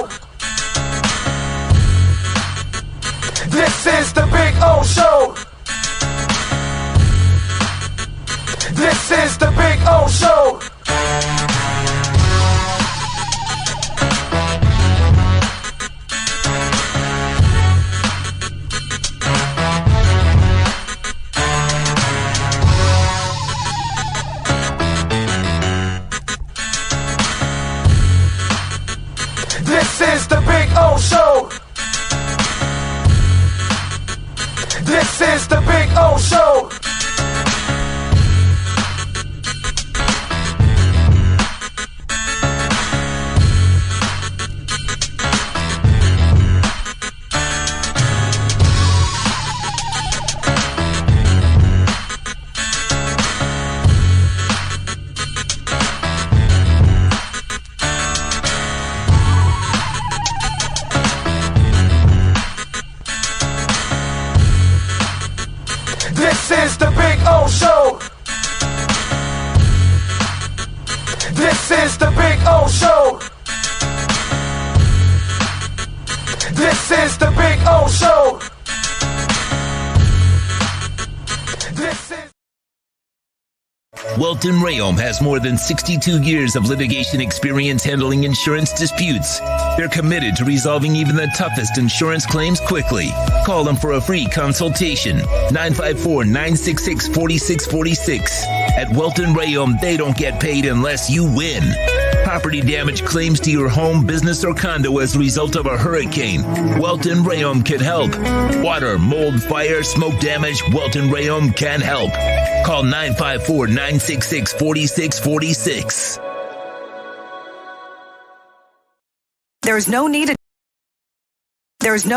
Show. This is the Big O Show. This is the Big O Show. This is the Big O Show. This is the Big O Show. This is the Big O Show. This is the Big O Show. This is the Big O Show. This is Welton Rayom has more than 62 years of litigation experience handling insurance disputes. They're committed to resolving even the toughest insurance claims quickly. Call them for a free consultation. 954-966-4646. At Welton Rayom, they don't get paid unless you win. Property damage claims to your home, business, or condo as a result of a hurricane. Welton Rayom can help. Water, mold, fire, smoke damage, Welton Rayom can help. Call 954-966-4646. There's no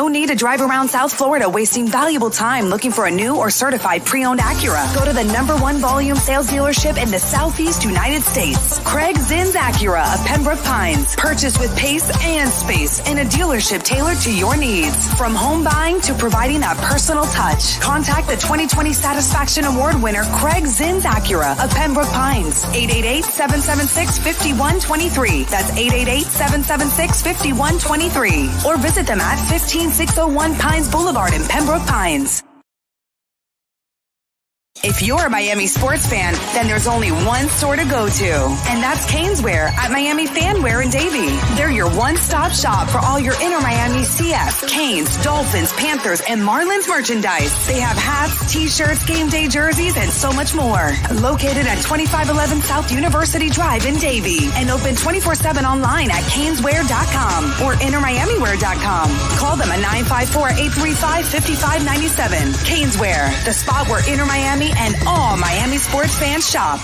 need to drive around South Florida wasting valuable time looking for a new or certified pre-owned Acura. Go to the #1 volume sales dealership in the Southeast United States. Craig Zinn's Acura of Pembroke Pines. Purchase with pace and space in a dealership tailored to your needs. From home buying to providing that personal touch. Contact the 2020 Satisfaction Award winner Craig Zinn's Acura of Pembroke Pines. 888-776-5123. That's 888-776-5123. Or visit them at 15601 Pines Boulevard in Pembroke Pines. If you're a Miami sports fan, then there's only one store to go to, and that's Caneswear at Miami Fanwear in Davie. They're your one-stop shop for all your Inter Miami CF, Canes, Dolphins, Panthers, and Marlins merchandise. They have hats, t-shirts, game day jerseys, and so much more. Located at 2511 South University Drive in Davie, and open 24/7 online at caneswear.com or intermiamiwear.com. Call them at 954-835-5597. Caneswear, the spot where Inter Miami and all Miami sports fans shop.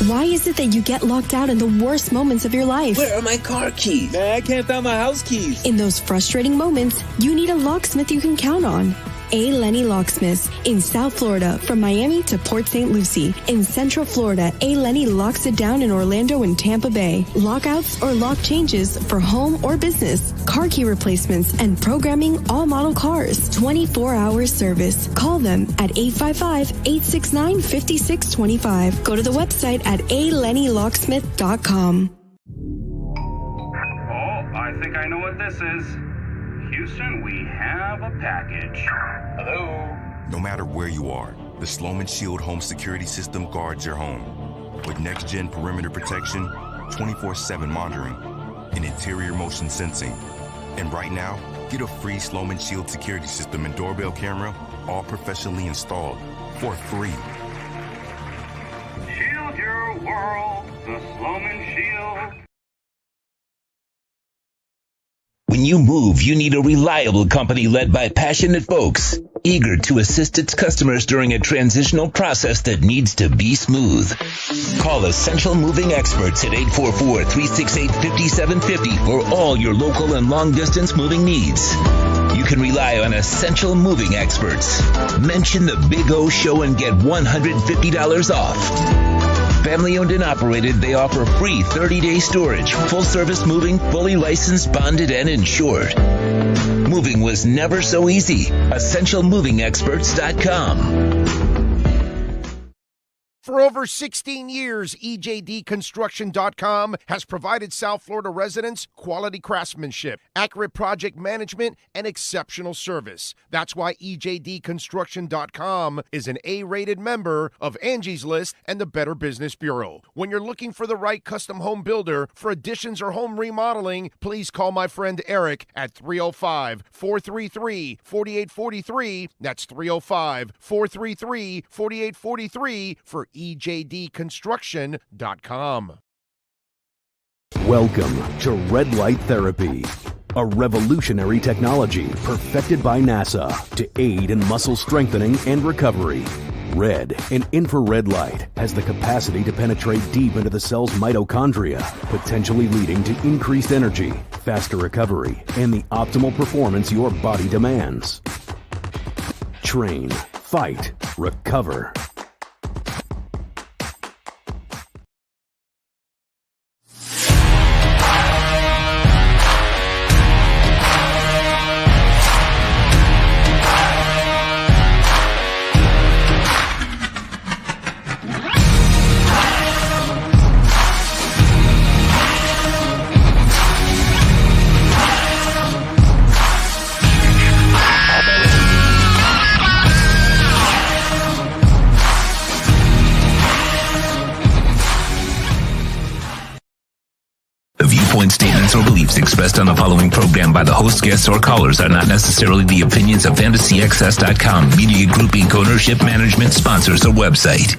Why is it that you get locked out in the worst moments of your life? Where are my car keys? Man, I can't find my house keys. In those frustrating moments, you need a locksmith you can count on. A. Lenny Locksmiths in South Florida, from Miami to Port St. Lucie. In Central Florida, A. Lenny locks it down in Orlando and Tampa Bay. Lockouts or lock changes for home or business. Car key replacements and programming all model cars. 24-hour service. Call them at 855-869-5625. Go to the website at alennylocksmith.com. Oh, I think I know what this is. Houston, we have a package. Hello? No matter where you are, the Sloman Shield home security system guards your home. With next-gen perimeter protection, 24/7 monitoring, and interior motion sensing. And right now, get a free Sloman Shield security system and doorbell camera, all professionally installed, for free. Shield your world, the Sloman Shield. When you move, you need a reliable company led by passionate folks, eager to assist its customers during a transitional process that needs to be smooth. Call Essential Moving Experts at 844-368-5750 for all your local and long-distance moving needs. You can rely on Essential Moving Experts. Mention the Big O Show and get $150 off. Family owned and operated, they offer free 30-day storage, full-service moving, fully licensed, bonded, and insured. Moving was never so easy. EssentialMovingExperts.com. For over 16 years, EJDConstruction.com has provided South Florida residents quality craftsmanship, accurate project management, and exceptional service. That's why EJDConstruction.com is an A-rated member of Angie's List and the Better Business Bureau. When you're looking for the right custom home builder for additions or home remodeling, please call my friend Eric at 305-433-4843. That's 305-433-4843 for EJDConstruction.com. Welcome to Red Light Therapy, a revolutionary technology perfected by NASA to aid in muscle strengthening and recovery. Red and infrared light has the capacity to penetrate deep into the cell's mitochondria, potentially leading to increased energy, faster recovery, and the optimal performance your body demands. Train, fight, recover. Statements or beliefs expressed on the following program by the host, guests, or callers are not necessarily the opinions of FantasyXS.com, Media Group Inc. ownership, management, sponsors, or website.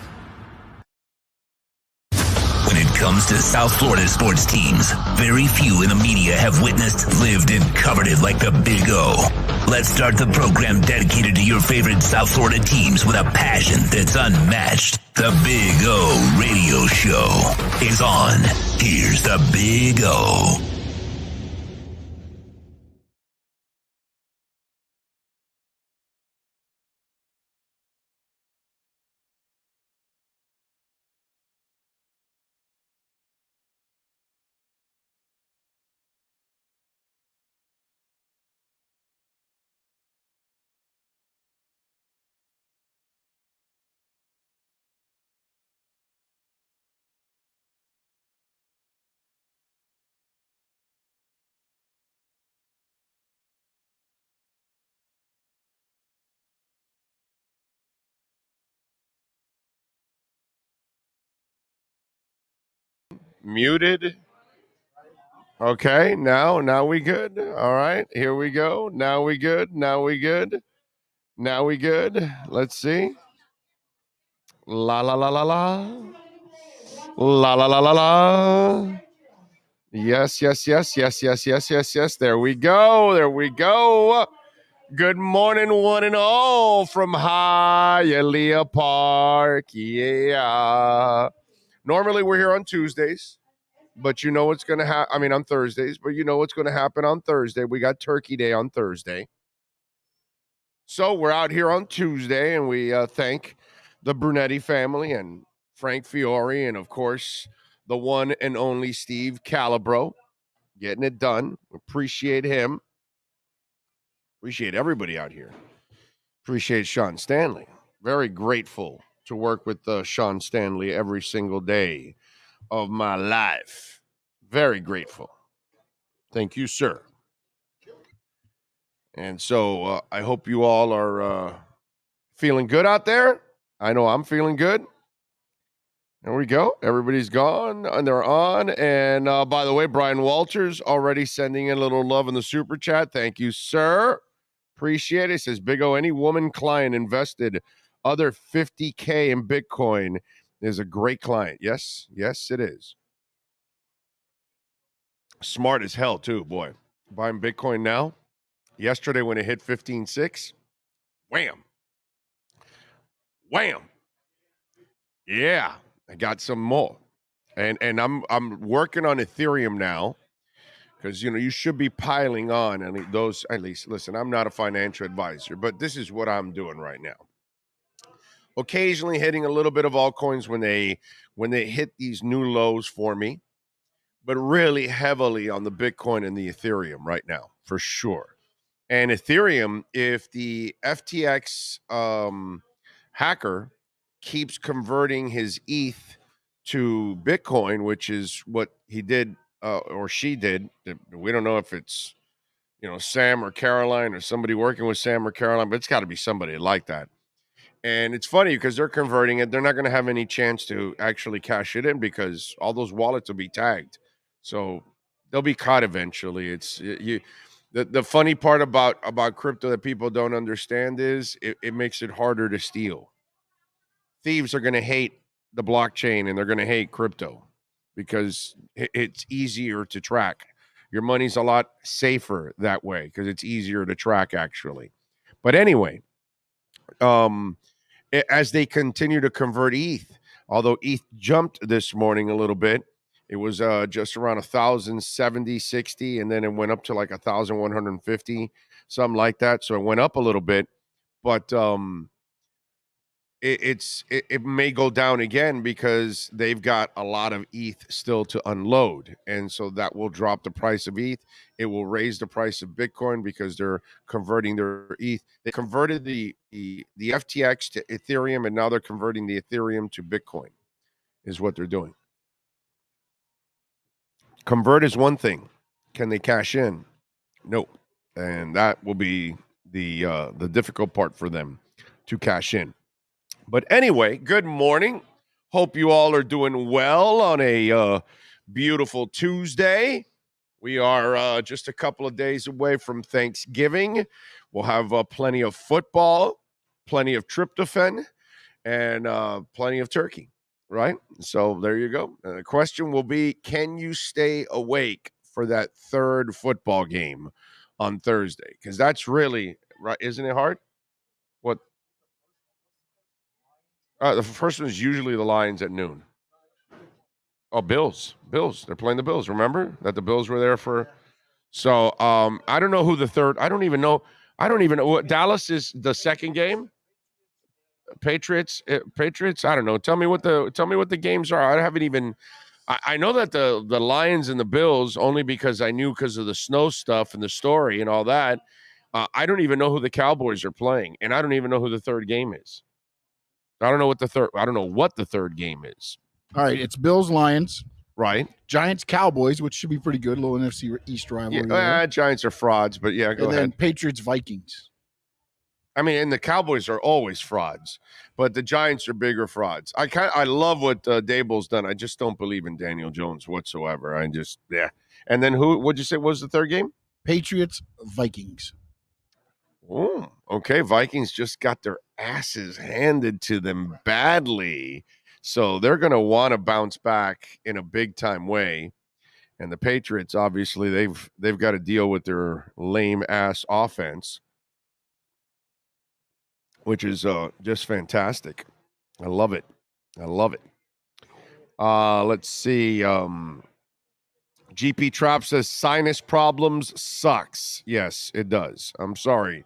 When it comes to South Florida sports teams, very few in the media have witnessed, lived, and covered it like the Big O. Let's start the program dedicated to your favorite South Florida teams with a passion that's unmatched. The Big O Radio Show is on. Here's the Big O. Muted. Okay, now we good. All right, here we go. Now we good. Let's see. La la la la la. La la la la la. Yes. There we go. Good morning, one and all, from Hialeah Park. Yeah. Normally we're here on Tuesdays, but you know what's going to happen. I mean, on Thursdays, but you know what's going to happen on Thursday. We got Turkey Day on Thursday. So we're out here on Tuesday, and we thank the Brunetti family and Frank Fiore, and of course, the one and only Steve Calabro, getting it done. Appreciate him. Appreciate everybody out here. Appreciate Sean Stanley. Very grateful to work with Sean Stanley every single day of my life. Very grateful. Thank you, sir. And so I hope you all are feeling good out there. I know I'm feeling good. There we go. Everybody's gone and they're on. And by the way, Brian Walters already sending in a little love in the super chat. Thank you, sir. Appreciate it. He says, Big O, any woman client invested other $50K in Bitcoin is a great client. Yes, it is. Smart as hell, too, boy. Buying Bitcoin now. Yesterday when it hit 15.6, wham. Yeah, I got some more. And I'm working on Ethereum now because, you know, you should be piling on. And those, at least, listen, I'm not a financial advisor, but this is what I'm doing right now. Occasionally hitting a little bit of altcoins when they hit these new lows for me, but really heavily on the Bitcoin and the Ethereum right now, for sure. And Ethereum, if the FTX hacker keeps converting his ETH to Bitcoin, which is what he did or she did. We don't know if it's, Sam or Caroline or somebody working with Sam or Caroline, but it's got to be somebody like that. And it's funny because they're converting it. They're not going to have any chance to actually cash it in because all those wallets will be tagged. So they'll be caught eventually. The funny part about crypto that people don't understand is it makes it harder to steal. Thieves are going to hate the blockchain and they're going to hate crypto because it's easier to track. Your money's a lot safer that way because it's easier to track actually. But anyway, as they continue to convert ETH, although ETH jumped this morning a little bit, it was just around 1,070, 60, and then it went up to like 1,150, something like that. So it went up a little bit, but it may go down again because they've got a lot of ETH still to unload, and so that will drop the price of ETH. It will raise the price of Bitcoin because they're converting their ETH. They converted the FTX to Ethereum, and now they're converting the Ethereum to Bitcoin, is what they're doing. Convert is one thing. Can they cash in? No, and that will be the difficult part for them to cash in. But anyway, good morning. Hope you all are doing well on a beautiful Tuesday. We are just a couple of days away from Thanksgiving. We'll have plenty of football, plenty of tryptophan, and plenty of turkey, right? So there you go. The question will be, can you stay awake for that third football game on Thursday? Because that's really, right, isn't it hard? What? The first one is usually the Lions at noon. Oh, Bills. They're playing the Bills. Remember that the Bills were there for. So I don't know who the third. I don't even know. What Dallas is the second game. Patriots. I don't know. Tell me what the games are. I haven't even. I know that the Lions and the Bills only because I knew because of the snow stuff and the story and all that. I don't even know who the Cowboys are playing, and I don't even know who the third game is. I don't know what the third game is. All right, it's Bills Lions, right? Giants Cowboys, which should be pretty good. Little NFC East rivalry. Yeah, Giants are frauds, but yeah, go ahead. And then Patriots Vikings. I mean, and the Cowboys are always frauds, but the Giants are bigger frauds. I love what Dable's done. I just don't believe in Daniel Jones whatsoever. And then what'd you say was the third game? Patriots Vikings. Oh, okay. Vikings just got their asses handed to them badly. So they're going to want to bounce back in a big time way. And the Patriots, obviously, they've got to deal with their lame ass offense, which is just fantastic. I love it. Let's see. GP Trap says sinus problems sucks. Yes, it does. I'm sorry,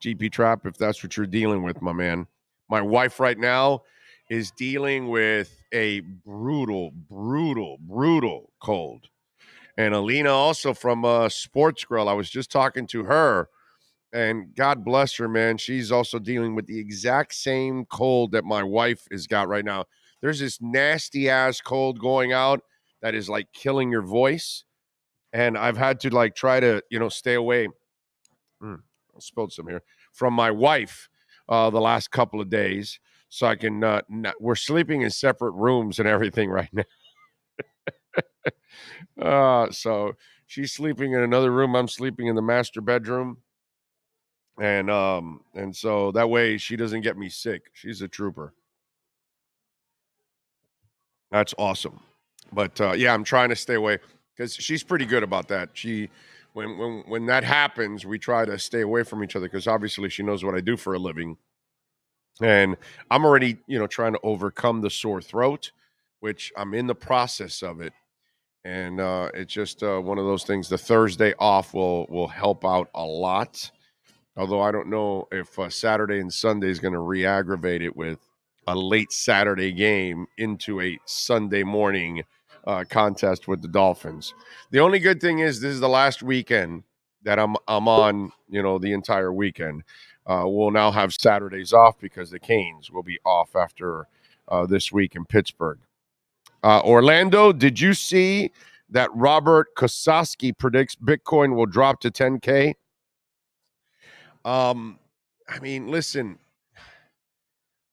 GP Trap, if that's what you're dealing with, my man. My wife right now is dealing with a brutal cold. And Alina also from Sports Grill. I was just talking to her, and God bless her, man. She's also dealing with the exact same cold that my wife has got right now. There's this nasty ass cold going out that is like killing your voice. And I've had to like try to, stay away. I spilled some here from my wife the last couple of days. So I can, we're sleeping in separate rooms and everything right now. So she's sleeping in another room. I'm sleeping in the master bedroom. And so that way she doesn't get me sick. She's a trooper. That's awesome. But yeah, I'm trying to stay away because she's pretty good about that. When that happens, we try to stay away from each other because obviously she knows what I do for a living. And I'm already, trying to overcome the sore throat, which I'm in the process of it. And it's just one of those things. The Thursday off will help out a lot. Although I don't know if Saturday and Sunday is going to re-aggravate it with a late Saturday game into a Sunday morning contest with the Dolphins. The only good thing is this is the last weekend that I'm on, the entire weekend. We'll now have Saturdays off because the Canes will be off after this week in Pittsburgh. Orlando, did you see that Robert Kosofsky predicts Bitcoin will drop to 10K? Listen,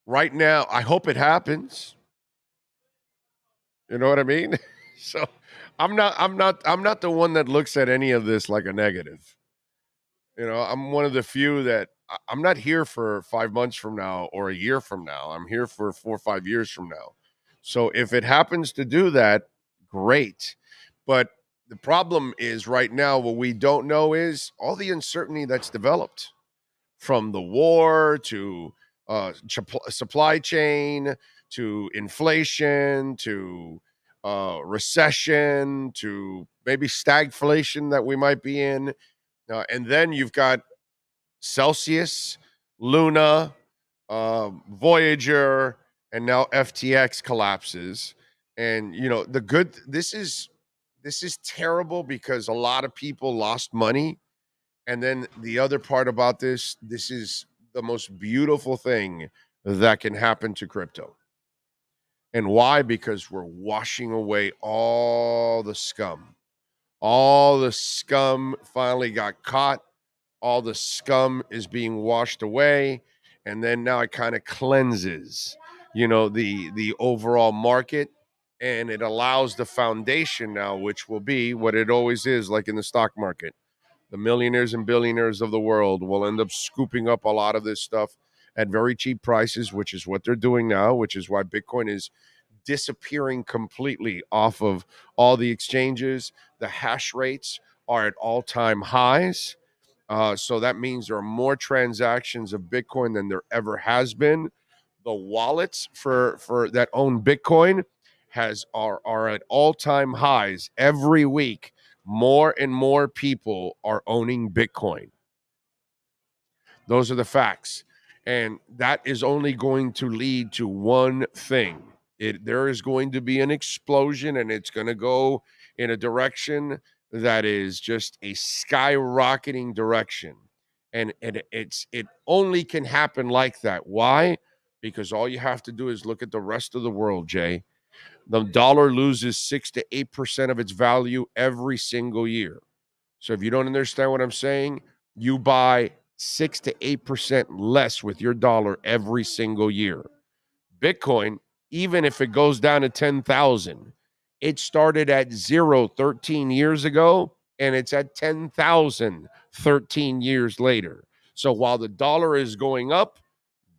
right now, I hope it happens. You know what I mean? So I'm not the one that looks at any of this like a negative. I'm one of the few that I'm not here for 5 months from now or a year from now. I'm here for 4 or 5 years from now. So if it happens to do that, great. But the problem is right now, what we don't know is all the uncertainty that's developed, from the war to supply chain to inflation to recession to maybe stagflation that we might be in. And then you've got Celsius, Luna, Voyager, and now FTX collapses. And this is terrible because a lot of people lost money. And then the other part about this is the most beautiful thing that can happen to crypto. And why? Because we're washing away all the scum. All the scum finally got caught. All the scum is being washed away. And then now it kind of cleanses, the overall market. And it allows the foundation now, which will be what it always is, like in the stock market. The millionaires and billionaires of the world will end up scooping up a lot of this stuff at very cheap prices, which is what they're doing now, which is why Bitcoin is disappearing completely off of all the exchanges. The hash rates are at all-time highs. So that means there are more transactions of Bitcoin than there ever has been. The wallets for that own Bitcoin are at all-time highs every week. More and more people are owning Bitcoin. Those are the facts. And that is only going to lead to one thing. There is going to be an explosion, and it's going to go in a direction that is just a skyrocketing direction. And it only can happen like that. Why? Because all you have to do is look at the rest of the world, Jay. The dollar loses 6 to 8% of its value every single year. So if you don't understand what I'm saying, you buy 6 to 8% less with your dollar every single year. Bitcoin, even if it goes down to 10,000, it started at 0 13 years ago, and it's at 10,000 13 years later. So while the dollar is going up,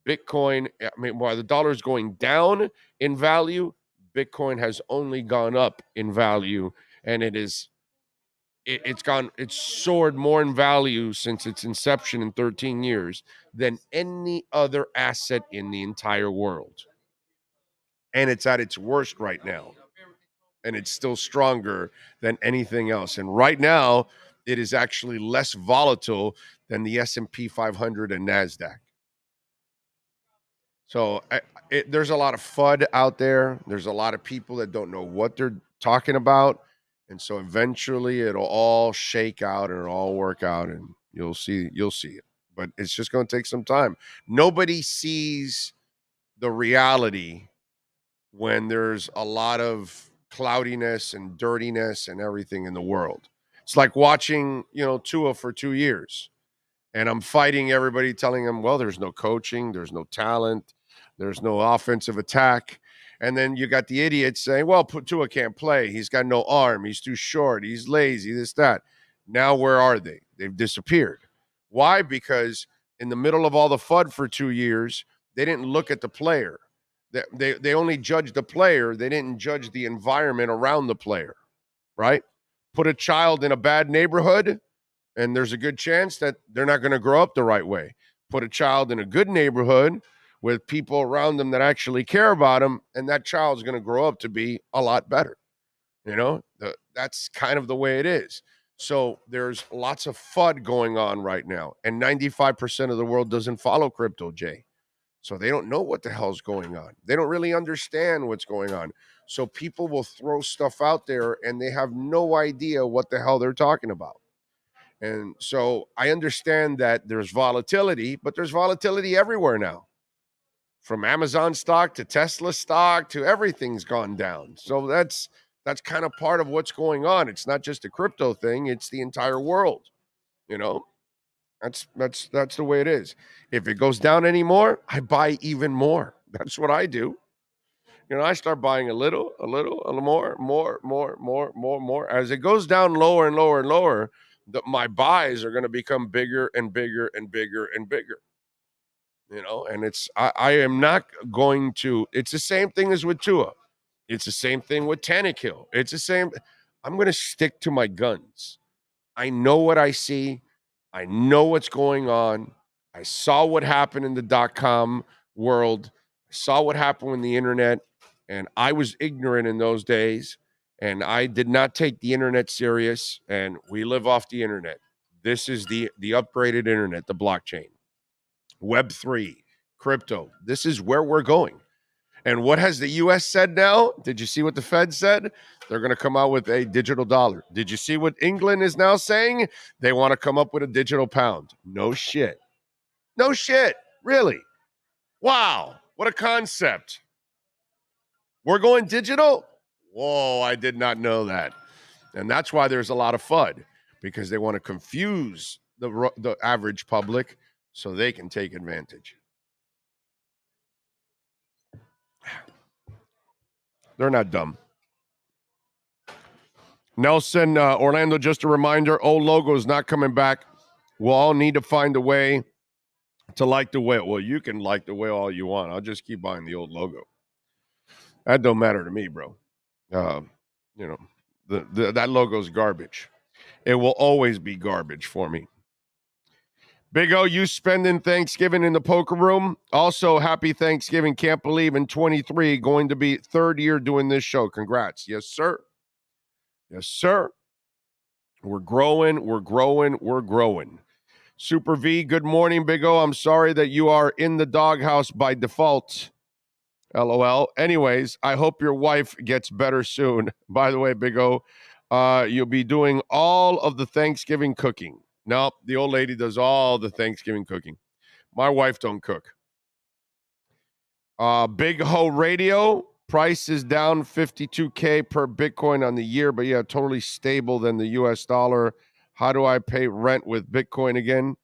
while the dollar is going down in value, Bitcoin has only gone up in value, and it's soared more in value since its inception in 13 years than any other asset in the entire world. And it's at its worst right now. And it's still stronger than anything else. And right now, it is actually less volatile than the S&P 500 and NASDAQ. So there's a lot of FUD out there. There's a lot of people that don't know what they're talking about. And so eventually it'll all shake out and it'll all work out, and you'll see it. But it's just going to take some time. Nobody sees the reality when there's a lot of cloudiness and dirtiness and everything in the world. It's like watching, Tua for 2 years. And I'm fighting everybody, telling them, well, there's no coaching, there's no talent, there's no offensive attack. And then you got the idiots saying, well, Tua can't play. He's got no arm. He's too short. He's lazy, this, that. Now, where are they? They've disappeared. Why? Because in the middle of all the FUD for 2 years, they didn't look at the player. They only judged the player. They didn't judge the environment around the player, right? Put a child in a bad neighborhood, and there's a good chance that they're not going to grow up the right way. Put a child in a good neighborhood with people around them that actually care about them, and that child's going to grow up to be a lot better. That's kind of the way it is. So there's lots of FUD going on right now, and 95% of the world doesn't follow crypto, Jay. So they don't know what the hell's going on. They don't really understand what's going on. So people will throw stuff out there, and they have no idea what the hell they're talking about. And so I understand that there's volatility, but there's volatility everywhere now. From Amazon stock to Tesla stock to everything's gone down. So that's kind of part of what's going on. It's not just a crypto thing, it's the entire world. You know, that's the way it is. If it goes down anymore, I buy even more. That's what I do. You know, I start buying a little more. As it goes down lower and lower and lower, my buys are going to become bigger and bigger and bigger and bigger. You know, and I am not going to. It's the same thing as with Tua. It's the same thing with Tannehill. It's the same. I'm going to stick to my guns. I know what I see. I know what's going on. I saw what happened in the .com world. I saw what happened with the internet, and I was ignorant in those days, and I did not take the internet serious, and we live off the internet. This is the upgraded internet, the blockchain, Web3, crypto. This is where we're going. And what has the U.S. said now? Did you see what the Fed said? They're going to come out with a digital dollar. Did you see what England is now saying? They want to come up with a digital pound. No shit. No shit. Really? Wow. What a concept. We're going digital? Whoa, I did not know that. And that's why there's a lot of FUD, because they want to confuse the average public so they can take advantage. They're not dumb. Nelson, Orlando, just a reminder, old logo is not coming back. We'll all need to find a way to like the whale. Well, you can like the whale all you want. I'll just keep buying the old logo. That don't matter to me, bro. You know, that logo's garbage. It will always be garbage for me. Big O, you spending Thanksgiving in the poker room. Also, happy Thanksgiving. Can't believe in 23, going to be third year doing this show. Congrats. Yes, sir. Yes, sir. We're growing. We're growing. We're growing. Super V, good morning, Big O. I'm sorry that you are in the doghouse by default. LOL. Anyways, I hope your wife gets better soon. By the way, Big O, you'll be doing all of the Thanksgiving cooking. No, the old lady does all the Thanksgiving cooking. My wife don't cook. Big Ho Radio, price is down 52K per Bitcoin on the year, but yeah, totally stable than the US dollar. How do I pay rent with Bitcoin again?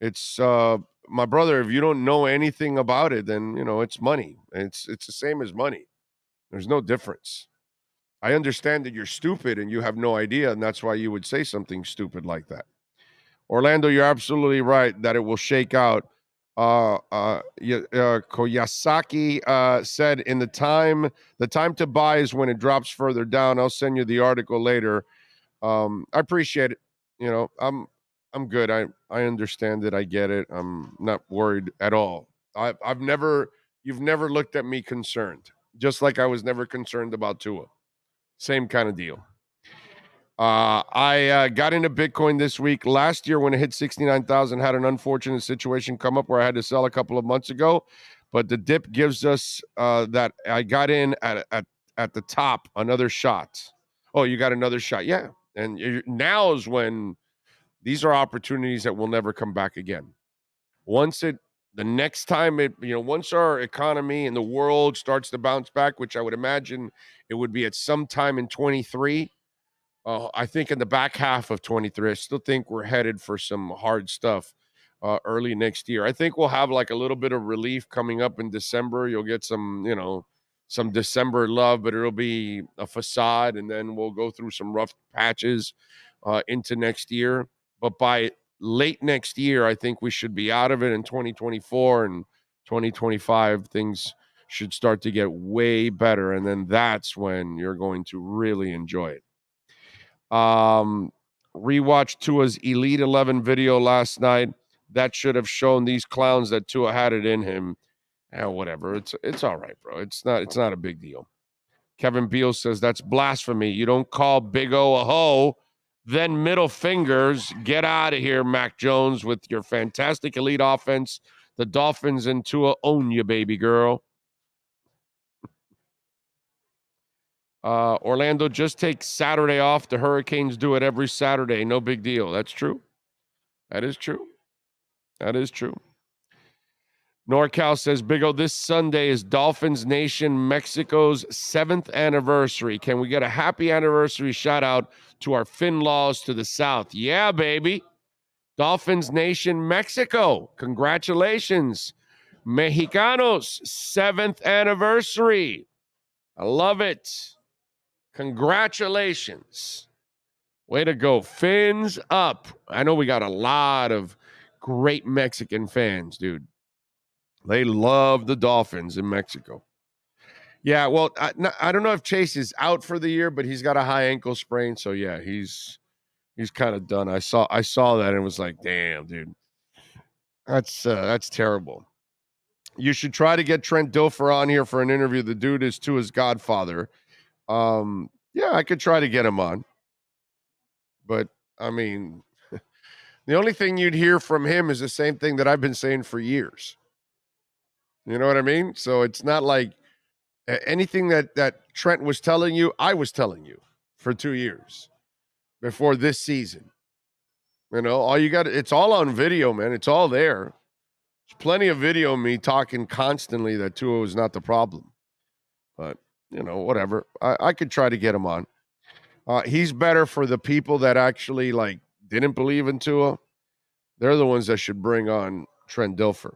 It's my brother, if you don't know anything about it, then you know it's money. It's the same as money. There's no difference. I understand that you're stupid and you have no idea, and that's why you would say something stupid like that. Orlando, you're absolutely right that it will shake out. Koyasaki said in the time to buy is when it drops further down. I'll send you the article later. I appreciate it. You know, I'm good. I understand it. I get it. I'm not worried at all. You've never looked at me concerned, just like I was never concerned about Tua. Same kind of deal. I got into Bitcoin this week. Last year when it hit 69,000, had an unfortunate situation come up where I had to sell a couple of months ago, but the dip gives us that I got in at the top, another shot. Oh, you got another shot. Yeah. And now is when these are opportunities that will never come back again. Once our economy and the world starts to bounce back, which I would imagine it would be at some time in 23, I think in the back half of 23, I still think we're headed for some hard stuff early next year. I think we'll have like a little bit of relief coming up in December. You'll get some December love, but it'll be a facade, and then we'll go through some rough patches into next year. But by late next year, I think we should be out of it. In 2024 and 2025, things should start to get way better, and then that's when you're going to really enjoy it. Rewatched Tua's Elite 11 video last night. That should have shown these clowns that Tua had it in him. Whatever. It's all right, bro. It's not a big deal. Kevin Beal says that's blasphemy. You don't call Big O a hoe, then middle fingers. Get out of here, Mac Jones, with your fantastic elite offense. The Dolphins and Tua own you, baby girl. Orlando, just take Saturday off. The Hurricanes do it every Saturday. No big deal. That's true. That is true. That is true. NorCal says, Big O, this Sunday is Dolphins Nation Mexico's 7th anniversary. Can we get a happy anniversary shout out to our Finlaws to the south? Yeah, baby. Dolphins Nation Mexico. Congratulations. Mexicanos, 7th anniversary. I love it. Congratulations. Way to go. Fins up. I know we got a lot of great Mexican fans, dude. They love the Dolphins in Mexico. Yeah, well, I don't know if Chase is out for the year, but he's got a high ankle sprain. So, yeah, he's kind of done. I saw that and was like, damn, dude. That's terrible. You should try to get Trent Dilfer on here for an interview. The dude is to his godfather. Yeah, I could try to get him on. But, I mean, the only thing you'd hear from him is the same thing that I've been saying for years. You know what I mean? So it's not like anything that Trent was telling you, I was telling you for 2 years before this season. You know, all you got, it's all on video, man. It's all there. There's plenty of video of me talking constantly that Tua is not the problem. But, you know, whatever. I could try to get him on. He's better for the people that actually, like, didn't believe in Tua. They're the ones that should bring on Trent Dilfer.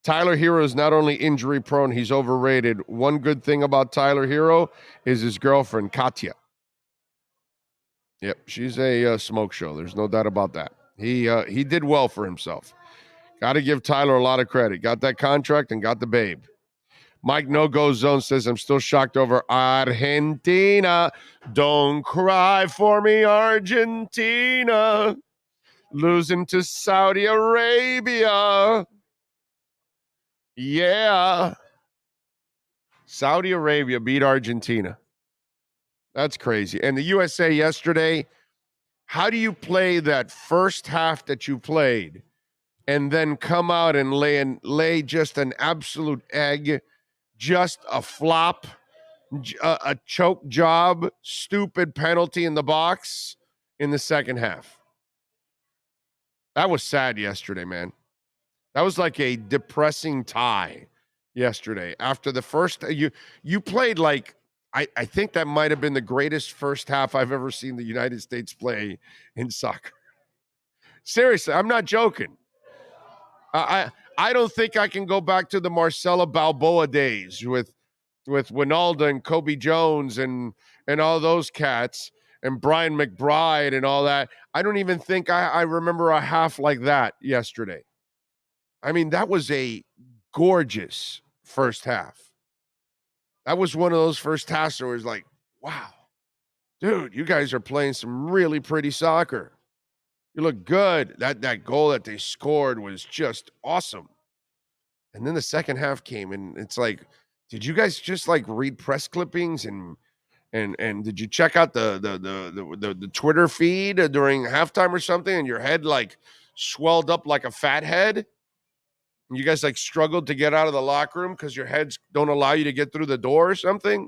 Tyler Hero is not only injury prone, he's overrated. One good thing about Tyler Hero is his girlfriend, Katya. Yep, she's a smoke show. There's no doubt about that. He did well for himself. Got to give Tyler a lot of credit. Got that contract and got the babe. Mike No Go Zone says, I'm still shocked over Argentina. Don't cry for me, Argentina. Losing to Saudi Arabia. Yeah. Saudi Arabia beat Argentina. That's crazy. And the USA yesterday, how do you play that first half that you played and then come out and lay just an absolute egg, just a flop, a choke job, stupid penalty in the box in the second half? That was sad yesterday, man. That was like a depressing tie yesterday. After the first, you played like, I think that might have been the greatest first half I've ever seen the United States play in soccer. Seriously, I'm not joking. I don't think I can go back to the Marcelo Balboa days with Winalda and Kobe Jones and all those cats and Brian McBride and all that. I don't even think I remember a half like that yesterday. I mean, that was a gorgeous first half. That was one of those first halves where it was like, wow, dude, you guys are playing some really pretty soccer. You look good. That goal that they scored was just awesome. And then the second half came, and it's like, did you guys just like read press clippings and did you check out the Twitter feed during halftime or something, and your head like swelled up like a fat head? You guys like struggled to get out of the locker room because your heads don't allow you to get through the door or something?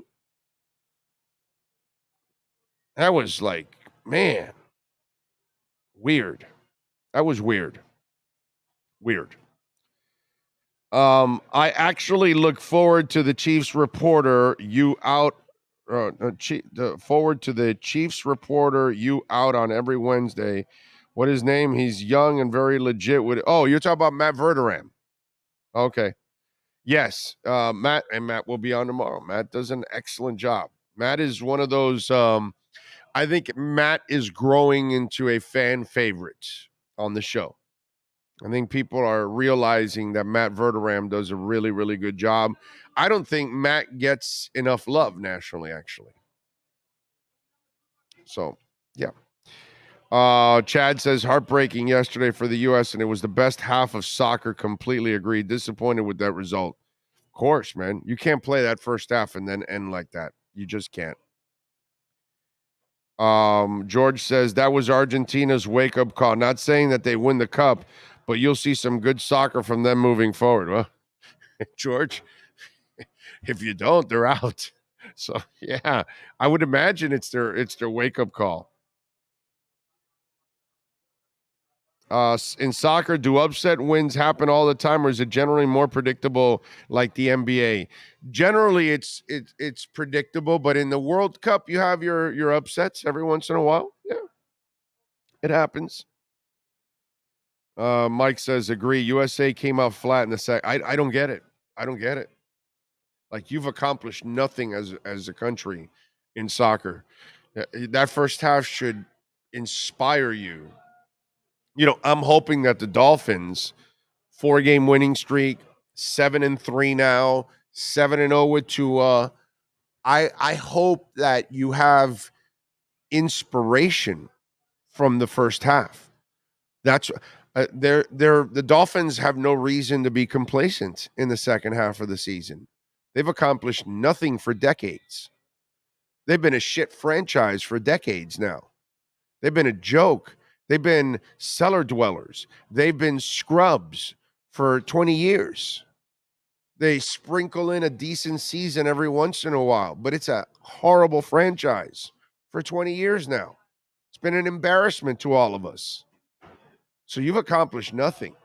That was like, man, weird. That was weird. Weird. I actually look forward to the Chiefs reporter forward to the Chiefs reporter you out on every Wednesday. What his name? He's young and very legit. Oh, you're talking about Matt Verderame. Okay. Yes. Matt will be on tomorrow. Matt does an excellent job. Matt is one of those, I think Matt is growing into a fan favorite on the show. I think people are realizing that Matt Verderame does a really, really good job. I don't think Matt gets enough love nationally, actually. So, yeah. Chad says, heartbreaking yesterday for the U.S., and it was the best half of soccer. Completely agree. Disappointed with that result. Of course, man. You can't play that first half and then end like that. You just can't. George says, that was Argentina's wake-up call. Not saying that they win the cup, but you'll see some good soccer from them moving forward. Well, George, if you don't, they're out. So, yeah, I would imagine it's their wake-up call. In soccer, do upset wins happen all the time, or is it generally more predictable like the NBA? Generally, it's predictable, but in the World Cup, you have your upsets every once in a while. Yeah, it happens. Mike says, agree. USA came out flat in the second. I don't get it. I don't get it. Like, you've accomplished nothing as a country in soccer. That first half should inspire you. You know, I'm hoping that the Dolphins, 4-game winning streak, 7-3 now, 7-0 with Tua. I hope that you have inspiration from the first half. That's the Dolphins have no reason to be complacent in the second half of the season. They've accomplished nothing for decades. They've been a shit franchise for decades now. They've been a joke. They've been cellar dwellers. They've been scrubs for 20 years. They sprinkle in a decent season every once in a while, but it's a horrible franchise for 20 years now. It's been an embarrassment to all of us. So you've accomplished nothing.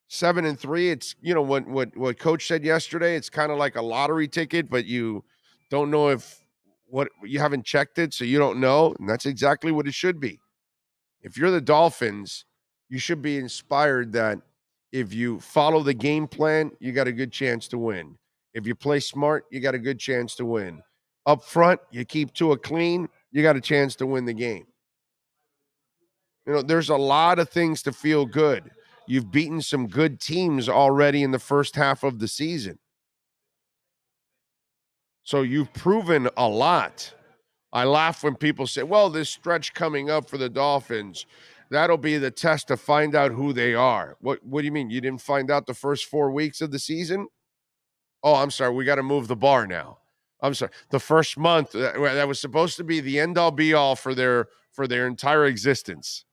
7-3, it's, you know, what Coach said yesterday, it's kind of like a lottery ticket, but you don't know you haven't checked it, so you don't know, and that's exactly what it should be. If you're the Dolphins, you should be inspired that if you follow the game plan, you got a good chance to win. If you play smart, you got a good chance to win. Up front, you keep Tua clean, you got a chance to win the game. You know, there's a lot of things to feel good. You've beaten some good teams already in the first half of the season. So you've proven a lot. I laugh when people say, well, this stretch coming up for the Dolphins, that'll be the test to find out who they are. What do you mean? You didn't find out the first 4 weeks of the season? Oh, I'm sorry. We got to move the bar now. I'm sorry. The first month, that was supposed to be the end-all be-all for their entire existence.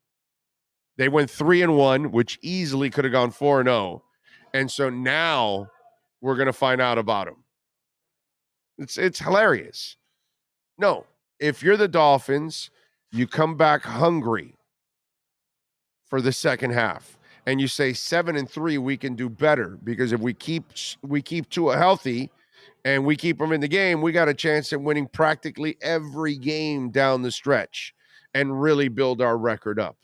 They went 3-1, which easily could have gone 4-0. And so now we're going to find out about them. It's hilarious. No, if you're the Dolphins, you come back hungry for the second half, and you say 7-3, we can do better, because if we keep Tua healthy and we keep him in the game, we got a chance at winning practically every game down the stretch and really build our record up.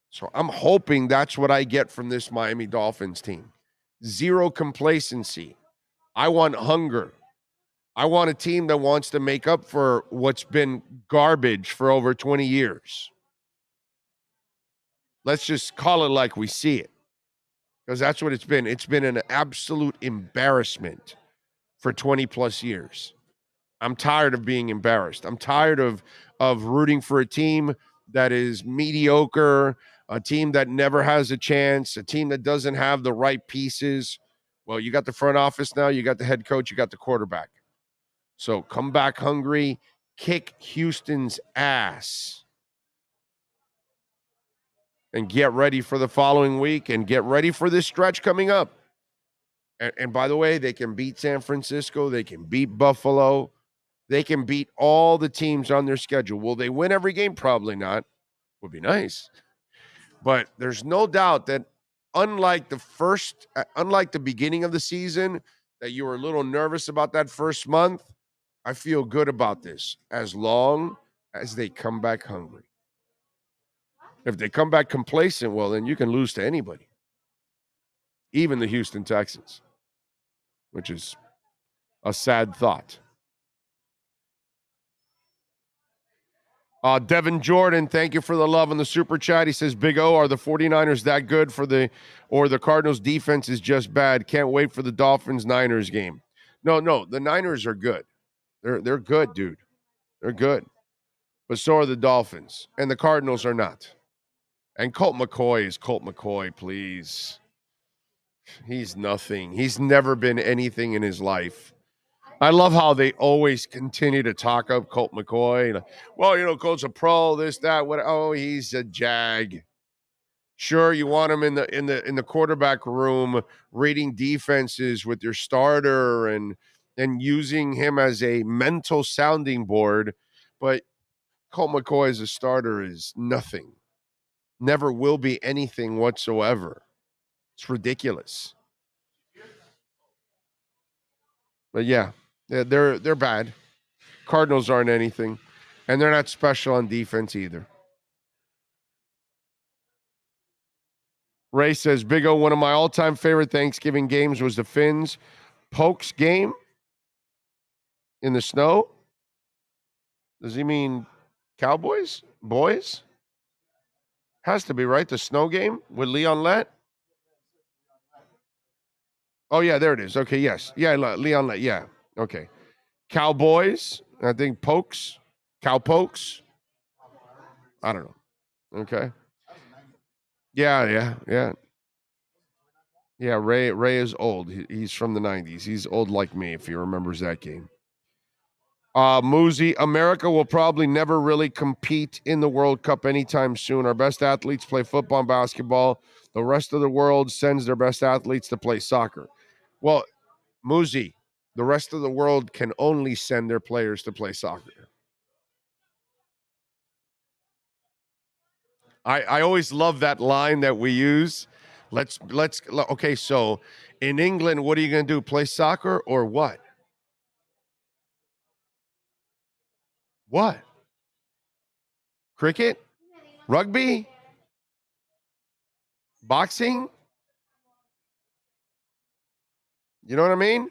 So I'm hoping that's what I get from this Miami Dolphins team. Zero complacency. I want hunger. I want a team that wants to make up for what's been garbage for over 20 years. Let's just call it like we see it, because that's what it's been. It's been an absolute embarrassment for 20 plus years. I'm tired of being embarrassed. I'm tired of rooting for a team that is mediocre, a team that never has a chance, a team that doesn't have the right pieces. Well, you got the front office now, you got the head coach, you got the quarterback. So come back hungry, kick Houston's ass, and get ready for the following week, and get ready for this stretch coming up. And by the way, they can beat San Francisco, they can beat Buffalo, they can beat all the teams on their schedule. Will they win every game? Probably not. Would be nice. But there's no doubt that unlike the beginning of the season, that you were a little nervous about that first month, I feel good about this as long as they come back hungry. If they come back complacent, well, then you can lose to anybody, even the Houston Texans, which is a sad thought. Devin Jordan, thank you for the love on the super chat. He says, Big O, are the 49ers that good or the Cardinals defense is just bad? Can't wait for the Dolphins-Niners game. No, the Niners are good. They're good, dude. They're good. But so are the Dolphins, and the Cardinals are not. And Colt McCoy is Colt McCoy, please. He's nothing. He's never been anything in his life. I love how they always continue to talk up Colt McCoy. Well, Colt's a pro, this, that, what? Oh, he's a jag. Sure, you want him in the quarterback room reading defenses with your starter and using him as a mental sounding board, but Colt McCoy as a starter is nothing. never will be anything whatsoever. It's ridiculous. But yeah, they're bad. Cardinals aren't anything, and they're not special on defense either. Ray says, Big O, one of my all-time favorite Thanksgiving games was the Finns Pokes game in the snow. Does he mean Cowboys? Boys? Has to be, right? The snow game with Leon Lett? Oh, yeah, there it is. Okay, yes. Yeah, Leon Lett, yeah. Okay. Cowboys, I think Pokes, Cowpokes. I don't know. Okay. Yeah. Yeah, Ray is old. He's from the 90s. He's old like me if he remembers that game. Muzi, America will probably never really compete in the World Cup anytime soon. Our best athletes play football and basketball. The rest of the world sends their best athletes to play soccer. Well, Muzi, the rest of the world can only send their players to play soccer. I always love that line that we use. Okay, so in England, what are you going to do? Play soccer or what? What? Cricket? Rugby? Boxing? You know what I mean?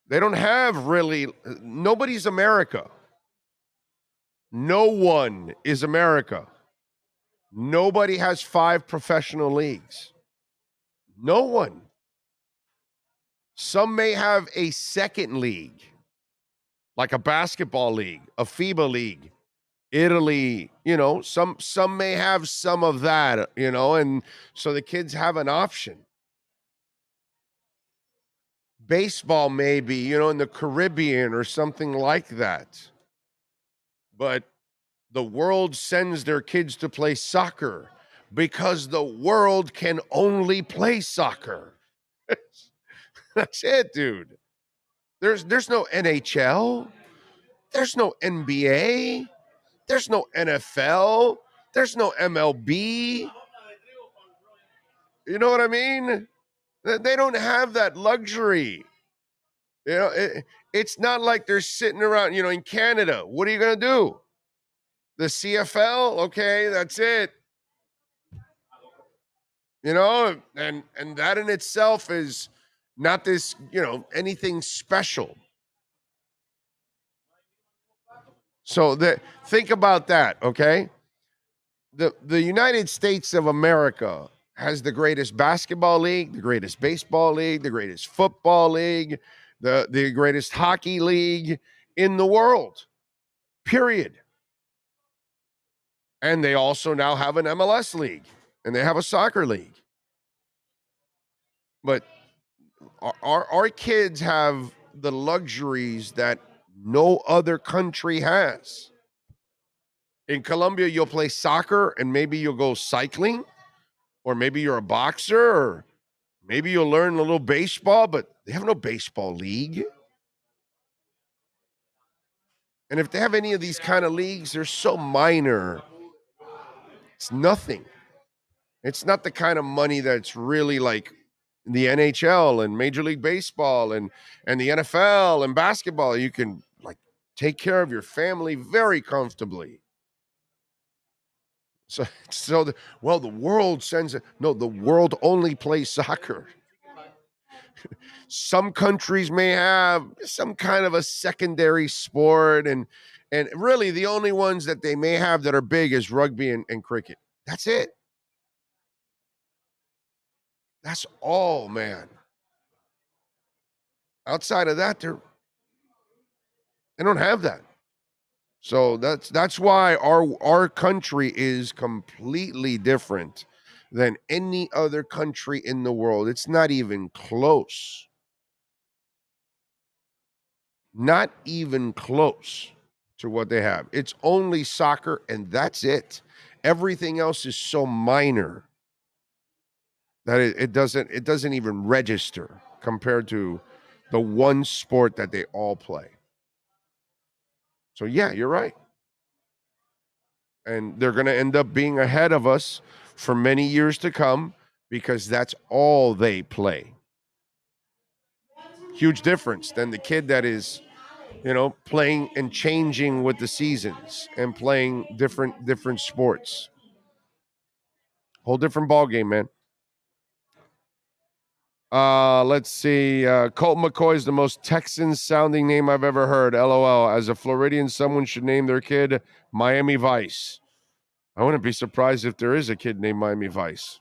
They don't have really, nobody's America. No one is America. Nobody has 5 professional leagues. No one. Some may have a second league, like a basketball league, a FIBA league. Italy, some may have some of that, and so the kids have an option. Baseball maybe, in the Caribbean or something like that. But the world sends their kids to play soccer because the world can only play soccer. That's it, dude. There's no NHL. There's no NBA. There's no NFL. There's no MLB. You know what I mean? They don't have that luxury. It's not like they're sitting around, in Canada. What are you going to do? The CFL? Okay, that's it. And that in itself is not this, anything special. So think about that, okay? The United States of America has the greatest basketball league, the greatest baseball league, the greatest football league, the greatest hockey league in the world, period. And they also now have an MLS league, and they have a soccer league. But our kids have the luxuries that no other country has. In Colombia, you'll play soccer and maybe you'll go cycling, or maybe you're a boxer, or maybe you'll learn a little baseball, but they have no baseball league. And if they have any of these kind of leagues, they're so minor. It's nothing. It's not the kind of money that's really like the NHL and Major League Baseball and the NFL and basketball. You can take care of your family very comfortably. The world sends it. No, the world only plays soccer. Some countries may have some kind of a secondary sport, and really the only ones that they may have that are big is rugby and cricket. That's it. That's all, man. Outside of that, they don't have that. So that's why our country is completely different than any other country in the world. It's not even close. Not even close to what they have. It's only soccer, and that's it. Everything else is so minor that it doesn't even register compared to the one sport that they all play. So yeah, you're right. And they're going to end up being ahead of us for many years to come because that's all they play. Huge difference than the kid that is, playing and changing with the seasons and playing different sports. Whole different ball game, man. Let's see. Colt McCoy is the most Texan-sounding name I've ever heard. LOL. As a Floridian, someone should name their kid Miami Vice. I wouldn't be surprised if there is a kid named Miami Vice.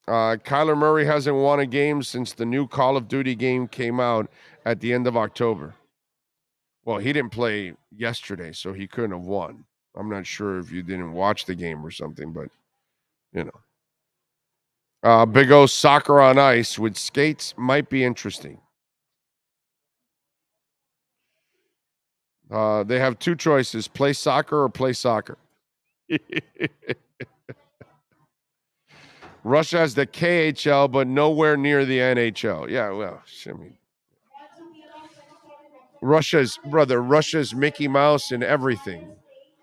Kyler Murray hasn't won a game since the new Call of Duty game came out at the end of October. Well, he didn't play yesterday, so he couldn't have won. I'm not sure if you didn't watch the game or something, but, Big O soccer on ice with skates might be interesting. They have two choices, play soccer or play soccer. Russia has the KHL, but nowhere near the NHL. Yeah, well, I mean, Russia's Mickey Mouse in everything,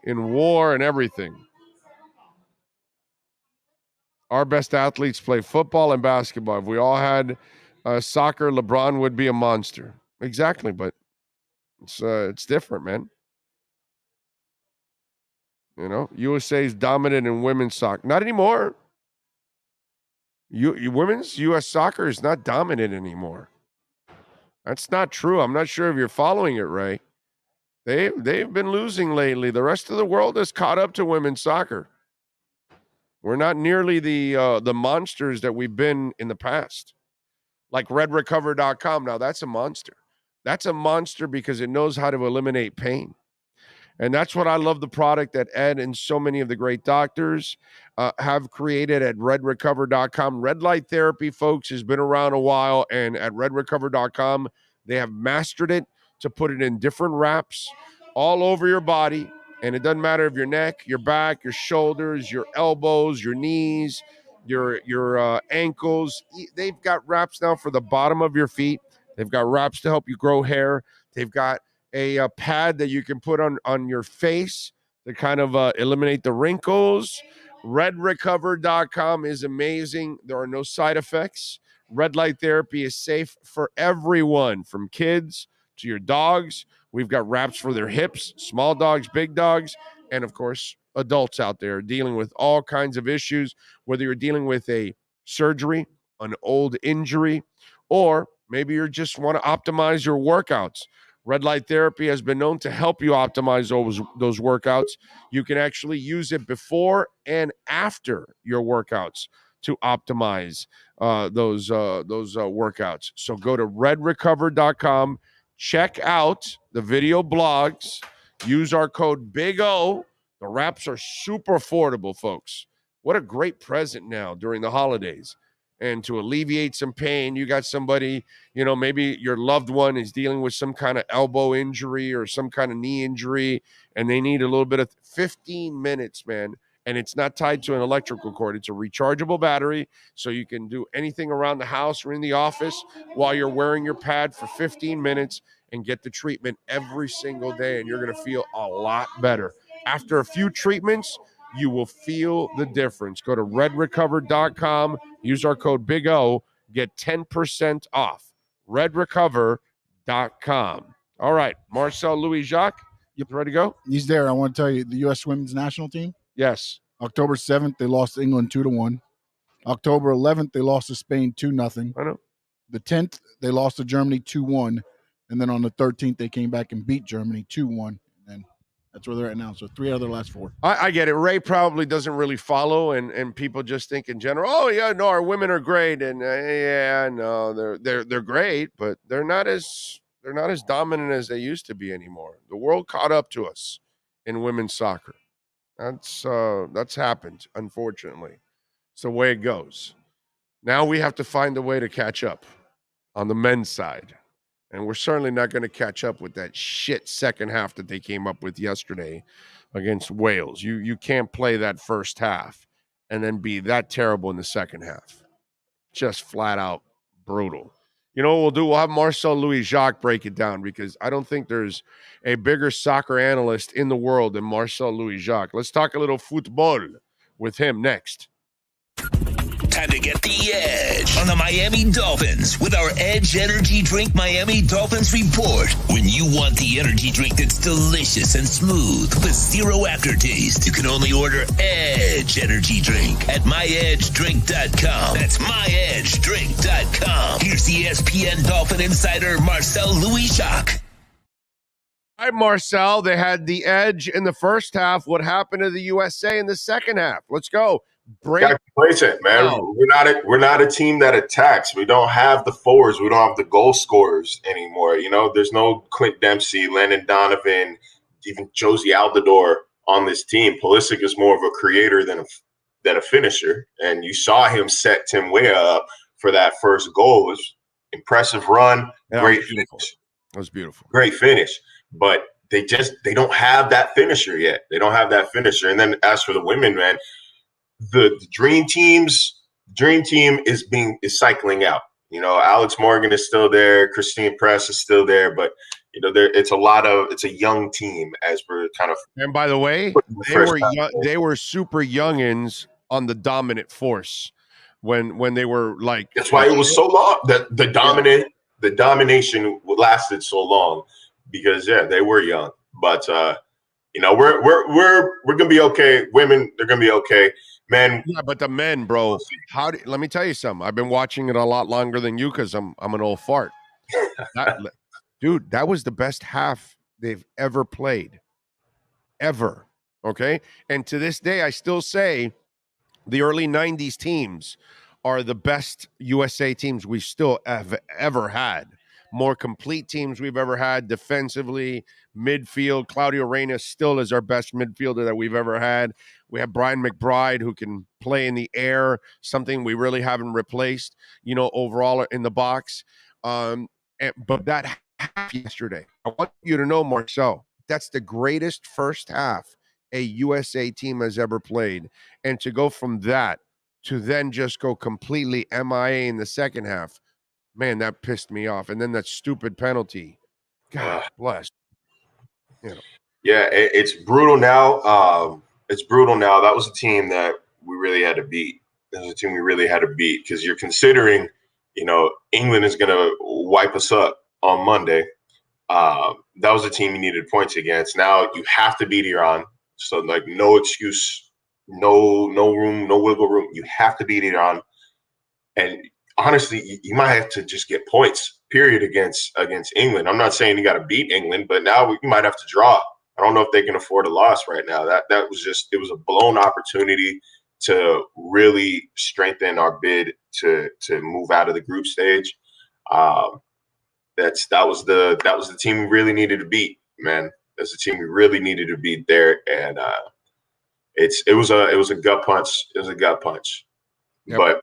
in war and everything. Our best athletes play football and basketball. If we all had soccer, LeBron would be a monster. Exactly, but it's different, man. USA is dominant in women's soccer. Not anymore. Women's U.S. soccer is not dominant anymore. That's not true. I'm not sure if you're following it, Ray. They've been losing lately. The rest of the world has caught up to women's soccer. We're not nearly the monsters that we've been in the past. Like RedRecover.com. Now, that's a monster. That's a monster because it knows how to eliminate pain. And that's what I love the product that Ed and so many of the great doctors have created at RedRecover.com. Red light therapy, folks, has been around a while. And at RedRecover.com, they have mastered it to put it in different wraps all over your body. And it doesn't matter if your neck, your back, your shoulders, your elbows, your knees, your ankles. They've got wraps now for the bottom of your feet. They've got wraps to help you grow hair. They've got a pad that you can put on your face to kind of eliminate the wrinkles. RedRecover.com is amazing. There are no side effects. Red light therapy is safe for everyone, from kids to your dogs. We've got wraps for their hips, small dogs, big dogs, and of course, adults out there dealing with all kinds of issues, whether you're dealing with a surgery, an old injury, or maybe you just want to optimize your workouts. Red light therapy has been known to help you optimize those workouts. You can actually use it before and after your workouts to optimize those workouts. So go to redrecover.com. Check out the video blogs. Use our code BIG-O. The wraps are super affordable, folks. What a great present now during the holidays. And to alleviate some pain, you got somebody, maybe your loved one is dealing with some kind of elbow injury or some kind of knee injury, and they need a little bit of 15 minutes, man. And it's not tied to an electrical cord. It's a rechargeable battery, so you can do anything around the house or in the office while you're wearing your pad for 15 minutes and get the treatment every single day, and you're going to feel a lot better. After a few treatments, you will feel the difference. Go to redrecover.com, use our code BIG-O, get 10% off. redrecover.com. All right, Marcel Louis-Jacques, you ready to go? He's there. I want to tell you, the U.S. women's national team. Yes. October 7th, they lost to England 2-1. October 11th, they lost to Spain 2-0. I know. The 10th, they lost to Germany 2-1. And then on the 13th, they came back and beat Germany 2-1. And that's where they're at now. So 3 out of their last 4. I get it. Ray probably doesn't really follow, and people just think in general, oh yeah, no, our women are great, and they're great, but they're not as dominant as they used to be anymore. The world caught up to us in women's soccer. That's happened, unfortunately. It's the way it goes. Now we have to find a way to catch up on the men's side. And we're certainly not going to catch up with that shit second half that they came up with yesterday against Wales. You can't play that first half and then be that terrible in the second half. Just flat out brutal. You know what we'll do? We'll have Marcel Louis-Jacques break it down because I don't think there's a bigger soccer analyst in the world than Marcel Louis-Jacques. Let's talk a little football with him next. Time to get the edge on the Miami Dolphins with our Edge Energy Drink Miami Dolphins report. When you want the energy drink that's delicious and smooth with zero aftertaste, you can only order Edge Energy Drink at myedgedrink.com. That's myedgedrink.com. Here's the ESPN Dolphin insider, Marcel Louis-Jacques. All right, Marcel, they had the edge in the first half. What happened to the USA in the second half? Let's go. Gotta place it, man. Wow. We're not a team that attacks. We don't have the forwards. We don't have the goal scorers anymore. You know, there's no Clint Dempsey, Landon Donovan, even Josie Altidore on this team. Pulisic is more of a creator than a finisher, and you saw him set Tim Weah up for that first goal. It was impressive run, great finish. That was beautiful. Great finish, but they don't have that finisher yet. They don't have that finisher. And then as for the women, man. The dream team is cycling out. You know, Alex Morgan is still there, Christine Press is still there, but you know, it's a young team as we're kind of. And by the way, they were super youngins on the dominant force when they were like. That's why it was so long. The domination lasted so long because they were young, but you know, we're gonna be okay. Women, they're gonna be okay. Men, yeah, but the men, bro. Let me tell you something. I've been watching it a lot longer than you because I'm an old fart. Dude, that was the best half they've ever played, ever. Okay, and to this day, I still say the early '90s teams are the best USA teams we still have ever had. More complete teams we've ever had defensively, midfield. Claudio Reyna still is our best midfielder that we've ever had. We have Brian McBride who can play in the air, something we really haven't replaced, you know, overall in the box. But that half yesterday, I want you to know, Marcel, that's the greatest first half a USA team has ever played. And to go from that to then just go completely MIA in the second half, man, that pissed me off. And then that stupid penalty. God bless. You know. Yeah, it's brutal now. It's brutal now. That was a team that we really had to beat. That was a team we really had to beat because you're considering, you know, England is going to wipe us up on Monday. That was a team you needed points against. Now you have to beat Iran. So, like, no excuse, no room, no wiggle room. You have to beat Iran. And honestly, you might have to just get points, period, against England. I'm not saying you got to beat England, but now you might have to draw. I don't know if they can afford a loss right now. That was it was a blown opportunity to really strengthen our bid to move out of the group stage. That was the team we really needed to beat, man. That's the team we really needed to beat there, and it was a gut punch. It was a gut punch, yep. But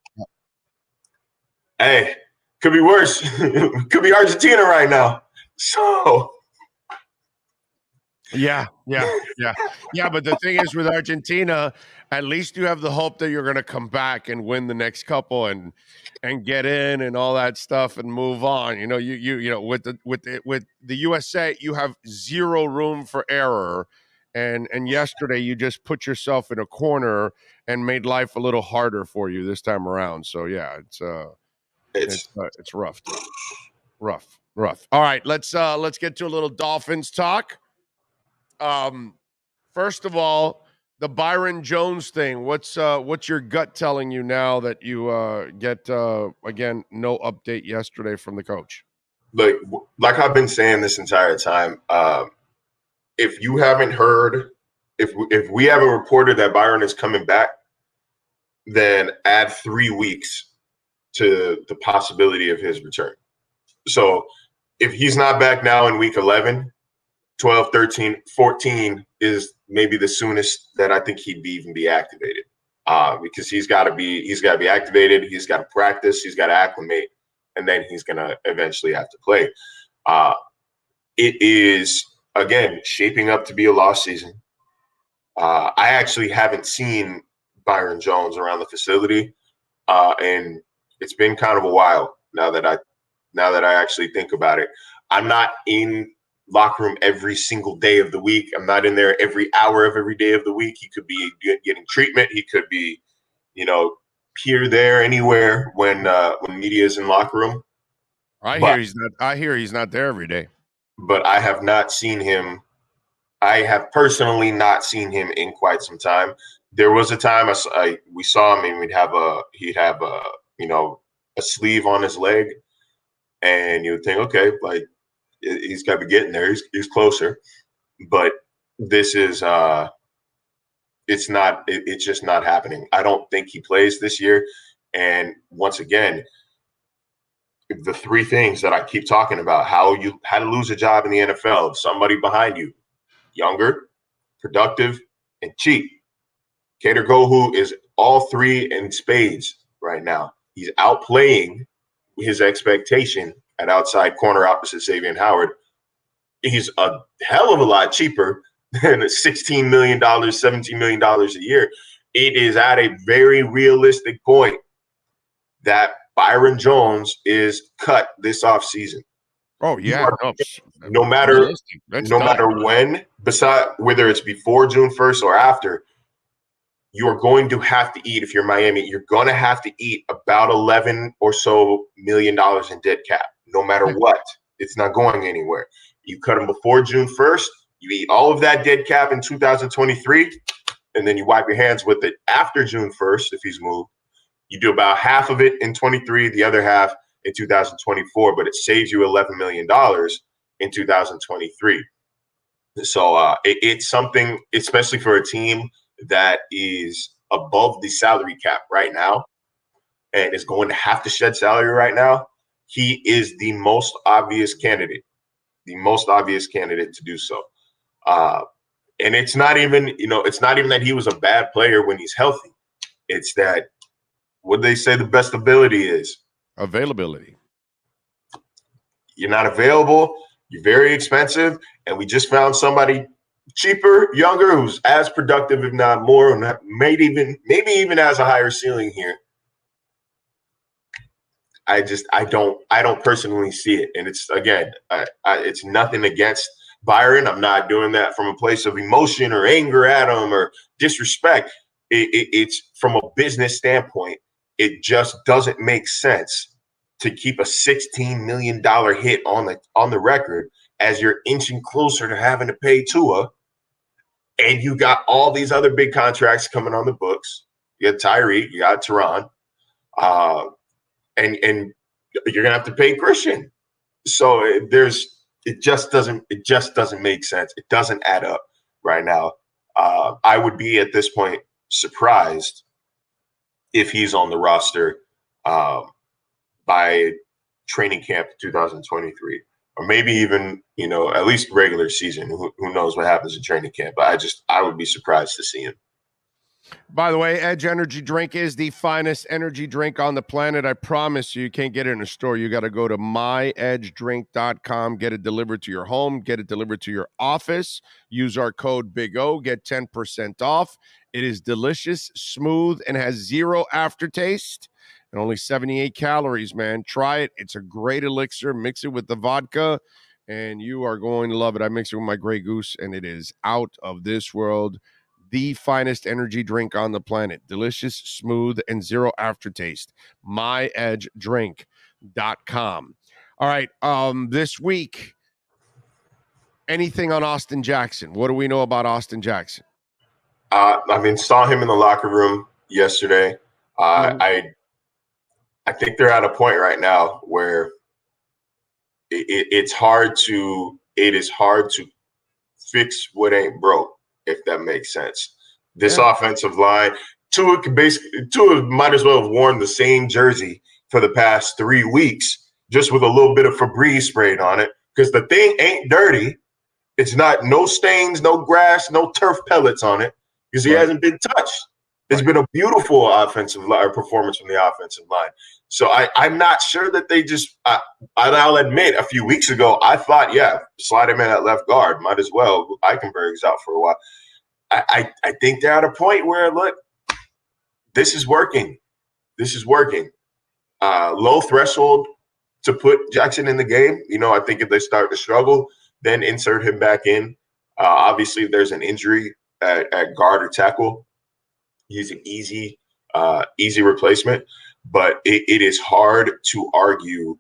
hey, could be worse. Could be Argentina right now. So. Yeah. But the thing is, with Argentina, at least you have the hope that you're going to come back and win the next couple and get in and all that stuff and move on. You know, you know, with the USA, you have zero room for error. And yesterday, you just put yourself in a corner and made life a little harder for you this time around. So yeah, it's rough. Rough. All right, let's get to a little Dolphins talk. First of all, the Byron Jones thing. What's your gut telling you now that you get again no update yesterday from the coach? Like I've been saying this entire time, if you haven't heard, if we haven't reported that Byron is coming back, then add 3 weeks to the possibility of his return. So if he's not back now in week 11, 12, 13, 14 is maybe the soonest that I think he'd even be activated, because he's got to be activated. He's got to practice. He's got to acclimate, and then he's going to eventually have to play. It is, again, shaping up to be a lost season. I actually haven't seen Byron Jones around the facility, and it's been kind of a while now that now that I actually think about it. I'm not in locker room every single day of the week. I'm not in there every hour of every day of the week. He could be getting treatment. He could be, here, there, anywhere when media is in locker room. I hear he's not there every day. But I have not seen him. I have personally not seen him in quite some time. There was a time we saw him and he'd have a sleeve on his leg, and you would think, okay, like he's got to be getting there. He's closer, but this is it's just not happening. I don't think he plays this year. And once again, the three things that I keep talking about, how to lose a job in the NFL, somebody behind you, younger, productive, and cheap. Kader Gohu is all three in spades right now. He's outplaying his expectation at outside corner opposite Xavier Howard. He's a hell of a lot cheaper than $16 million, $17 million a year. It is at a very realistic point that Byron Jones is cut this offseason. Oh, yeah. No matter when, besides whether it's before June 1st or after, you're going to have to eat, if you're Miami, you're going to have to eat about $11 or so million in dead cap, no matter what. It's not going anywhere. You cut them before June 1st, you eat all of that dead cap in 2023, and then you wipe your hands with it after June 1st if he's moved. You do about half of it in 23, the other half in 2024, but it saves you $11 million in 2023. So it's something, especially for a team that is above the salary cap right now and is going to have to shed salary right now. He is the most obvious candidate to do so. And it's not even, it's not even that he was a bad player when he's healthy. It's that, what they say the best ability is? Availability. You're not available. You're very expensive. And we just found somebody cheaper, younger, who's as productive, if not more, and maybe even has a higher ceiling here. I don't personally see it. And it's, again, it's nothing against Byron. I'm not doing that from a place of emotion or anger at him or disrespect. It's from a business standpoint. It just doesn't make sense to keep a $16 million hit on the record as you're inching closer to having to pay Tua. And you got all these other big contracts coming on the books. You got Tyreek, you got Teron, and you're gonna have to pay Christian. So it just doesn't make sense. It doesn't add up right now. I would be at this point surprised if he's on the roster by training camp 2023. Or maybe even, at least regular season. Who knows what happens in training camp? But I would be surprised to see him. By the way, Edge Energy Drink is the finest energy drink on the planet. I promise you can't get it in a store. You got to go to myedgedrink.com, get it delivered to your home, get it delivered to your office. Use our code BIG-O, get 10% off. It is delicious, smooth, and has zero aftertaste. And only 78 calories, man. Try it. It's a great elixir. Mix it with the vodka, and you are going to love it. I mix it with my Grey Goose, and it is out of this world. The finest energy drink on the planet. Delicious, smooth, and zero aftertaste. myedgedrink.com. All right, this week, anything on Austin Jackson? What do we know about Austin Jackson? Saw him in the locker room yesterday. I think they're at a point right now where it is hard to fix what ain't broke, if that makes sense. This offensive line, Tua might as well have worn the same jersey for the past 3 weeks, just with a little bit of Febreze sprayed on it, because the thing ain't dirty. It's not, no stains, no grass, no turf pellets on it, because he hasn't been touched. It's been a beautiful offensive line performance from the offensive line. So I'm not sure that they just I'll admit, a few weeks ago, I thought, slide him in at left guard. Might as well. Eichenberg's out for a while. I think they're at a point where, look, this is working. Low threshold to put Jackson in the game. I think if they start to struggle, then insert him back in. Obviously, if there's an injury at guard or tackle, he's an easy replacement. But it is hard to argue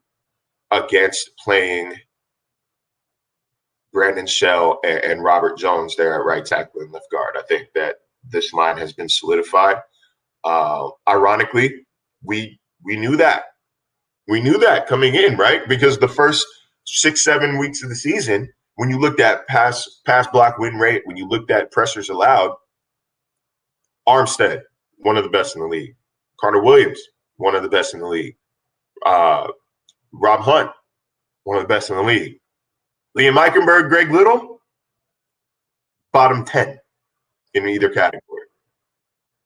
against playing Brandon Shell and Robert Jones there at right tackle and left guard. I think that this line has been solidified. Ironically, we knew that. We knew that coming in, right? Because the first 6-7 weeks of the season, when you looked at pass block win rate, when you looked at pressures allowed, Armstead, one of the best in the league. Carter Williams, one of the best in the league. Rob Hunt, one of the best in the league. Liam Eichenberg, Greg Little, bottom 10 in either category.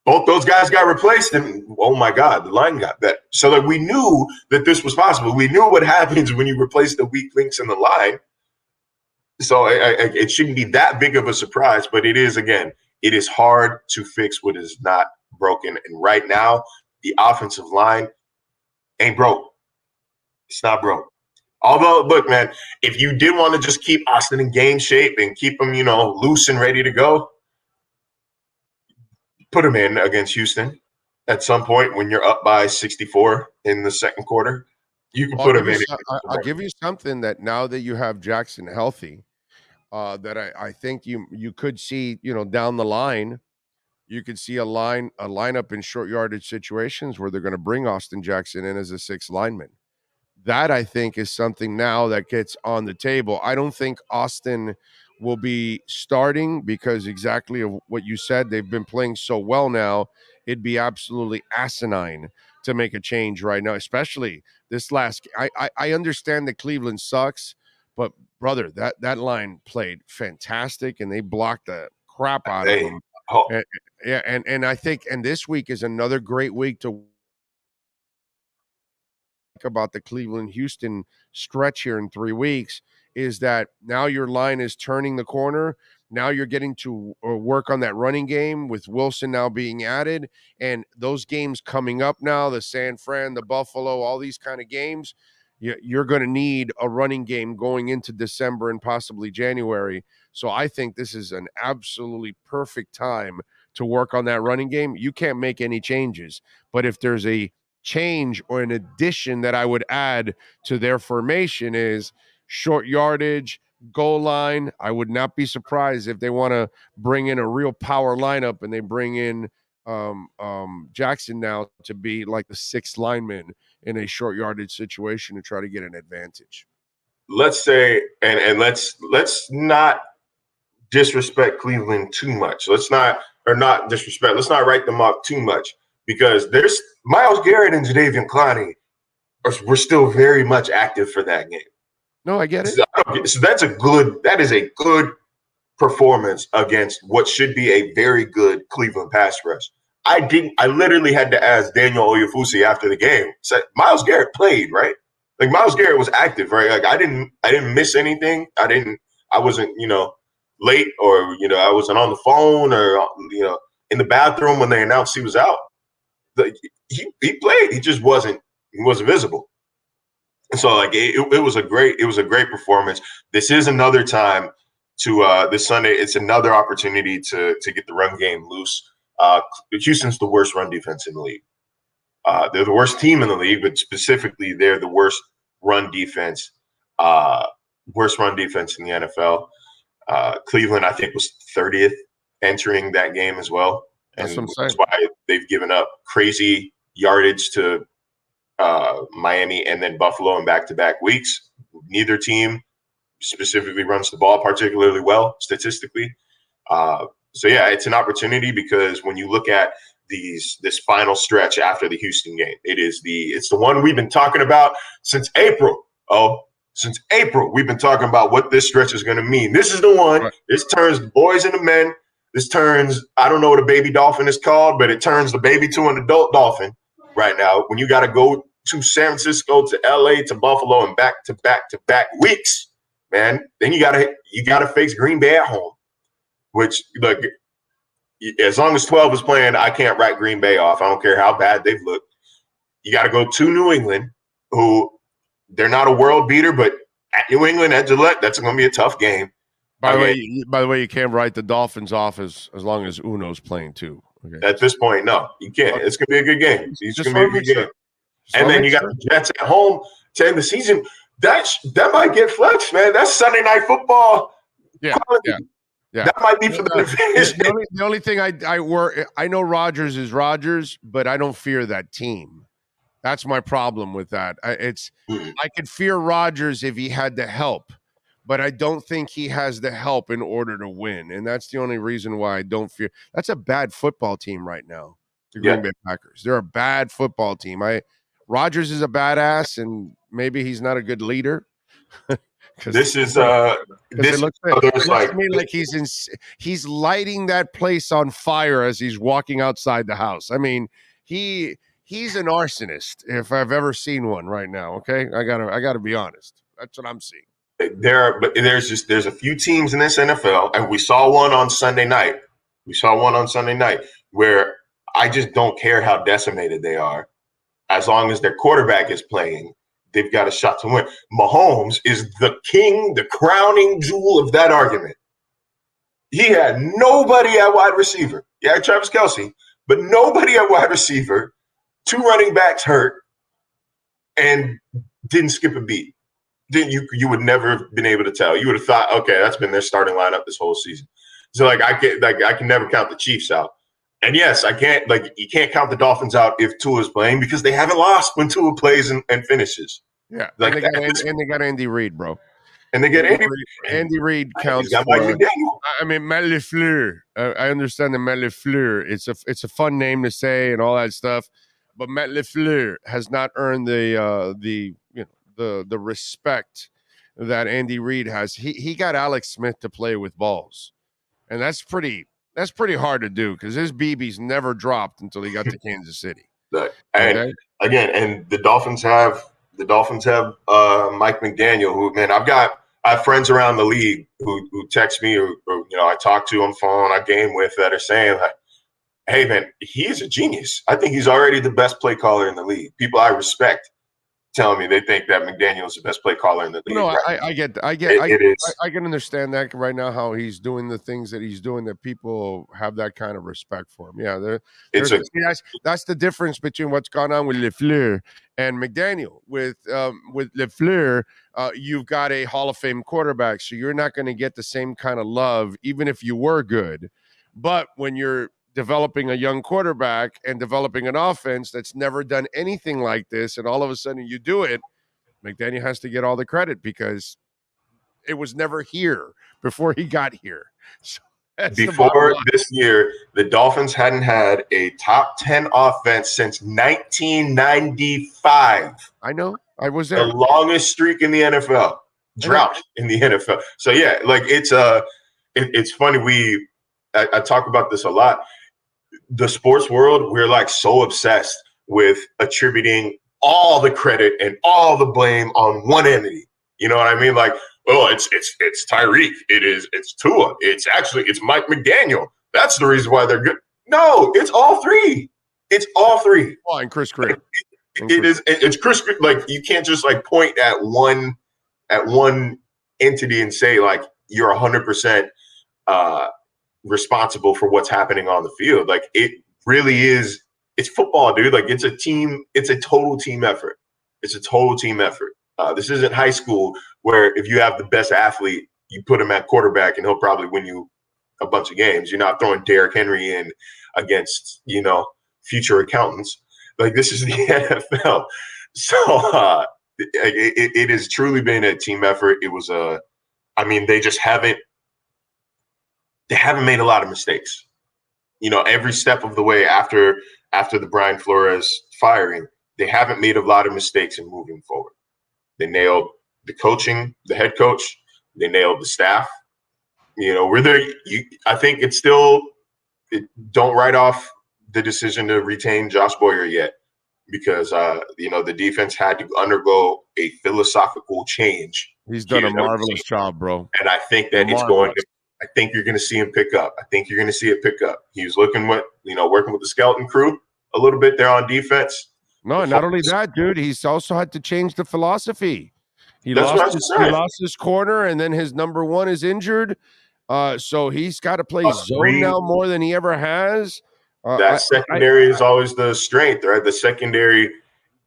Both those guys got replaced, and oh my God, the line got better. So we knew that this was possible. We knew what happens when you replace the weak links in the line. So it shouldn't be that big of a surprise, but it is, again, it is hard to fix what is not broken. And right now, the offensive line ain't broke. It's not broke. Although, look, man, if you did want to just keep Austin in game shape and keep him, loose and ready to go, put him in against Houston at some point when you're up by 64 in the second quarter. You can put him in. I'll give you something that now that you have Jackson healthy, that I think you could see, down the line, you could see a lineup in short yardage situations where they're going to bring Austin Jackson in as a sixth lineman. That, I think, is something now that gets on the table. I don't think Austin will be starting because exactly of what you said, they've been playing so well now. It'd be absolutely asinine to make a change right now, especially this last. I understand that Cleveland sucks, but brother, that line played fantastic and they blocked the crap out of them. And I think, and this week is another great week to about the Cleveland-Houston stretch here in 3 weeks, is that now your line is turning the corner. Now you're getting to work on that running game with Wilson now being added, and those games coming up now, the San Fran, the Buffalo, all these kind of games, you're going to need a running game going into December and possibly January. So I think this is an absolutely perfect time to work on that running game. You can't make any changes, but if there's a change or an addition that I would add to their formation is short yardage, goal line. I would not be surprised if they want to bring in a real power lineup and they bring in Jackson now to be like the sixth lineman in a short yardage situation to try to get an advantage. Let's say, and let's not disrespect Cleveland too much. Let's not write them off too much, because there's Myles Garrett and Jadeveon Clowney were still very much active for that game. No, I get it. So that is a good performance against what should be a very good Cleveland pass rush. I literally had to ask Daniel Oyefusi after the game, said Myles Garrett played, right? Like Myles Garrett was active, right? Like I didn't miss anything. I wasn't, late, or, I wasn't on the phone, or, in the bathroom when they announced he was out. He played. He just wasn't visible. And so it was a great performance. This is another time to this Sunday. It's another opportunity to get the run game loose. Houston's the worst run defense in the league. They're the worst team in the league, but specifically they're the worst run defense in the NFL. Cleveland, I think, was 30th entering that game as well. And that's why they've given up crazy yardage to Miami and then Buffalo in back-to-back weeks. Neither team specifically runs the ball particularly well statistically. So, yeah, it's an opportunity, because when you look at this final stretch after the Houston game, it's the one we've been talking about since April. Since April, we've been talking about what this stretch is going to mean. This is the one. Right. This turns the boys into men. This turns, I don't know what a baby dolphin is called, but it turns the baby to an adult dolphin right now. When you got to go to San Francisco, to LA, to Buffalo, and back to back weeks, man, then you gotta face Green Bay at home. Which, look, as long as 12 is playing, I can't write Green Bay off. I don't care how bad they've looked. You got to go to New England, who they're not a world beater, but at New England, at Gillette, that's going to be a tough game. By the way, you can't write the Dolphins off as long as Uno's playing too. Okay. At this point, no, you can't. It's going to be a good game. It's going to be a good game. Sure. And then you got the Jets at home to end the season. That might get flexed, man. That's Sunday Night Football. Yeah. That might be for the division. The only thing I know Rodgers is Rodgers, but I don't fear that team. That's my problem with that. I could fear Rodgers if he had the help, but I don't think he has the help in order to win, and that's the only reason why I don't fear. That's a bad football team right now. The Green Bay Packers. They're a bad football team. Rodgers is a badass, and maybe he's not a good leader. This looks to me like he's lighting that place on fire as he's walking outside the house. I mean, he's an arsonist if I've ever seen one right now. Okay, I gotta be honest. That's what I'm seeing. There's a few teams in this NFL, and we saw one on Sunday night. Where I just don't care how decimated they are, as long as their quarterback is playing. They've got a shot to win. Mahomes is the king, the crowning jewel of that argument. He had nobody at wide receiver. Yeah, Travis Kelce, but nobody at wide receiver. 2 running backs hurt, and didn't skip a beat. You would never have been able to tell. You would have thought, okay, that's been their starting lineup this whole season. So I can never count the Chiefs out. And yes, I can't you can't count the Dolphins out if Tua is playing because they haven't lost when Tua plays and finishes. Yeah, and they got Andy Reid, bro. And they get Andy Reid counts. Matt LaFleur. I understand that Matt LaFleur. It's a fun name to say and all that stuff, but Matt LaFleur has not earned the respect that Andy Reid has. He got Alex Smith to play with balls, and that's pretty hard to do because his BB's never dropped until he got to Kansas City. And again, and the Dolphins have Mike McDaniel, who, man, I have friends around the league who text me or I talk to on phone, I game with, that are saying like, hey man, he is a genius. I think he's already the best play caller in the league. People I respect telling me they think that McDaniel is the best play caller in the league. No, I can understand that right now, how he's doing the things that he's doing, that people have that kind of respect for him. Yeah, that's the difference between what's gone on with LaFleur and McDaniel. With LaFleur, you've got a Hall of Fame quarterback, so you're not going to get the same kind of love, even if you were good. But when you're developing a young quarterback and developing an offense that's never done anything like this, and all of a sudden you do it, McDaniel has to get all the credit because it was never here before he got here. So before this year, the Dolphins hadn't had a top 10 offense since 1995. I know. I was there. The longest streak in the NFL. Drought in the NFL. So yeah, it's funny. I talk about this a lot. The sports world, we're like so obsessed with attributing all the credit and all the blame on one entity. You know what I mean? Like, oh, it's Tyreek. It's Tua. It's Mike McDaniel. That's the reason why they're good. No, it's all three. It's all three. Oh, and Chris Creed. It's Chris. Like, you can't just like point at one entity and say like you're 100% responsible for what's happening on the field. Like, it really is. It's football, dude. Like, it's a team. It's a total team effort. It's a total team effort. This isn't high school where if you have the best athlete, you put him at quarterback and he'll probably win you a bunch of games. You're not throwing Derrick Henry in against, future accountants. Like, this is the NFL. So it has truly been a team effort. It was they just haven't made a lot of mistakes. Every step of the way after the Brian Flores firing, they haven't made a lot of mistakes in moving forward. They nailed the coaching, the head coach. They nailed the staff. We're there. I think it's still don't write off the decision to retain Josh Boyer yet, because the defense had to undergo a philosophical change. He's done a marvelous job, bro. And I think that I think you're going to see him pick up. I think you're going to see it pick up. He was working with the skeleton crew a little bit there on defense. No, not only that, dude, he's also had to change the philosophy. He That's what I lost was his, he saying. lost his corner, and then his number one is injured. So he's got to play zone now more than he ever has. That secondary is always the strength, right? The secondary,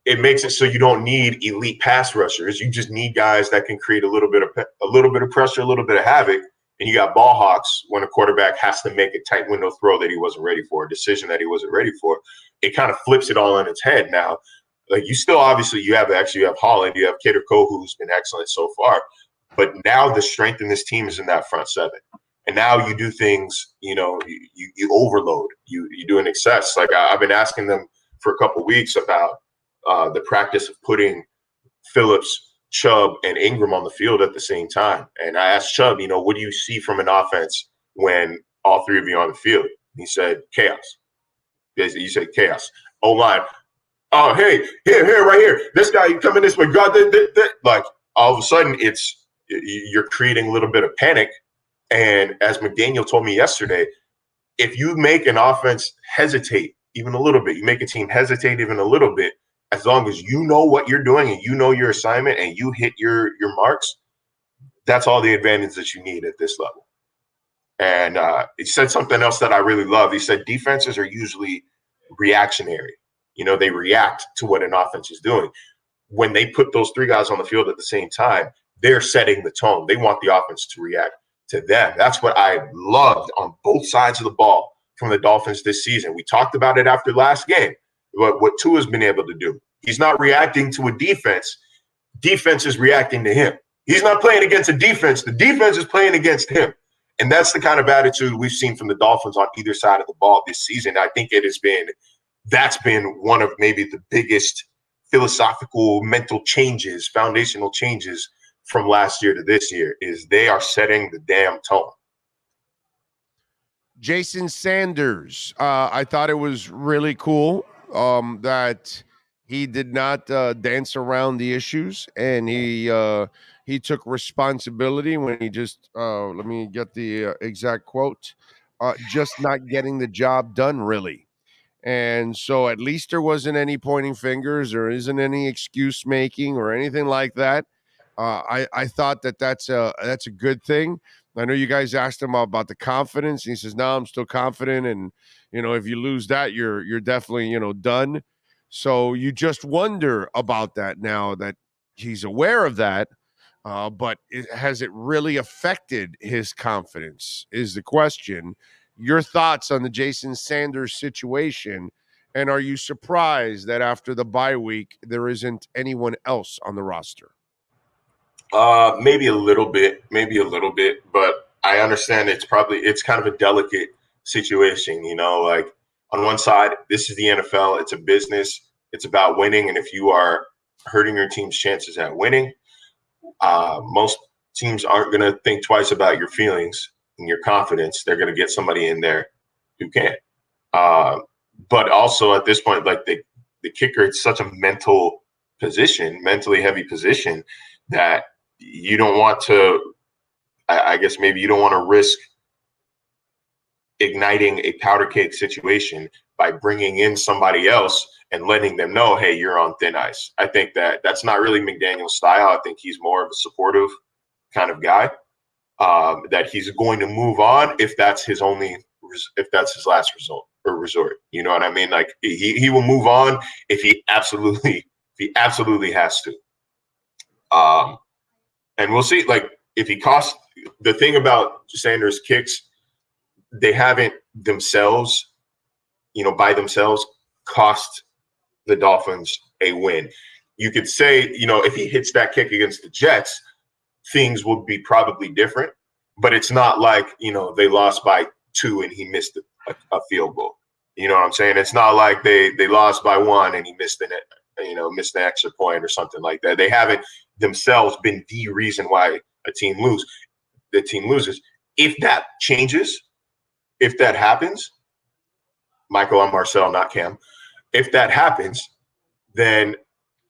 it makes it so you don't need elite pass rushers. You just need guys that can create a little bit of pressure, a little bit of havoc. And you got ball hawks when a quarterback has to make a tight window throw that he wasn't ready for, a decision that he wasn't ready for. It kind of flips it all on its head now. Like you still obviously you have Holland, you have Kader Cole, who's been excellent so far. But now the strength in this team is in that front seven. And now you do things, you overload, you do an excess. Like I've been asking them for a couple of weeks about the practice of putting Phillips, Chubb, and Ingram on the field at the same time. And I asked Chubb, what do you see from an offense when all three of you are on the field? He said, chaos. You said chaos. O-line. Oh, hey, here, right here. This guy coming this way. God, like all of a sudden you're creating a little bit of panic. And as McDaniel told me yesterday, if you make an offense hesitate even a little bit, you make a team hesitate even a little bit, as long as you know what you're doing and you know your assignment and you hit your marks, that's all the advantage that you need at this level. And he said something else that I really love. He said defenses are usually reactionary. They react to what an offense is doing. When they put those three guys on the field at the same time, they're setting the tone. They want the offense to react to them. That's what I loved on both sides of the ball from the Dolphins this season. We talked about it after last game, what Tua's been able to do. He's not reacting to a defense. Defense is reacting to him. He's not playing against a defense. The defense is playing against him. And that's the kind of attitude we've seen from the Dolphins on either side of the ball this season. I think that's been one of maybe the biggest philosophical, mental changes, foundational changes from last year to this year, is they are setting the damn tone. Jason Sanders, I thought it was really cool that he did not dance around the issues, and he took responsibility when he just let me get the exact quote, just not getting the job done, really. And so at least there wasn't any pointing fingers, or isn't any excuse making or anything like that. I thought that's a good thing. I know you guys asked him about the confidence, and he says, "No, I'm still confident." And if you lose that, you're definitely done. So you just wonder about that now that he's aware of that. But has it really affected his confidence? Is the question. Your thoughts on the Jason Sanders situation, and are you surprised that after the bye week there isn't anyone else on the roster? Maybe a little bit, but I understand it's kind of a delicate situation, like on one side, this is the NFL, it's a business, it's about winning. And if you are hurting your team's chances at winning, most teams aren't going to think twice about your feelings and your confidence. They're going to get somebody in there who can. But also at this point, like the kicker, it's such a mentally heavy position that you don't want to, I guess maybe you don't want to risk igniting a powder keg situation by bringing in somebody else and letting them know, hey, you're on thin ice. I think that's not really McDaniel's style. I think he's more of a supportive kind of guy, that he's going to move on if that's his last resort. You know what I mean? Like he will move on if he absolutely has to. And we'll see, like, if he costs – the thing about Sanders' kicks, they haven't themselves, by themselves, cost the Dolphins a win. You could say, if he hits that kick against the Jets, things would be probably different. But it's not like, they lost by 2 and he missed a field goal. You know what I'm saying? It's not like they lost by 1 and he missed an extra point or something like that. They haven't themselves been the reason why the team loses. If that changes, if that happens, Michael, I'm Marcel, not Cam. If that happens, then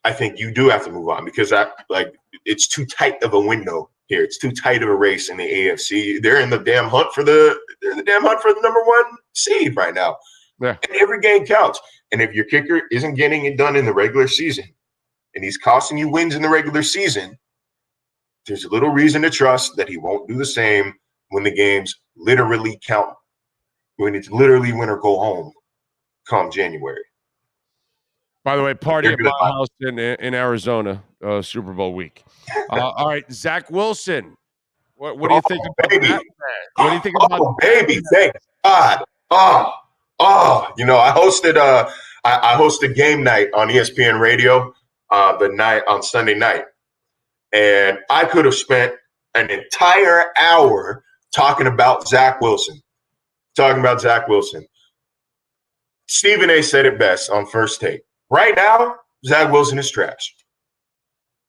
I think you do have to move on, because it's too tight of a window here. It's too tight of a race in the AFC. They're in the damn hunt for the number 1 seed right now. Yeah. And every game counts. And if your kicker isn't getting it done in the regular season and he's costing you wins in the regular season, there's little reason to trust that he won't do the same when the games literally count, when it's literally win or go home come January. By the way, party at my house in Arizona, Super Bowl week. All right, Zach Wilson. What do you think about that, man? What do you think about that? Baby, thank God. You know, I hosted game night on ESPN Radio on Sunday night. And I could have spent an entire hour talking about Zach Wilson. Stephen A. said it best on First Take. Right now, Zach Wilson is trash.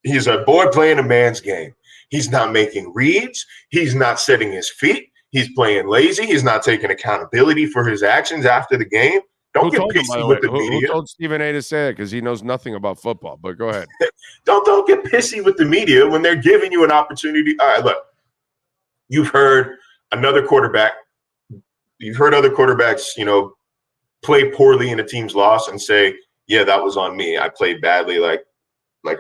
He's a boy playing a man's game. He's not making reads. He's not setting his feet. He's playing lazy. He's not taking accountability for his actions after the game. Don't get pissy with the media. Who told Stephen A. to say it? Because he knows nothing about football. But go ahead. Don't get pissy with the media when they're giving you an opportunity. All right, look. You've heard other quarterbacks, you know, play poorly in a team's loss and say, yeah, that was on me. I played badly. Like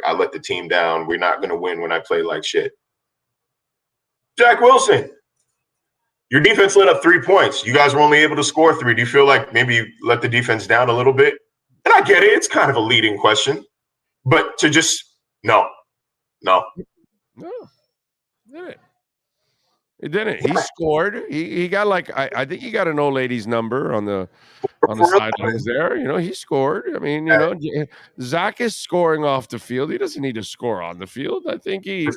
I let the team down. We're not going to win when I play like shit. Zach Wilson, your defense let up 3 points. You guys were only able to score 3. Do you feel like maybe you let the defense down a little bit? And I get it. It's kind of a leading question. But to just no. He didn't. He scored. He got I think he got an old lady's number on the sidelines there. You know, he scored. I mean, you know, Zach is scoring off the field. He doesn't need to score on the field. I think he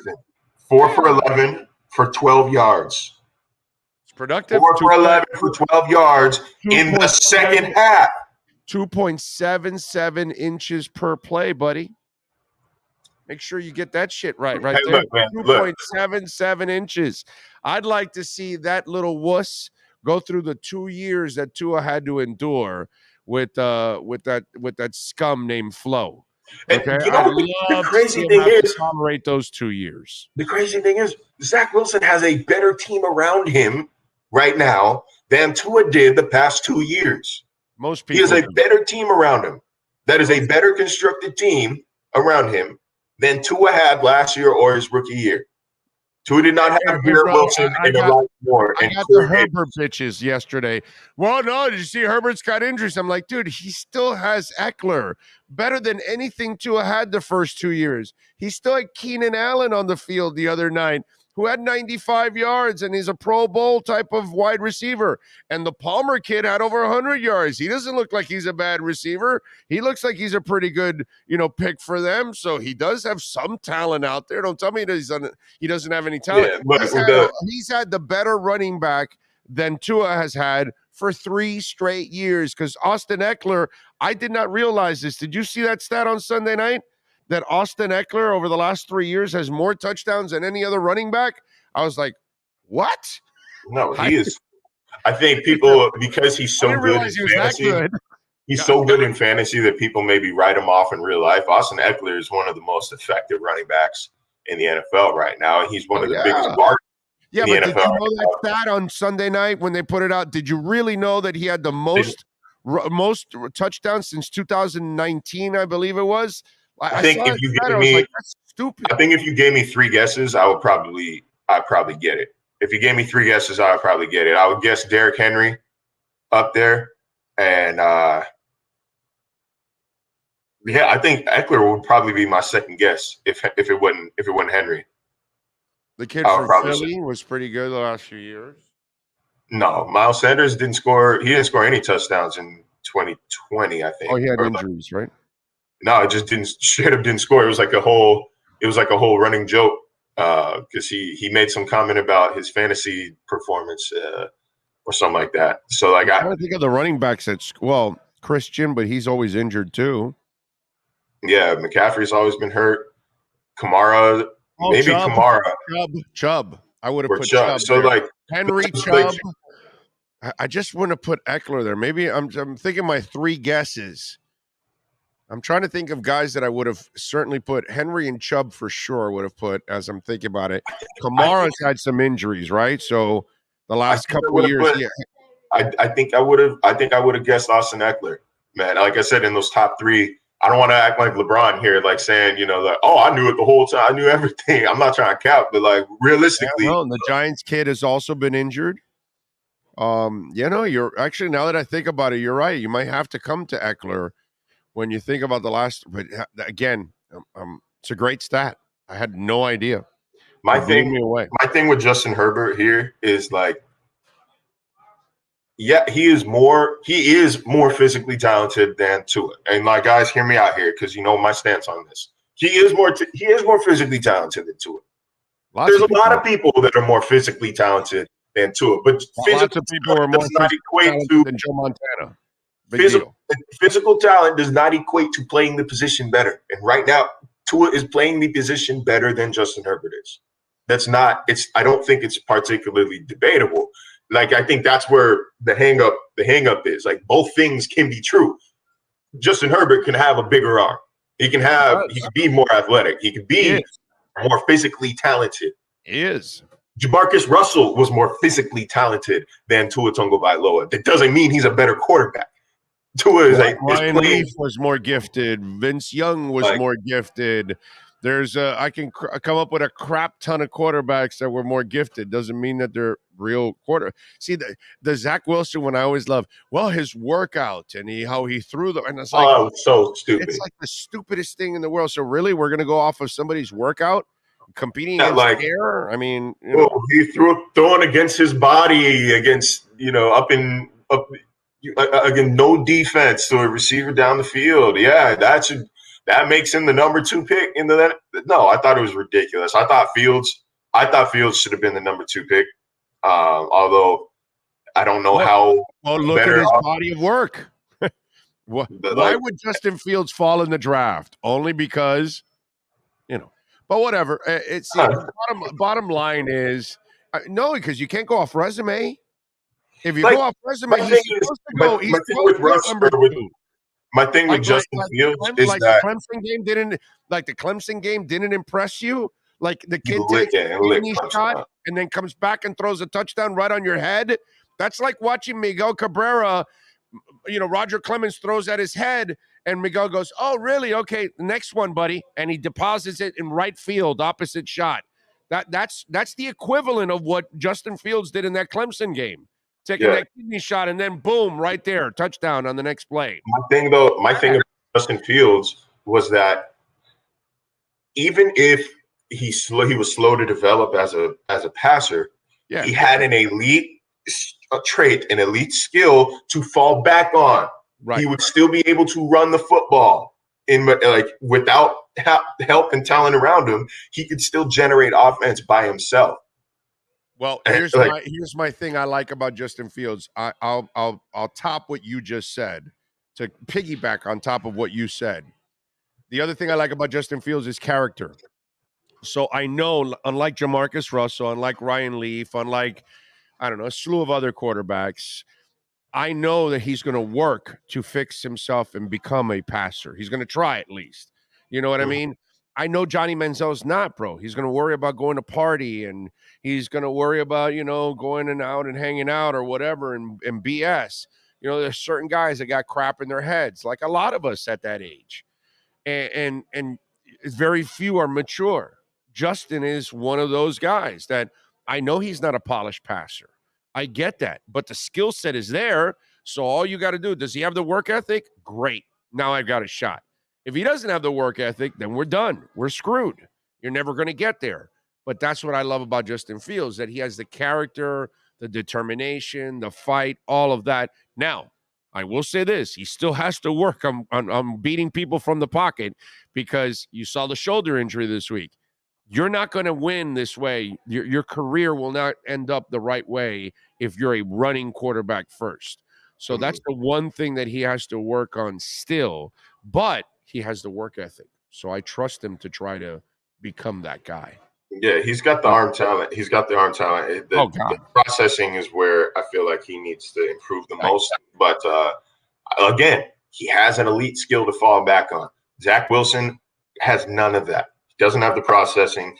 4 for 11 for 12 yards. It's productive. 4 for 11 for 12 yards in the second half. 2.77 inches per play, buddy. Make sure you get that shit right there. Look, man, 2.77 inches. I'd like to see that little wuss go through the 2 years that Tua had to endure with that scum named Flo. Okay, you know, the crazy thing is, tolerate those 2 years. The crazy thing is, Zach Wilson has a better team around him right now than Tua did the past 2 years. Most people. He has a better team around him. That is a better constructed team around him than Tua had last year or his rookie year. Tua did not have Garrett Wilson and a lot more. I got the Herbert bitches yesterday. Well, no, did you see Herbert's got injuries? I'm like, dude, he still has Eckler. Better than anything Tua had the first 2 years. He still had Keenan Allen on the field the other night, who had 95 yards, and he's a Pro Bowl type of wide receiver. And the Palmer kid had over 100 yards. He doesn't look like he's a bad receiver. He looks like he's a pretty good, pick for them. So he does have some talent out there. Don't tell me that he doesn't have any talent. Yeah, he's had the better running back than Tua has had for 3 straight years. Because Austin Eckler, I did not realize this. Did you see that stat on Sunday night? That Austin Eckler over the last 3 years has more touchdowns than any other running back? I was like, what? No, he is. I think people, because he's so good in fantasy, he's so good in fantasy that people maybe write him off in real life. Austin Eckler is one of the most effective running backs in the NFL right now. He's one of the biggest guards. Yeah, but did you know that stat on Sunday night when they put it out? Did you really know that he had the most touchdowns since 2019, I believe it was? I think if you gave me, that's stupid. I think if you gave me 3 guesses, I'd probably get it. If you gave me 3 guesses, I would probably get it. I would guess Derrick Henry up there, and I think Eckler would probably be my second guess if it wasn't Henry. The kid from Philly was pretty good the last few years. No, Miles Sanders didn't score. He didn't score any touchdowns in 2020. I think. Oh, he had injuries, right? No, it just didn't score. It was like a whole running joke because he made some comment about his fantasy performance or something like that. So I think of the running backs Christian, but he's always injured too. Yeah, McCaffrey's always been hurt. Kamara, Chubb. I would have put Chubb. So there. Henry Chubb. I just want to put Eckler there. Maybe I'm thinking my 3 guesses. I'm trying to think of guys that I would have certainly put. Henry and Chubb for sure would have put as I'm thinking about it. Kamara's had some injuries, right? So the last couple of years. I think I would have guessed Austin Eckler, man. Like I said, in those top three, I don't want to act like LeBron here, like saying, like, oh, I knew it the whole time. I knew everything. I'm not trying to cap, but like realistically, the Giants kid has also been injured. You're actually, now that I think about it, you're right. You might have to come to Eckler when you think about the last. But again, it's a great stat. I had no idea. My thing with Justin Herbert here is like, yeah, he is more physically talented than Tua. And like, guys, hear me out here, because you know my stance on this. He is more physically talented than Tua. There's a lot of people that are more physically talented than Tua, but lots of people are more physically talented than Joe Montana. Physical talent does not equate to playing the position better. And right now, Tua is playing the position better than Justin Herbert is. I don't think it's particularly debatable. Like, I think that's where the hang up is. Like, both things can be true. Justin Herbert can have a bigger arm. He can be more athletic. He can be more physically talented. He is. Jamarcus Russell was more physically talented than Tua Tagovailoa. That doesn't mean he's a better quarterback. Tua is Ryan Leaf was more gifted. Vince Young was more gifted. I can come up with a crap ton of quarterbacks that were more gifted. Doesn't mean that they're real See, the Zach Wilson one I always love. Well, his workout and how he threw them. And it's like, so stupid. It's like the stupidest thing in the world. So really, we're going to go off of somebody's workout? Competing against air? I mean, he throwing against his body, against, again, no defense to a receiver down the field. Yeah, that makes him the number 2 pick. No, I thought it was ridiculous. I thought Fields should have been the number 2 pick. Although I don't know how. Well, look at his body of work. Why would Justin Fields fall in the draft? Only because, But whatever. It's bottom line is no, because you can't go off resume. If you go off resume, he's supposed to go. He's supposed to go number 2. My thing with Justin Fields is that the Clemson game didn't impress you. Like the kid takes a shot and then comes back and throws a touchdown right on your head. That's like watching Miguel Cabrera. Roger Clemens throws at his head and Miguel goes, "Oh, really? Okay, the next one, buddy." And he deposits it in right field, opposite shot. That's the equivalent of what Justin Fields did in that Clemson game. Taking that kidney shot and then boom, right there, touchdown on the next play. My thing with Justin Fields was that even if he was slow to develop as a passer, he had an elite trait, an elite skill to fall back on. Right. He would still be able to run the football without help and talent around him. He could still generate offense by himself. Well, here's my thing I like about Justin Fields. I'll top what you just said to piggyback on top of what you said. The other thing I like about Justin Fields is character. So I know, unlike Jamarcus Russell, unlike Ryan Leaf, unlike, a slew of other quarterbacks, I know that he's going to work to fix himself and become a passer. He's going to try at least. You know what I mean? I know Johnny Manziel's not, bro. He's going to worry about going to party and he's going to worry about, going and out and hanging out or whatever and BS. There's certain guys that got crap in their heads, like a lot of us at that age. And very few are mature. Justin is one of those guys that I know he's not a polished passer. I get that, but the skill set is there. So all you got to do, does he have the work ethic? Great. Now I've got a shot. If he doesn't have the work ethic, then we're done. We're screwed. You're never going to get there. But that's what I love about Justin Fields, that he has the character, the determination, the fight, all of that. Now, I will say this. He still has to work on beating people from the pocket because you saw the shoulder injury this week. You're not going to win this way. Your career will not end up the right way if you're a running quarterback first. So that's the one thing that he has to work on still. But he has the work ethic. So I trust him to try to become that guy. Yeah, he's got the arm talent. The processing is where I feel like he needs to improve the most. But again, he has an elite skill to fall back on. Zach Wilson has none of that. doesn't have the processing,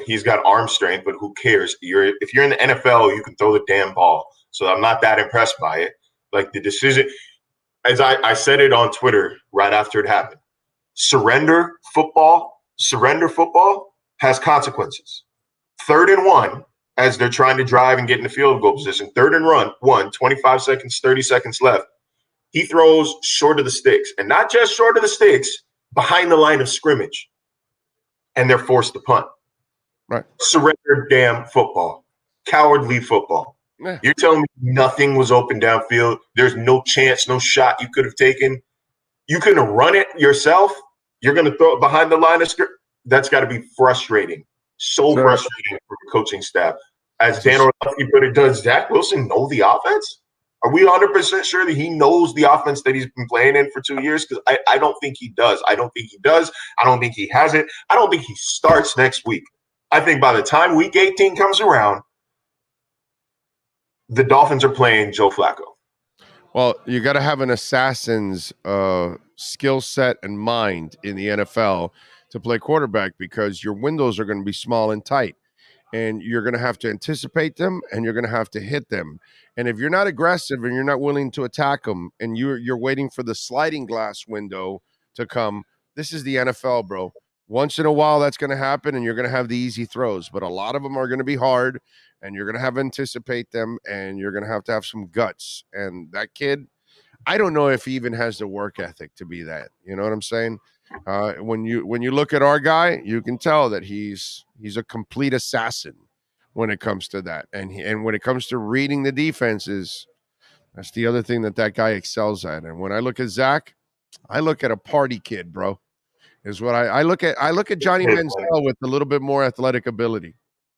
he's got arm strength, but who cares? If you're in the NFL, you can throw the damn ball. So I'm not that impressed by it. Like the decision, as I said it on Twitter right after it happened, surrender football has consequences. 3rd and 1, as they're trying to drive and get in the field goal position, 3rd and 1, 25 seconds, 30 seconds left. He throws short of the sticks, and not just short of the sticks, behind the line of scrimmage, and they're forced to punt. Right. Surrender damn football. Cowardly football. Yeah. You're telling me nothing was open downfield? There's no chance, no shot you could have taken? You couldn't run it yourself? You're going to throw it behind the line of scrimmage? That's got to be frustrating. So frustrating for the coaching staff. As Dan Orlovsky put it, does Zach Wilson know the offense? Are we 100% sure that he knows the offense that he's been playing in for 2 years? Because I don't think he does. I don't think he does. I don't think he has it. I don't think he starts next week. I think by the time week 18 comes around, the Dolphins are playing Joe Flacco. Well, you got to have an assassin's skill set and mind in the NFL to play quarterback, because your windows are going to be small and tight, and you're going to have to anticipate them, and you're going to have to hit them. And if you're not aggressive and you're not willing to attack them, and you're waiting for the sliding glass window to come, this is the NFL, bro. Once in a while, that's going to happen, and you're going to have the easy throws. But a lot of them are going to be hard, and you're going to have to anticipate them, and you're going to have some guts. And that kid, I don't know if he even has the work ethic to be that. You know what I'm saying? When you look at our guy, you can tell that he's a complete assassin when it comes to that. And when it comes to reading the defenses, that's the other thing that guy excels at. And when I look at Zach, I look at a party kid, bro. Is what I look at. I look at Johnny Manziel with a little bit more athletic ability.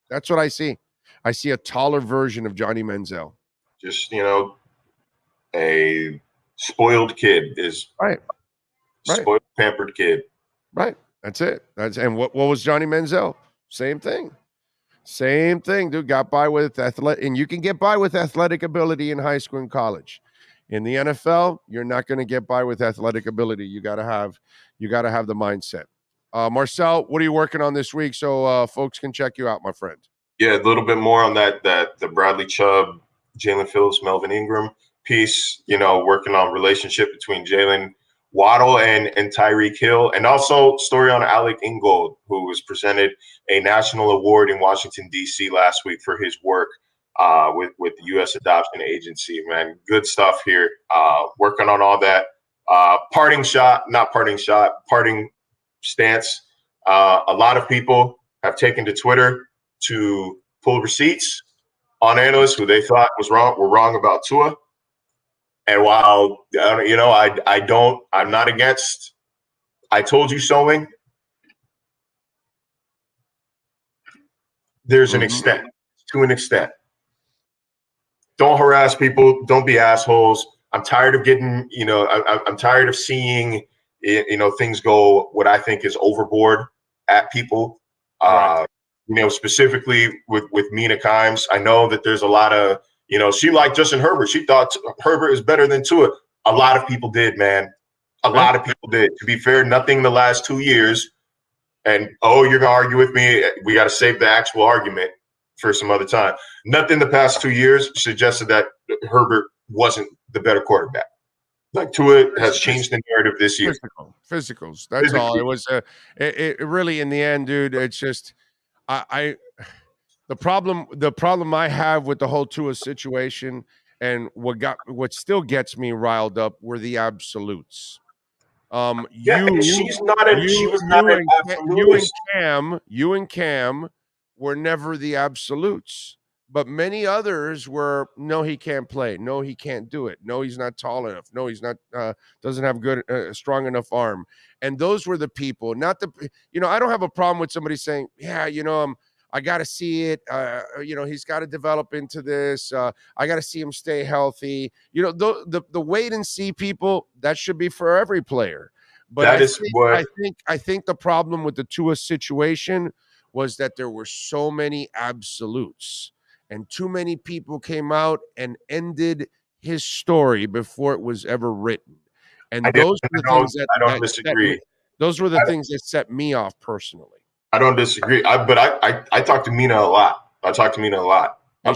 That's what I see. I see a taller version of Johnny Manziel. Just, a spoiled kid is right. Spoiled, pampered kid. Right. That's it. And what was Johnny Manziel? Same thing. Same thing, dude. Got by with athletic, and you can get by with athletic ability in high school and college. In the NFL, you're not going to get by with athletic ability. You got to have the mindset. Marcel, what are you working on this week so folks can check you out, my friend? Yeah, a little bit more on the Bradley Chubb, Jalen Phillips, Melvin Ingram piece. Working on relationship between Jalen Waddle and Tyreek Hill, and also story on Alec Ingold, who was presented a national award in Washington, D.C. last week for his work with the U.S. Adoption Agency. Man, good stuff here. Working on all that. Parting stance. A lot of people have taken to Twitter to pull receipts on analysts who they thought were wrong about Tua. And while, I'm not against, I told you soing, there's an extent, to an extent. Don't harass people. Don't be assholes. I'm tired of getting, I'm tired of seeing, things go what I think is overboard at people. Right. Specifically with Mina Kimes. I know that there's a lot of, she liked Justin Herbert. She thought Herbert is better than Tua. A lot of people did, man. A lot of people did. To be fair, nothing the last 2 years. And, you're going to argue with me. We got to save the actual argument for some other time. Nothing the past 2 years suggested that Herbert wasn't the better quarterback. Like Tua has changed the narrative this year. Physicals. That's all. It was it really, in the end, dude, it's just the problem I have with the whole Tua situation, and what still gets me riled up, were the absolutes. You and Cam were never the absolutes, but many others were. No, he can't play. No, he can't do it. No, he's not tall enough. No, he's not. Doesn't have good, strong enough arm. And those were the people. Not the. I don't have a problem with somebody saying, yeah, I got to see it. He's got to develop into this. I got to see him stay healthy. The wait and see people, that should be for every player. But I think the problem with the Tua situation was that there were so many absolutes, and too many people came out and ended his story before it was ever written. And those were the things that set me off personally. I don't disagree. But I talk to Mina a lot. I talk to Mina a lot. And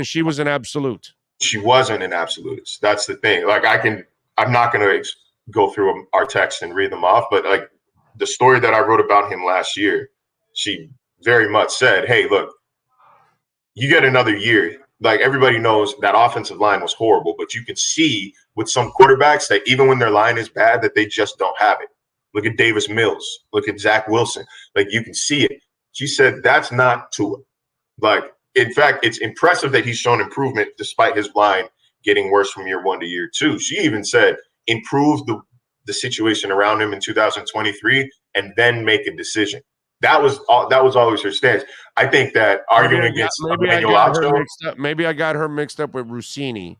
she was an absolute. She wasn't an absolutist. That's the thing. Like I'm not going to go through our texts and read them off, but like the story that I wrote about him last year, she very much said, hey, look, you get another year. Like everybody knows that offensive line was horrible, but you can see with some quarterbacks that even when their line is bad, that they just don't have it. Look at Davis Mills. Look at Zach Wilson. Like you can see it. She said that's not Tua. Like, in fact, it's impressive that he's shown improvement despite his line getting worse from year 1 to year 2. She even said improve the situation around him in 2023 and then make a decision. That was always her stance. I think that arguing against maybe I got her mixed up with Rossini,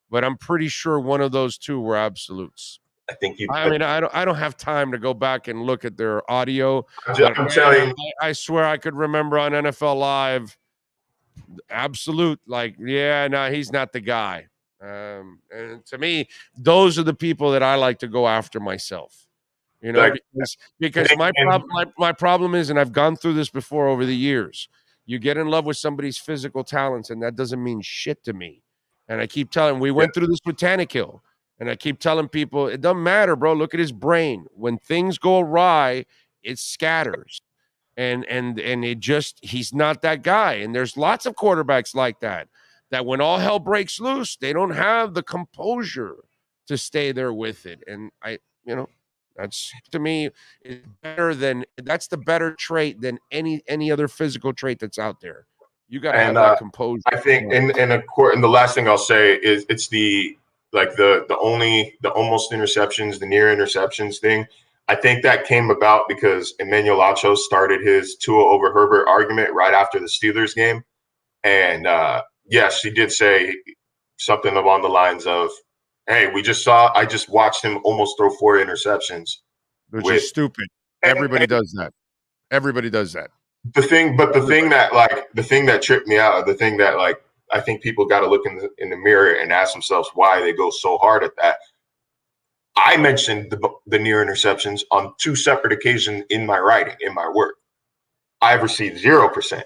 but I'm pretty sure one of those two were absolutes. I think I don't have time to go back and look at their audio. I'm telling you, I swear I could remember on NFL Live, absolute. Like, yeah, no, he's not the guy. And to me, those are the people that I like to go after myself. You know, because my problem is, and I've gone through this before over the years, you get in love with somebody's physical talents, and that doesn't mean shit to me. And I keep telling, we went through this with Tannehill, and I keep telling people, it doesn't matter, bro. Look at his brain. When things go awry, it scatters. And it just, he's not that guy. And there's lots of quarterbacks like that when all hell breaks loose, they don't have the composure to stay there with it. And that's, to me, is better than, that's the better trait than any other physical trait that's out there. You got to have that composure. I think, and the last thing I'll say is it's the almost interceptions, the near interceptions thing. I think that came about because Emmanuel Acho started his Tua over Herbert argument right after the Steelers game. And yes, he did say something along the lines of, hey, I just watched him almost throw 4 interceptions. Which is stupid. Everybody does that. Everybody does that. The thing that tripped me out, the thing that like I think people got to look in the mirror and ask themselves why they go so hard at that. I mentioned the near interceptions on 2 separate occasions in my writing, in my work. I've received 0%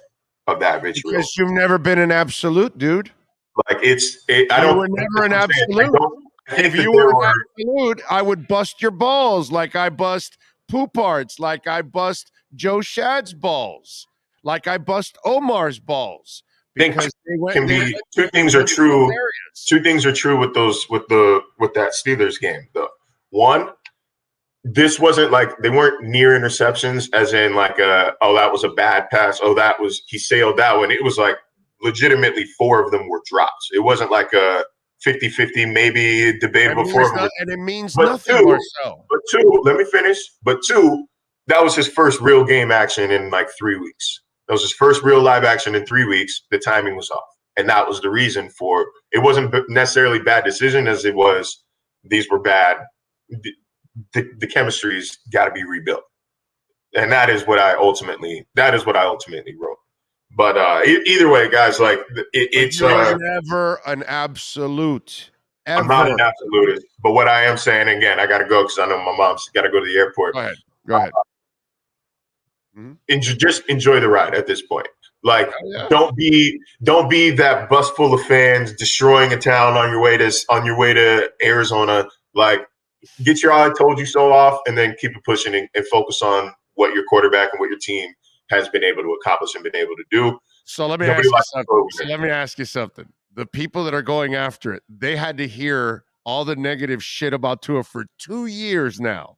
of that vitriol. Because you've never been an absolute, dude. Like you were never an absolute. If you were an absolute, I would bust your balls like I bust Poop Arts, like I bust Joe Shad's balls, like I bust Omar's balls. Because two things are true. Two things are true with that Steelers game, though. One, this wasn't like they weren't near interceptions, as in like that was a bad pass. He sailed that one. It was like legitimately 4 of them were drops. It wasn't like a 50-50, maybe debatable. And it means nothing more so. But 2, let me finish. But 2, that was his first real game action in like 3 weeks. That was his first real live action in 3 weeks. The timing was off. And that was the reason for it. Wasn't necessarily bad decision as it was. These were bad. The chemistry's got to be rebuilt. And that is what I ultimately wrote. But either way, guys, like it's never an absolute. Ever. I'm not an absolutist. But what I am saying, again, I got to go because I know my mom's got to go to the airport. Go ahead. Just enjoy the ride at this point. Like, don't be that bus full of fans destroying a town on your way to Arizona. Like, get your I told you so off, and then keep it pushing and focus on what your quarterback and what your team has been able to accomplish and been able to do. So let me ask you something. The people that are going after it, they had to hear all the negative shit about Tua for 2 years now.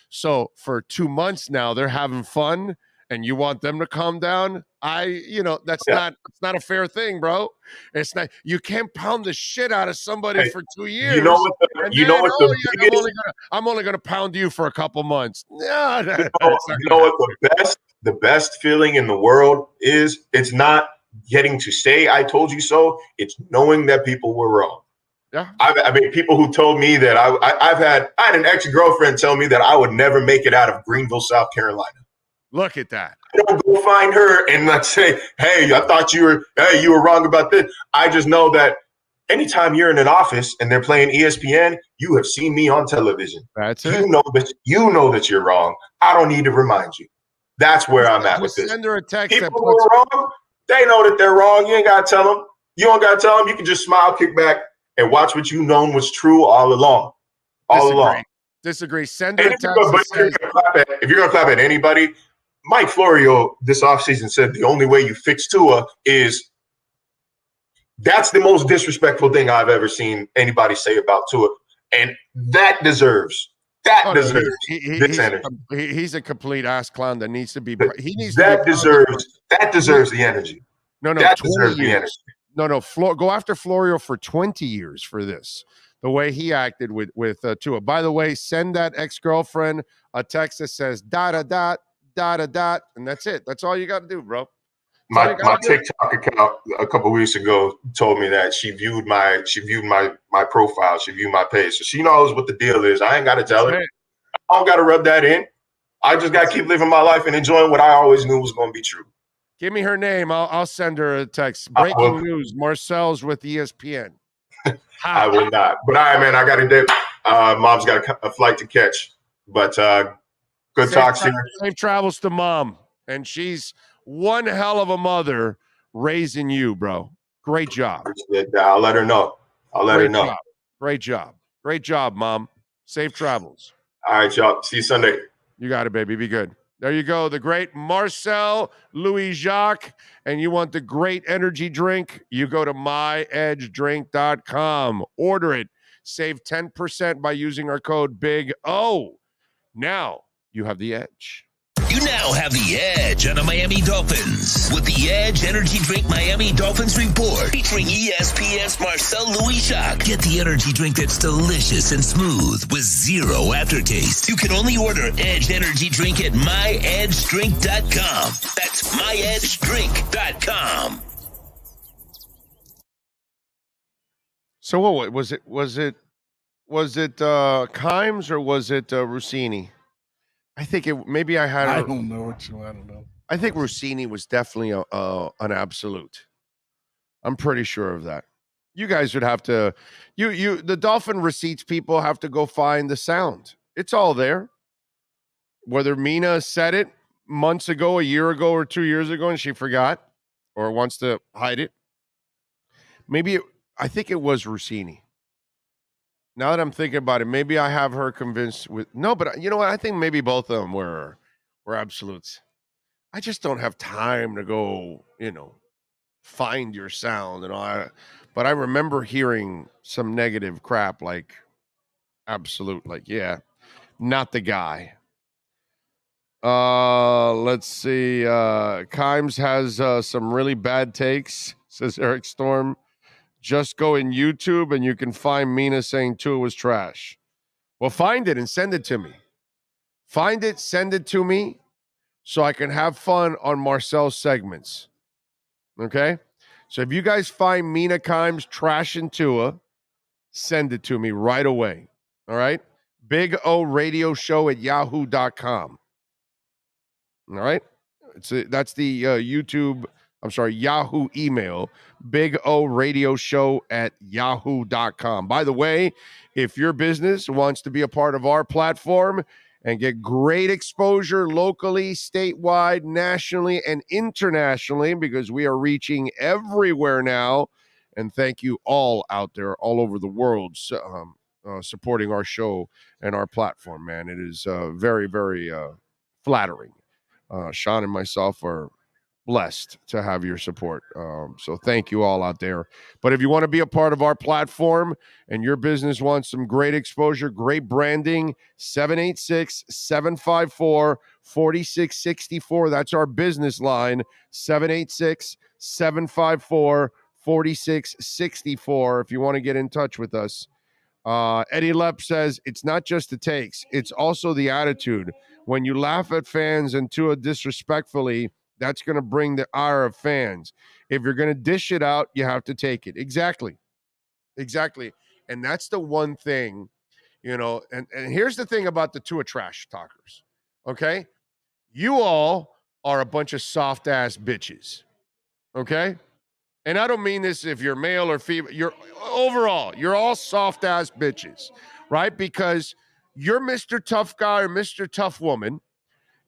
So for 2 months now, they're having fun, and you want them to calm down. It's not a fair thing, bro. It's not. You can't pound the shit out of somebody for 2 years. I'm only gonna pound you for a couple months. No, what the best feeling in the world is? It's not getting to say "I told you so." It's knowing that people were wrong. Yeah, I mean, people who told me that I had an ex-girlfriend tell me that I would never make it out of Greenville, South Carolina. Look at that. I don't go find her and like say, "Hey, I thought you were wrong about this." I just know that anytime you're in an office and they're playing ESPN, you have seen me on television. That's it. You know that you're wrong. I don't need to remind you. That's where I'm at with this. Send her a text. People who are wrong, they know that they're wrong. You ain't got to tell them. You don't got to tell them. You can just smile, kick back, and watch what you known was true all along. Disagree. Send her a text. If you're going to clap at anybody, Mike Florio this offseason said the only way you fix Tua is that's the most disrespectful thing I've ever seen anybody say about Tua. And that deserves this energy. He's a complete ass clown that needs to be. That deserves the energy. No, that deserves the energy. No. Go after Florio for 20 years for this. The way he acted with Tua. By the way, send that ex-girlfriend a text that says dot, and that's it. That's all you got to do, bro. My TikTok account a couple weeks ago told me that she viewed my profile, she viewed my page, so she knows what the deal is. I ain't got to tell her. I don't got to rub that in. I just got to keep living my life and enjoying what I always knew was going to be true. Give me her name. I'll send her a text. Breaking news: Marcel's with ESPN. I will not. But all right, man, I got to dip. Mom's got a flight to catch. But good talk to you. Safe travels to mom. And she's one hell of a mother raising you, bro. Great job. I'll let her know. Great job, mom. Safe travels. All right, y'all. See you Sunday. You got it, baby. Be good. There you go. The great Marcel Louis-Jacques. And you want the great energy drink? You go to myedgedrink.com. Order it. Save 10% by using our code Big O. Now you have the edge. You now have the edge on the Miami Dolphins with the Edge Energy Drink Miami Dolphins Report featuring ESPN's Marcel Louis-Jacques. Get the energy drink that's delicious and smooth with zero aftertaste. You can only order Edge Energy Drink at myedgedrink.com. That's myedgedrink.com. So what was it? Was it Kimes or was it Rossini? I think it. Maybe I had. I don't know. I think Rossini was definitely an absolute. I'm pretty sure of that. You guys would have to. The Dolphin receipts people have to go find the sound. It's all there. Whether Mina said it months ago, a year ago, or 2 years ago, and she forgot, or wants to hide it. I think it was Rossini. Now that I'm thinking about it, maybe I have her convinced with no, but you know what? I think maybe both of them were absolutes. I just don't have time to go, find your sound and all. But I remember hearing some negative crap like absolute, like, yeah, not the guy. Let's see. Kimes has some really bad takes, says Eric Storm. Just go in YouTube and you can find Mina saying Tua was trash. Well, find it and send it to me. Find it, send it to me so I can have fun on Marcel's segments. Okay? So if you guys find Mina Kimes trashing Tua, send it to me right away. All right? Big O Radio Show at yahoo.com. All right? That's the Yahoo email, Big O Radio Show at yahoo.com. By the way, if your business wants to be a part of our platform and get great exposure locally, statewide, nationally, and internationally, because we are reaching everywhere now, and thank you all out there all over the world supporting our show and our platform, man. It is very, very flattering. Sean and myself are blessed to have your support. So thank you all out there. But if you want to be a part of our platform and your business wants some great exposure, great branding, 786-754-4664. That's our business line, 786-754-4664. If you want to get in touch with us. Eddie Lepp says, it's not just the takes, it's also the attitude. When you laugh at fans and Tua disrespectfully, that's going to bring the ire of fans. If you're going to dish it out, you have to take it. Exactly. And that's the one thing, and here's the thing about the Tua trash talkers, okay? You all are a bunch of soft-ass bitches, okay? And I don't mean this if you're male or female. You're all soft-ass bitches, right? Because you're Mr. Tough Guy or Mr. Tough Woman,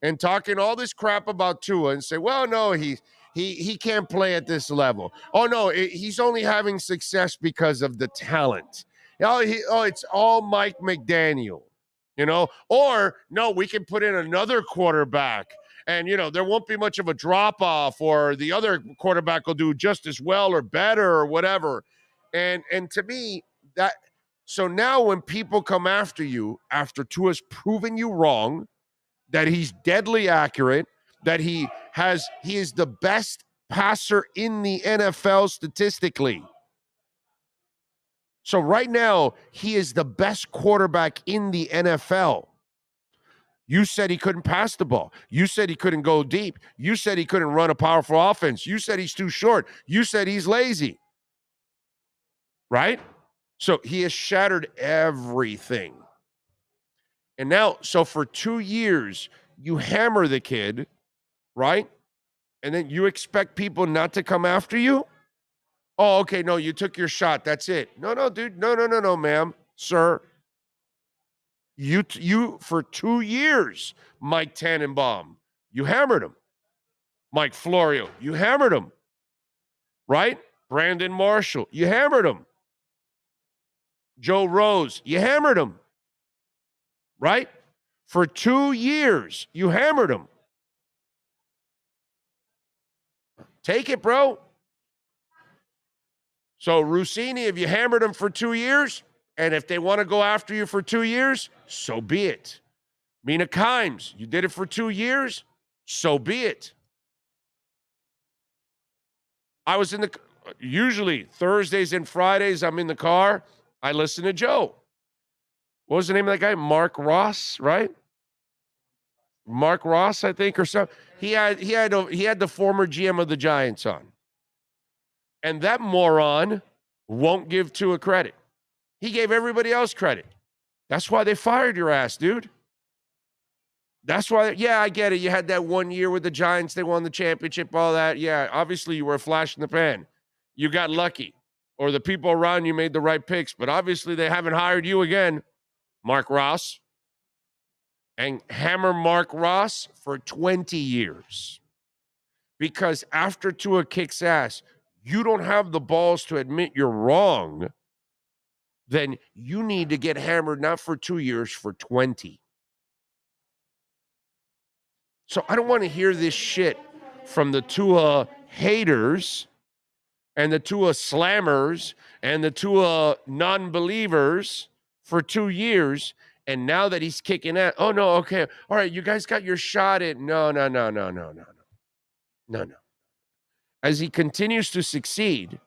and talking all this crap about Tua and say, well, no, he can't play at this level. Oh, no, he's only having success because of the talent. It's all Mike McDaniel, or no, we can put in another quarterback and, there won't be much of a drop off, or the other quarterback will do just as well or better or whatever. And to me, so now when people come after you, after Tua's proven you wrong, that he's deadly accurate, that he is the best passer in the NFL statistically. So right now, he is the best quarterback in the NFL. You said he couldn't pass the ball. You said he couldn't go deep. You said he couldn't run a powerful offense. You said he's too short. You said he's lazy. Right? So he has shattered everything. And now, so for 2 years, you hammer the kid, right? And then you expect people not to come after you? Oh, okay, no, you took your shot. That's it. No, dude. No, ma'am, sir. You for 2 years, Mike Tannenbaum, you hammered him. Mike Florio, you hammered him. Right? Brandon Marshall, you hammered him. Joe Rose, you hammered him. Right? For 2 years, you hammered him. Take it, bro. So, Rossini, if you hammered him for 2 years, and if they want to go after you for 2 years, so be it. Mina Kimes, you did it for 2 years, so be it. I was usually Thursdays and Fridays, I'm in the car, I listen to Joe. What was the name of that guy? Mark Ross, right? Mark Ross, I think, or something. He had the former GM of the Giants on. And that moron won't give Tua credit. He gave everybody else credit. That's why they fired your ass, dude. That's why, yeah, I get it. You had that 1 year with the Giants. They won the championship, all that. Yeah, obviously you were a flash in the pan. You got lucky. Or the people around you made the right picks. But obviously they haven't hired you again, Mark Ross. And hammer Mark Ross for 20 years. Because after Tua kicks ass, you don't have the balls to admit you're wrong, then you need to get hammered not for 2 years, for 20. So I don't want to hear this shit from the Tua haters and the Tua slammers and the Tua non-believers for 2 years. And now that he's kicking out, oh, no, okay, all right, you guys got your shot at, no. As he continues to succeed,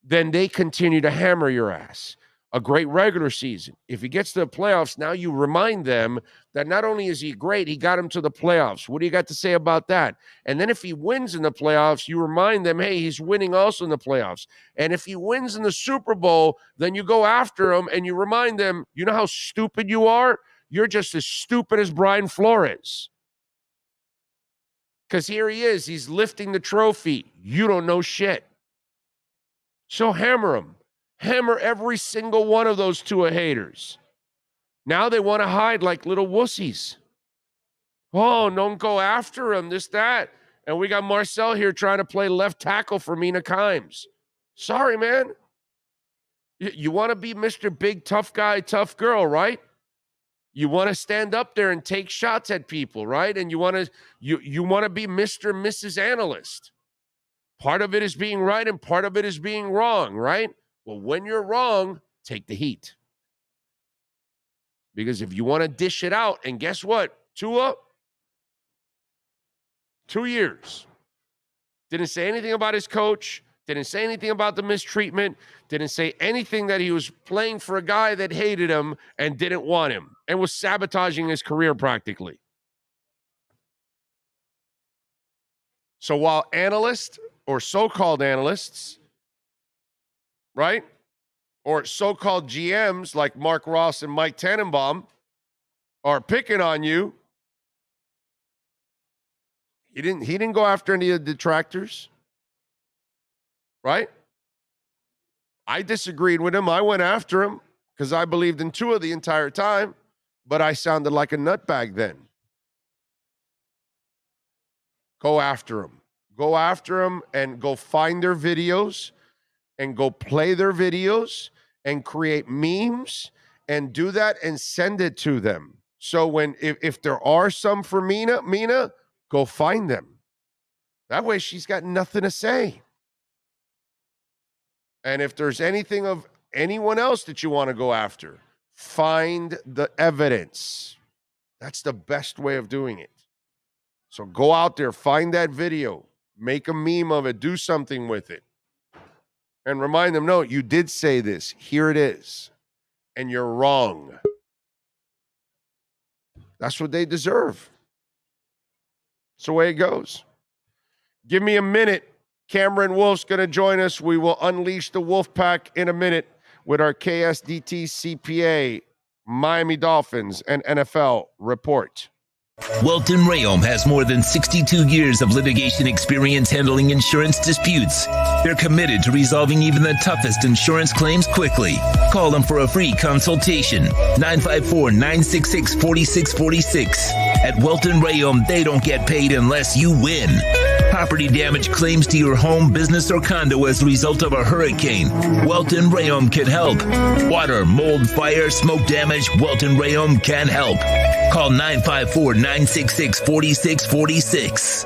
then they continue to hammer your ass. A great regular season. If he gets to the playoffs, now you remind them that not only is he great, he got him to the playoffs. What do you got to say about that? And then if he wins in the playoffs, you remind them, hey, he's winning also in the playoffs. And if he wins in the Super Bowl, then you go after him and you remind them, you know how stupid you are? You're just as stupid as Brian Flores. Because here he is. He's lifting the trophy. You don't know shit. So hammer him. Hammer every single one of those Tua haters. Now they want to hide like little wussies. Oh, don't go after him, this, that. And we got Marcel here trying to play left tackle for Mina Kimes. Sorry, man. You want to be Mr. Big Tough Guy, Tough Girl, right? You want to stand up there and take shots at people, right? And you want to be Mr. and Mrs. Analyst. Part of it is being right and part of it is being wrong, right? Well, when you're wrong, take the heat. Because if you want to dish it out, and guess what? Tua, 2 years. Didn't say anything about his coach. Didn't say anything about the mistreatment. Didn't say anything that he was playing for a guy that hated him and didn't want him and was sabotaging his career practically. So while analysts or so-called analysts, right, or so-called GMs like Mark Ross and Mike Tannenbaum are picking on you, he didn't go after any of the detractors, right? I disagreed with him. I went after him because I believed in Tua the entire time, but I sounded like a nutbag then. Go after them. Go after them and go find their videos and go play their videos and create memes and do that and send it to them. So if there are some for Mina, go find them. That way she's got nothing to say. And if there's anything of anyone else that you want to go after, find the evidence. That's the best way of doing it. So go out there, find that video, make a meme of it, do something with it. And remind them, no, you did say this. Here it is. And you're wrong. That's what they deserve. That's the way it goes. Give me a minute. Cameron Wolf's going to join us. We will unleash the Wolf Pack in a minute with our KSDT CPA, Miami Dolphins, and NFL report. Welton Rayom has more than 62 years of litigation experience handling insurance disputes. They're committed to resolving even the toughest insurance claims quickly. Call them for a free consultation. 954-966-4646. At Welton Rayom, they don't get paid unless you win. Property damage claims to your home, business, or condo as a result of a hurricane. Welton Rayom can help. Water, mold, fire, smoke damage, Welton Rayom can help. Call 954-966-4646.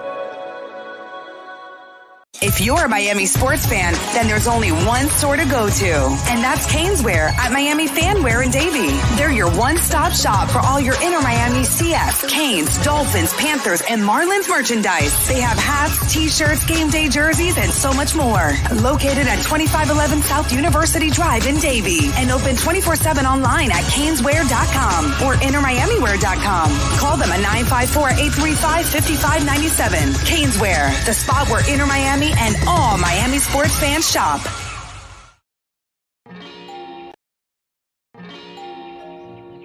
If you're a Miami sports fan, then there's only one store to go to, and that's Caneswear at Miami Fanwear in Davie. They're your one-stop shop for all your Inter Miami CF, Canes, Dolphins, Panthers, and Marlins merchandise. They have hats, t-shirts, game day jerseys, and so much more. Located at 2511 South University Drive in Davie, and open 24/7 online at caneswear.com or intermiamiwear.com. Call them at 954-835-5597. Caneswear, the spot where Inter Miami and all Miami sports fans shop.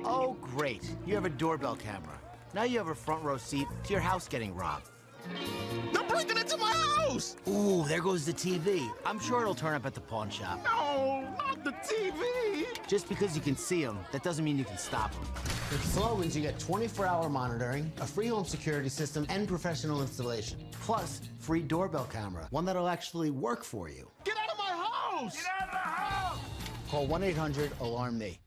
Oh, great. You have a doorbell camera. Now you have a front row seat to your house getting robbed. They're breaking into my house! Ooh, there goes the TV. I'm sure it'll turn up at the pawn shop. No, not the TV! Just because you can see them, that doesn't mean you can stop them. With Slogans, you get 24-hour monitoring, a free home security system, and professional installation. Plus, free doorbell camera, one that'll actually work for you. Get out of my house! Get out of the house! Call 1-800-ALARM-ME.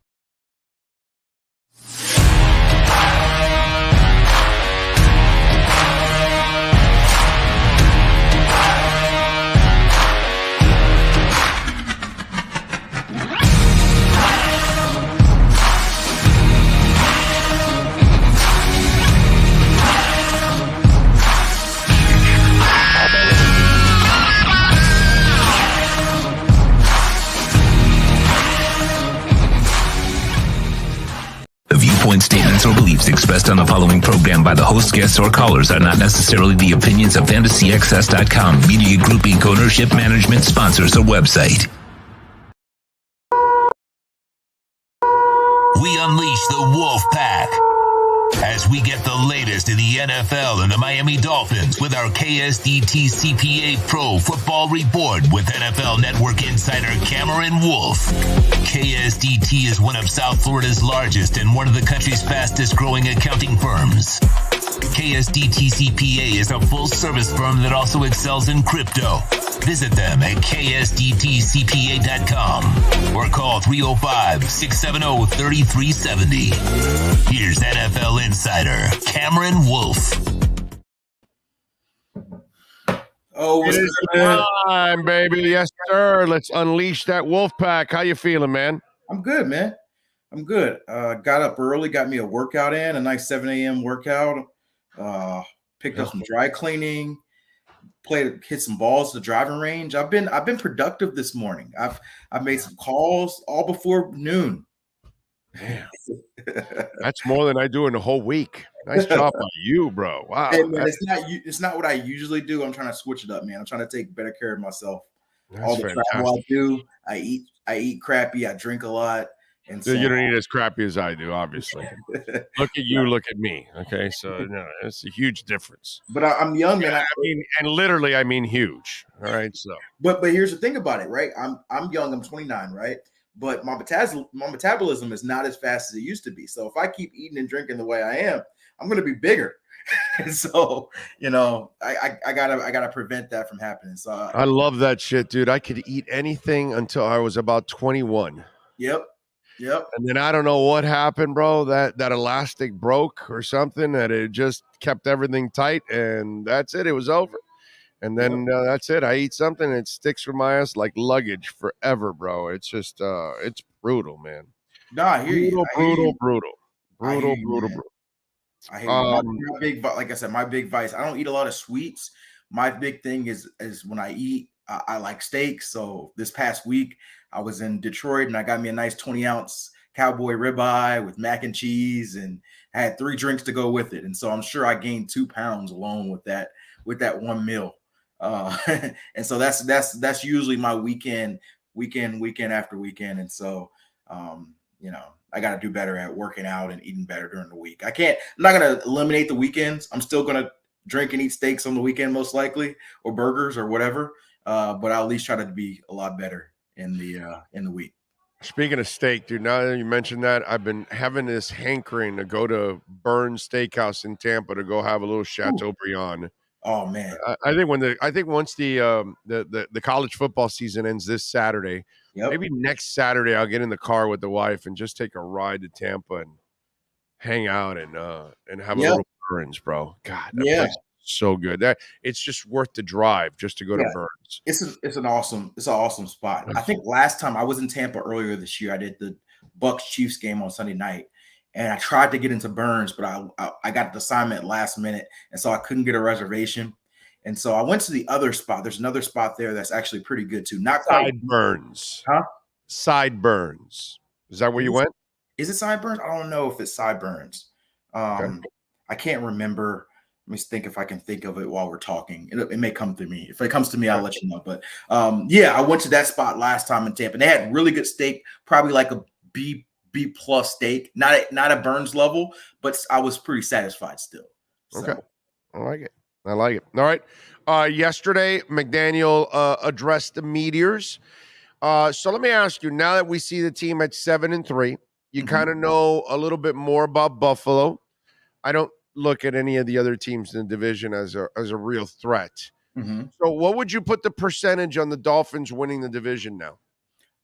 Statements or beliefs expressed on the following program by the host, guests, or callers are not necessarily the opinions of FantasyXS.com, Media Group Inc. ownership, management, sponsors, or website. We unleash the Wolf Pack as we get the latest in the NFL and the Miami Dolphins with our KSDT CPA Pro Football Report with NFL Network insider Cameron Wolf. KSDT is one of South Florida's largest and one of the country's fastest growing accounting firms. KSDT CPA is a full-service firm that also excels in crypto. Visit them at ksdtcpa.com or call 305-670-3370. Here's NFL insider Cameron Wolf. Oh, it is time, baby. Yes, sir. Let's unleash that Wolf Pack. How you feeling, man? I'm good, man. I'm good. Got up early, got me a workout in, a nice 7 a.m. workout. Picked up some dry cleaning, hit some balls to the driving range. I've been productive this morning. I've made some calls all before noon. Damn. That's more than I do in the whole week. Nice job by you, bro. Wow. Hey, man, it's not what I usually do. I'm trying to switch it up, man. I'm trying to take better care of myself. All the travel I do, I eat crappy, I drink a lot. And so, you don't eat as crappy as I do, obviously. Look at you, look at me. Okay, so no, it's a huge difference. But I'm young, man. I mean huge. All right, so. But here's the thing about it, right? I'm young. I'm 29, right? But my metabolism is not as fast as it used to be. So if I keep eating and drinking the way I am, I'm going to be bigger. So, I gotta prevent that from happening. So I love that shit, dude. I could eat anything until I was about 21. Yep. And then I don't know what happened, bro. That elastic broke or something, that it just kept everything tight, and that's it. It was over. And then that's it. I eat something, and it sticks with my ass like luggage forever, bro. It's just it's brutal, man. No, I hear you. Brutal. I hear you. My big, like I said, my big vice. I don't eat a lot of sweets. My big thing is when I eat, I like steak. So this past week, I was in Detroit and I got me a nice 20-ounce cowboy ribeye with mac and cheese, and I had 3 drinks to go with it. And so I'm sure I gained 2 pounds alone with that one meal. And so that's usually my weekend after weekend. And so, I got to do better at working out and eating better during the week. I'm not going to eliminate the weekends. I'm still going to drink and eat steaks on the weekend, most likely, or burgers or whatever. But I'll at least try to be a lot better in the week. Speaking of steak, dude, now that you mentioned that, I've been having this hankering to go to Burns Steakhouse in Tampa to go have a little Chateaubriand. Oh man! I think once the college football season ends this Saturday, maybe next Saturday I'll get in the car with the wife and just take a ride to Tampa and hang out and have a little Burns, bro. God, that place is so good. That it's just worth the drive just to go to Burns. It's an awesome spot. I think last time I was in Tampa earlier this year, I did the Bucs Chiefs game on Sunday night. And I tried to get into Burns, but I got the assignment last minute, and so I couldn't get a reservation. And so I went to the other spot. There's another spot there that's actually pretty good too. Not quite Sideburns. Huh? Sideburns. Is that where you went? Is it Sideburns? I don't know if it's Sideburns. I can't remember. Let me think if I can think of it while we're talking. It may come to me. If it comes to me, I'll let you know. But I went to that spot last time in Tampa. And they had really good steak, probably like a B+ steak, not a Burns level, but I was pretty satisfied still. So. Okay. I like it. All right. Yesterday, McDaniel addressed the Meteors. So let me ask you, now that we see the team at 7-3, you kind of know a little bit more about Buffalo. I don't look at any of the other teams in the division as a real threat. So what would you put the percentage on the Dolphins winning the division now?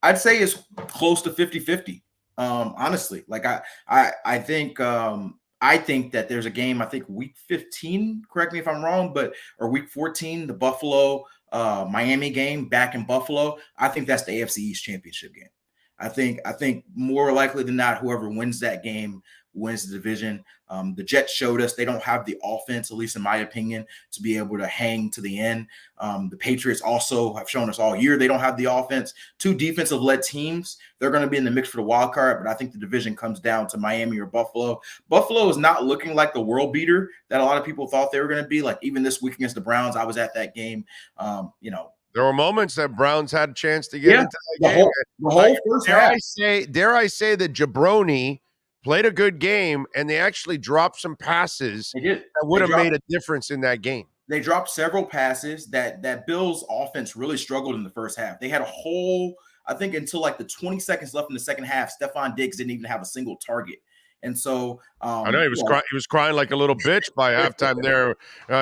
I'd say it's close to 50-50. Honestly, like I think that there's a game, I think week 15, correct me if I'm wrong, or week 14, the Buffalo Miami game back in Buffalo. I think that's the AFC East championship game. I think more likely than not, whoever wins that game wins the division. The Jets showed us they don't have the offense, at least in my opinion, to be able to hang to the end. The Patriots also have shown us all year they don't have the offense. 2 defensive-led teams, they're going to be in the mix for the wild card, but I think the division comes down to Miami or Buffalo. Buffalo is not looking like the world beater that a lot of people thought they were going to be. Like even this week against the Browns, I was at that game. There were moments that Browns had a chance to get into that game. The whole first half. Dare I say that Jabroni played a good game, and they actually dropped some passes that would have made a difference in that game. They dropped several passes that Bills offense really struggled in the first half. They had a whole, I think until like the 20 seconds left in the second half, Stephon Diggs didn't even have a single target. And so I know he was crying like a little bitch by halftime there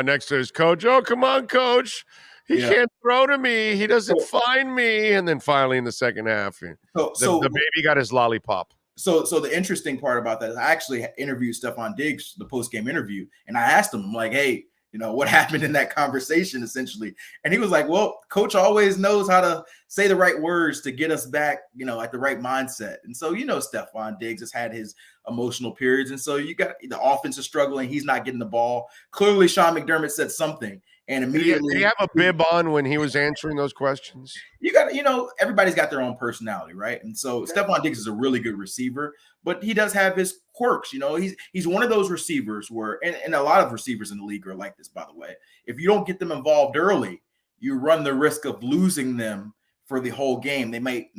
next to his coach. Oh, come on, coach. He can't throw to me. He doesn't find me. And then finally in the second half, the baby got his lollipop. So the interesting part about that is I actually interviewed Stephon Diggs, the post-game interview, and I asked him, like, hey, what happened in that conversation, essentially? And he was like, well, coach always knows how to say the right words to get us back, at the right mindset. And so, Stephon Diggs has had his emotional periods. And so you got the offense is struggling. He's not getting the ball. Clearly, Sean McDermott said something. And immediately, did he have a bib on when he was answering those questions? You got, everybody's got their own personality, right? And so Stephon Diggs is a really good receiver, but he does have his quirks. He's one of those receivers where, and a lot of receivers in the league are like this, by the way. If you don't get them involved early, you run the risk of losing them for the whole game. They might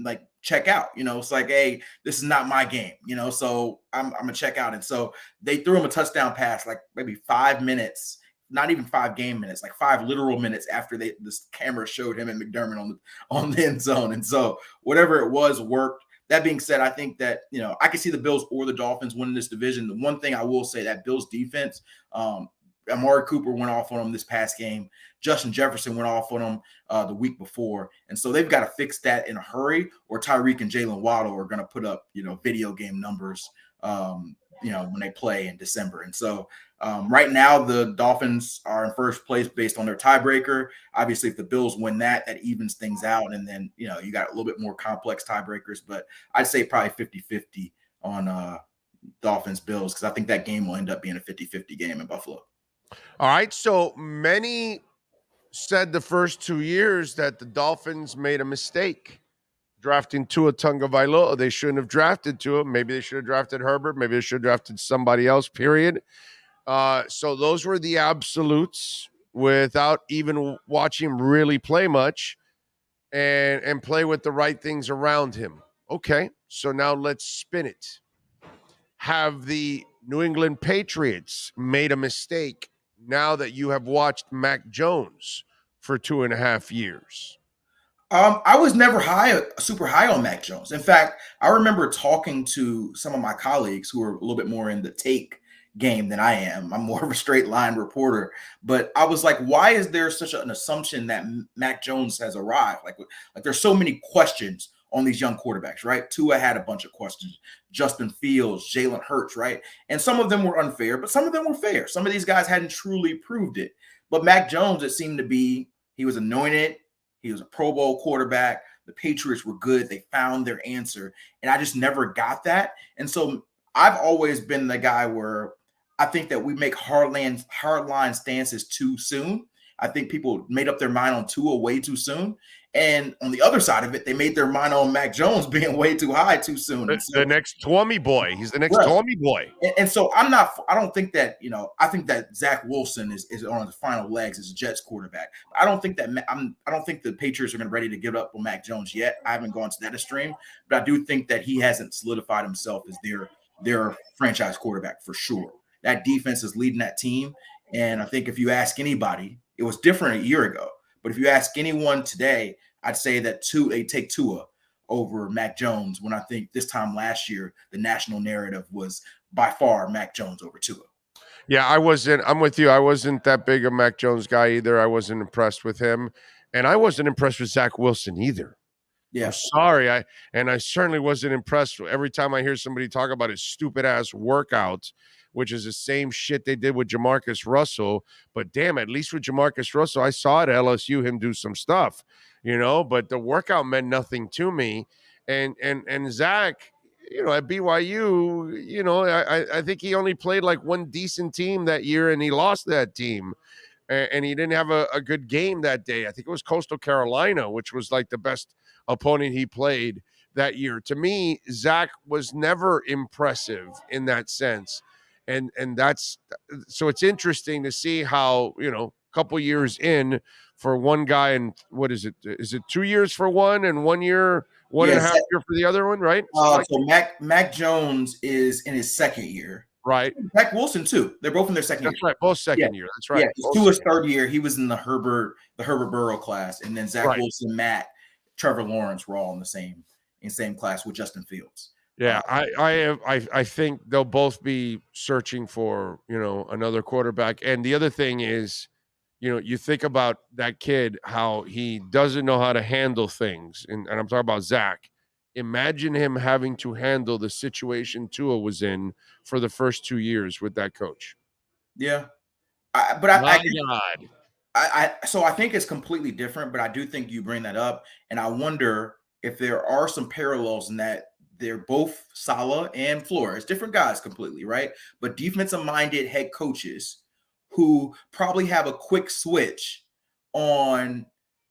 check out. It's like, hey, this is not my game. So I'm gonna check out. And so they threw him a touchdown pass, like maybe 5 minutes. Not even 5 game minutes, like 5 literal minutes after this camera showed him and McDermott on the end zone. And so whatever it was worked. That being said, I think that, I can see the Bills or the Dolphins winning this division. The one thing I will say, that Bills defense, Amari Cooper went off on him this past game. Justin Jefferson went off on him the week before. And so they've got to fix that in a hurry, or Tyreek and Jalen Waddle are going to put up, video game numbers, when they play in December. And so right now the Dolphins are in first place based on their tiebreaker. Obviously, if the Bills win that evens things out. And then, you got a little bit more complex tiebreakers, but I'd say probably 50-50 on Dolphins Bills, because I think that game will end up being a 50-50 game in Buffalo. All right. So many said the first 2 years that the Dolphins made a mistake drafting Tua Tagovailoa. They shouldn't have drafted Tua. Maybe they should have drafted Herbert. Maybe they should have drafted somebody else, period. So those were the absolutes without even watching him really play much and play with the right things around him. Okay, so now let's spin it. Have the New England Patriots made a mistake now that you have watched Mac Jones for 2.5 years? I was never super high on Mac Jones. In fact, I remember talking to some of my colleagues who are a little bit more in the take game than I am. I'm more of a straight line reporter, but I was like, why is there such an assumption that Mac Jones has arrived? Like there's so many questions on these young quarterbacks, right? Tua had a bunch of questions. Justin Fields, Jalen Hurts, right? And some of them were unfair, but some of them were fair. Some of these guys hadn't truly proved it. But Mac Jones, it seemed to be, he was anointed. He was a Pro Bowl quarterback. The Patriots were good. They found their answer. And I just never got that. And so I've always been the guy where I think that we make hardline stances too soon. I think people made up their mind on Tua way too soon. And on the other side of it, they made their mind on Mac Jones being way too high too soon. The next Tommy boy. He's the next Tommy boy. And so I don't think that, I think that Zach Wilson is on the final legs as a Jets quarterback. I don't think the Patriots are ready to give up on Mac Jones yet. I haven't gone to that extreme, but I do think that he hasn't solidified himself as their franchise quarterback for sure. That defense is leading that team. And I think if you ask anybody, it was different a year ago. But if you ask anyone today, I'd say that they take Tua over Mac Jones, when I think this time last year, the national narrative was by far Mac Jones over Tua. Yeah, I'm with you. I wasn't that big a Mac Jones guy either. I wasn't impressed with him. And I wasn't impressed with Zach Wilson either. Yeah. I'm sorry. I certainly wasn't impressed. Every time I hear somebody talk about his stupid ass workouts, which is the same shit they did with Jamarcus Russell. But damn, at least with Jamarcus Russell, I saw at LSU him do some stuff, but the workout meant nothing to me. And Zach, at BYU, I think he only played like one decent team that year and he lost that team. And he didn't have a good game that day. I think it was Coastal Carolina, which was like the best opponent he played that year. To me, Zach was never impressive in that sense. And that's so it's interesting to see how, a couple years in for one guy, and what is it? Is it 2 years for one and 1 year, and a half year for the other one, right? So Mac Jones is in his second year. Right. Zach Wilson too. They're both in their second year. That's right. Both second year. That's right. Yeah. Tua's third year. He was in the Herbert Burrow class, and then Zach Wilson, Matt, Trevor Lawrence were all in the same class with Justin Fields. Yeah, I think they'll both be searching for, another quarterback. And the other thing is, you think about that kid, how he doesn't know how to handle things. And I'm talking about Zach. Imagine him having to handle the situation Tua was in for the first 2 years with that coach. Yeah. So I think it's completely different, but I do think you bring that up. And I wonder if there are some parallels in that they're both Saleh and Flores, different guys completely, right? But defensive-minded head coaches who probably have a quick switch on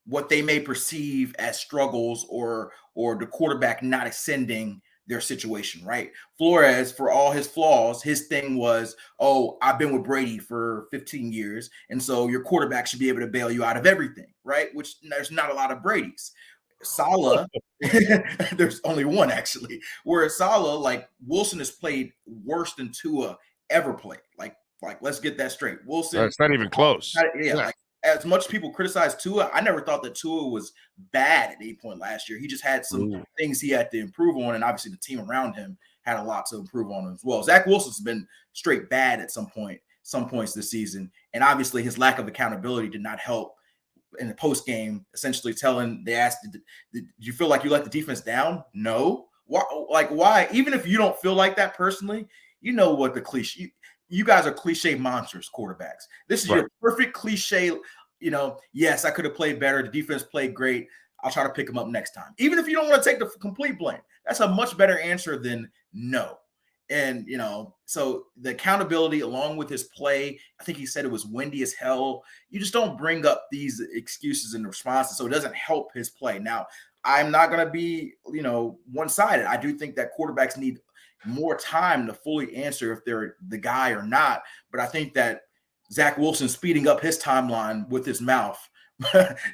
what they may perceive as struggles or the quarterback not ascending their situation, right? Flores, for all his flaws, his thing was, I've been with Brady for 15 years, and so your quarterback should be able to bail you out of everything, right? Which there's not a lot of Bradys. Saleh, there's only one actually. Whereas Saleh, like Wilson has played worse than Tua ever played. Like let's get that straight. Wilson, it's not even close. Like, as much people criticize Tua, I never thought that Tua was bad at any point last year. He just had some things he had to improve on, and obviously the team around him had a lot to improve on as well. Zach Wilson's been straight bad at some point some points this season. And obviously his lack of accountability did not help in the post game, essentially they asked, did you feel like you let the defense down? No. Why? Even if you don't feel like that personally, you know what the cliche, you guys are cliche monsters, quarterbacks. This is your perfect cliche, yes, I could have played better. The defense played great. I'll try to pick them up next time. Even if you don't want to take the complete blame, that's a much better answer than no. And, so the accountability along with his play, I think he said it was windy as hell. You just don't bring up these excuses and responses. So it doesn't help his play. Now, I'm not going to be, one-sided. I do think that quarterbacks need more time to fully answer if they're the guy or not. But I think that Zach Wilson speeding up his timeline with his mouth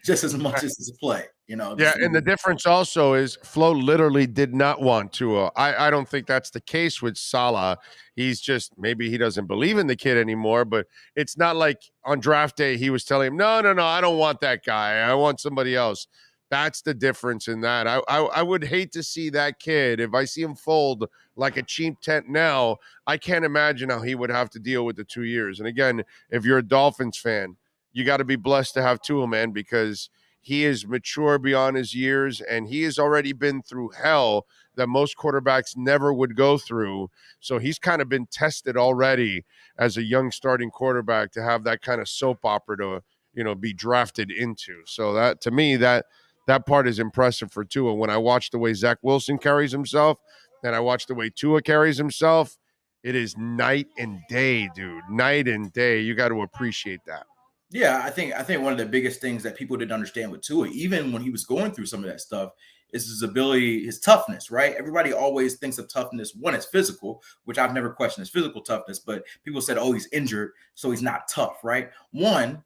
just as much as his play. Yeah, and the difference also is Flo literally did not want Tua. I don't think that's the case with Saleh. He's just, maybe he doesn't believe in the kid anymore, but it's not like on draft day he was telling him, no, I don't want that guy. I want somebody else. That's the difference in that. I would hate to see that kid. If I see him fold like a cheap tent now, I can't imagine how he would have to deal with the 2 years. And again, if you're a Dolphins fan, you got to be blessed to have Tua, man, because he is mature beyond his years, and he has already been through hell that most quarterbacks never would go through. So he's kind of been tested already as a young starting quarterback to have that kind of soap opera to, be drafted into. So that, to me, that part is impressive for Tua. When I watch the way Zach Wilson carries himself and I watch the way Tua carries himself, it is night and day, dude. Night and day. You got to appreciate that. Yeah, I think one of the biggest things that people didn't understand with Tua, even when he was going through some of that stuff, is his ability, his toughness, right? Everybody always thinks of toughness. One, it's physical, which I've never questioned his physical toughness, but people said, oh, he's injured, so he's not tough, right? One,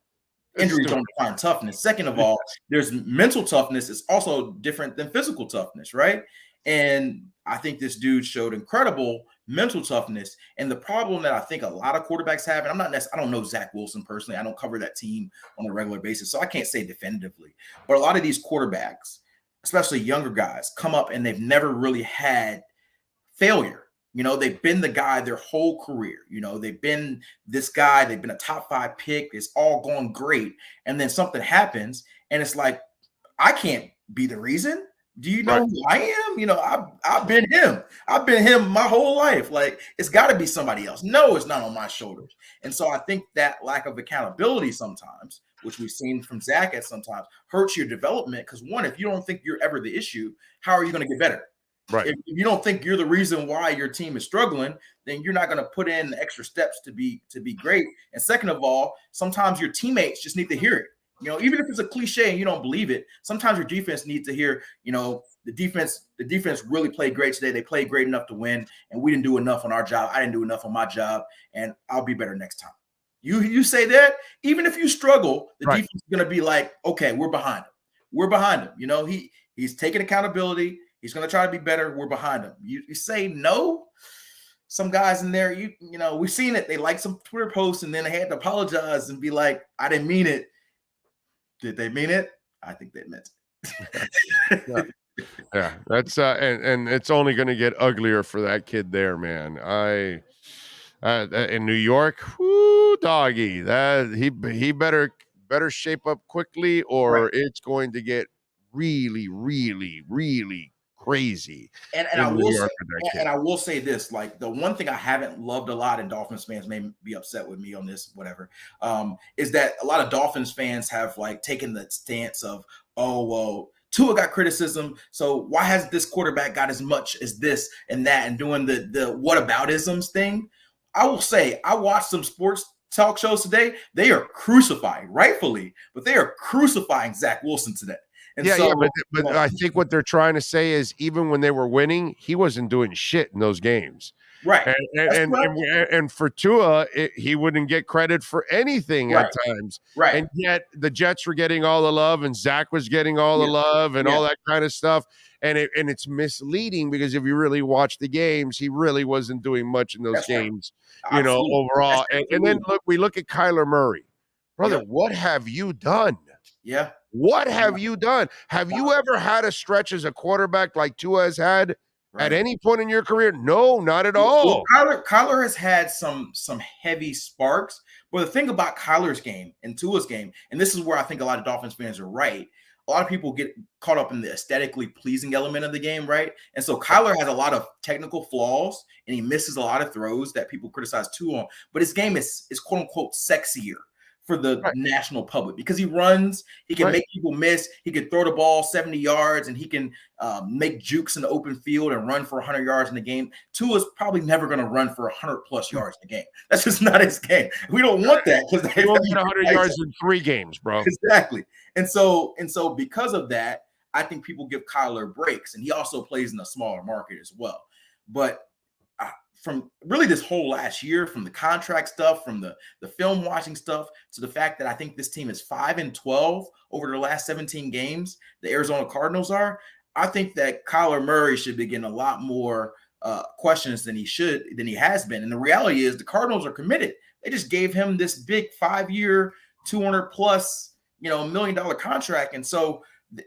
injuries don't define toughness. Second of all, there's mental toughness. It's also different than physical toughness, right? And I think this dude showed incredible mental toughness. And the problem that I think a lot of quarterbacks have, and I don't know Zach Wilson personally. I don't cover that team on a regular basis, so I can't say definitively. But a lot of these quarterbacks, especially younger guys, come up and they've never really had failure. They've been the guy their whole career. They've been this guy. They've been a top 5 pick. It's all going great. And then something happens, and it's like, I can't be the reason. Do you know who I am? I've been him. I've been him my whole life. Like, it's got to be somebody else. No, it's not on my shoulders. And so I think that lack of accountability sometimes, which we've seen from Zach at sometimes, hurts your development. Because one, if you don't think you're ever the issue, how are you going to get better? Right. If you don't think you're the reason why your team is struggling, then you're not going to put in the extra steps to be great. And second of all, sometimes your teammates just need to hear it. Even if it's a cliche and you don't believe it, sometimes your defense needs to hear, the defense really played great today. They played great enough to win, and we didn't do enough on our job. I didn't do enough on my job, and I'll be better next time. You say that, even if you struggle, the defense is going to be like, okay, we're behind him. We're behind him. He's taking accountability. He's going to try to be better. We're behind him. You say no. Some guys in there, we've seen it. They like some Twitter posts, and then they had to apologize and be like, I didn't mean it. Did they mean it? I think they meant it. Yeah, that's and it's only going to get uglier for that kid there, man. In New York, whoo, doggy, that he better shape up quickly, or it's going to get really, really, really crazy. And I will say this, like, the one thing I haven't loved a lot, and Dolphins fans may be upset with me on this, whatever, is that a lot of Dolphins fans have like taken the stance of, oh, well, Tua got criticism, so why hasn't this quarterback got as much as this and that, and doing the whataboutisms thing. I will say, I watched some sports talk shows today. They are crucifying, rightfully, but they are crucifying Zach Wilson today. And but I think what they're trying to say is, even when they were winning, he wasn't doing shit in those games. Right. And for Tua, he wouldn't get credit for anything at times. Right. And yet the Jets were getting all the love, and Zach was getting all the love, and all that kind of stuff. And it's misleading, because if you really watch the games, he really wasn't doing much in those games, overall. And then we look at Kyler Murray. Brother, what have you done? Yeah. What have you done? Have you ever had a stretch as a quarterback like Tua has had? At any point in your career? No, not at all. Well, Kyler has had some heavy sparks, but the thing about Kyler's game and Tua's game, and this is where I think a lot of Dolphins fans are right. A lot of people get caught up in the aesthetically pleasing element of the game, right? And so Kyler has a lot of technical flaws, and he misses a lot of throws that people criticize Tua on. But his game is quote unquote sexier for the national public because he runs, he can make people miss, he can throw the ball 70 yards, and he can make jukes in the open field and run for 100 yards in the game. Tua's probably never going to run for 100 plus yards in the game. That's just not his game. We don't want that because they won't get 100 yards in 3 games, bro. Exactly. And so because of that, I think people give Kyler breaks, and he also plays in a smaller market as well. But from really this whole last year, from the contract stuff, from the film watching stuff, to the fact that I think this team is 5-12 over the last 17 games, the Arizona Cardinals are, I think that Kyler Murray should be getting a lot more questions than he has been. And the reality is the Cardinals are committed. They just gave him this big 5-year, $200+ $1 million contract. And so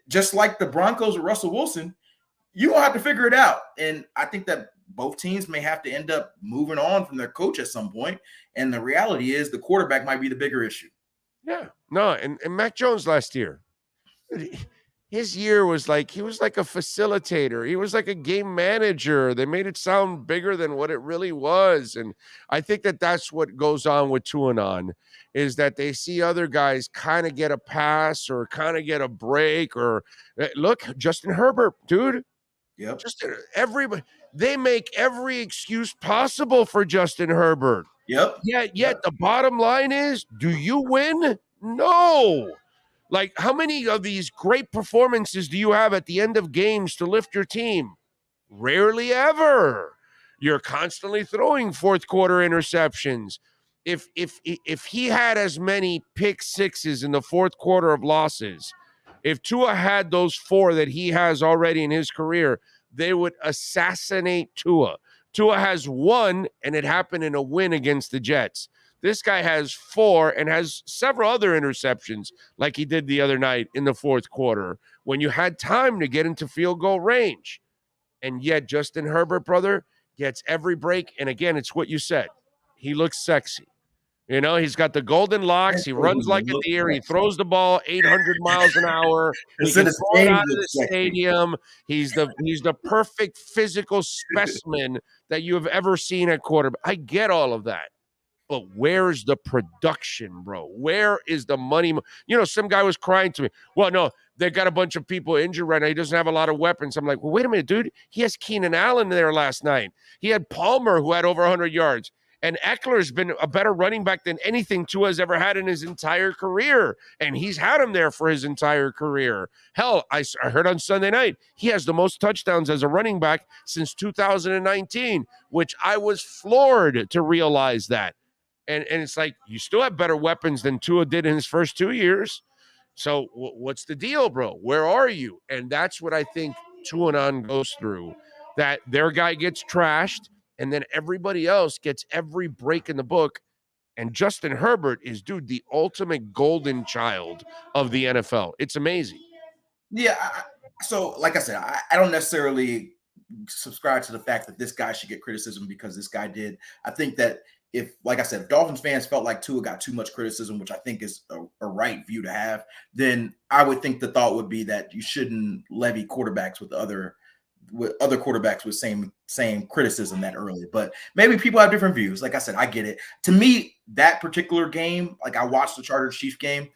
just like the Broncos with Russell Wilson, you will have to figure it out. And I think that both teams may have to end up moving on from their coach at some point. And the reality is the quarterback might be the bigger issue. Yeah. No, and Mac Jones last year, his year was like, he was like a facilitator. He was like a game manager. They made it sound bigger than what it really was. And I think that that's what goes on with Tuanon, is that they see other guys kind of get a pass or kind of get a break, or look, Justin Herbert, dude. Yep. Just everybody, they make every excuse possible for Justin Herbert. Yep. Yet the bottom line is, do you win? No. Like, how many of these great performances do you have at the end of games to lift your team? Rarely ever. You're constantly throwing fourth quarter interceptions. If he had as many pick sixes in the fourth quarter of losses, if Tua had those 4 that he has already in his career, they would assassinate Tua. Tua has 1, and it happened in a win against the Jets. This guy has 4 and has several other interceptions like he did the other night in the fourth quarter when you had time to get into field goal range. And yet Justin Herbert, brother, gets every break. And again, it's what you said. He looks sexy. You know, he's got the golden locks. He runs like a deer. He throws the ball 800 miles an hour. He can throw it out of the stadium. He's the perfect physical specimen that you have ever seen at quarterback. I get all of that. But where's the production, bro? Where is the money? You know, some guy was crying to me. Well, no, they got a bunch of people injured right now. He doesn't have a lot of weapons. I'm like, well, wait a minute, dude. He has Keenan Allen there last night. He had Palmer, who had over 100 yards. And Eckler's been a better running back than anything Tua has ever had in his entire career. And he's had him there for his entire career. Hell, I heard on Sunday night, he has the most touchdowns as a running back since 2019, which I was floored to realize that. And it's like, you still have better weapons than Tua did in his first 2 years. So what's the deal, bro? Where are you? And that's what I think Tuanon goes through, that their guy gets trashed, and then everybody else gets every break in the book. And Justin Herbert is, dude, the ultimate golden child of the NFL. It's amazing. Yeah. So, like I said, I don't necessarily subscribe to the fact that this guy should get criticism because this guy did. I think that if, like I said, if Dolphins fans felt like Tua got too much criticism, which I think is a right view to have, then I would think the thought would be that you shouldn't levy quarterbacks with other quarterbacks with same criticism that early. But maybe people have different views. Like I said, I get it. To me, that particular game, like I watched the Chargers-Chiefs game,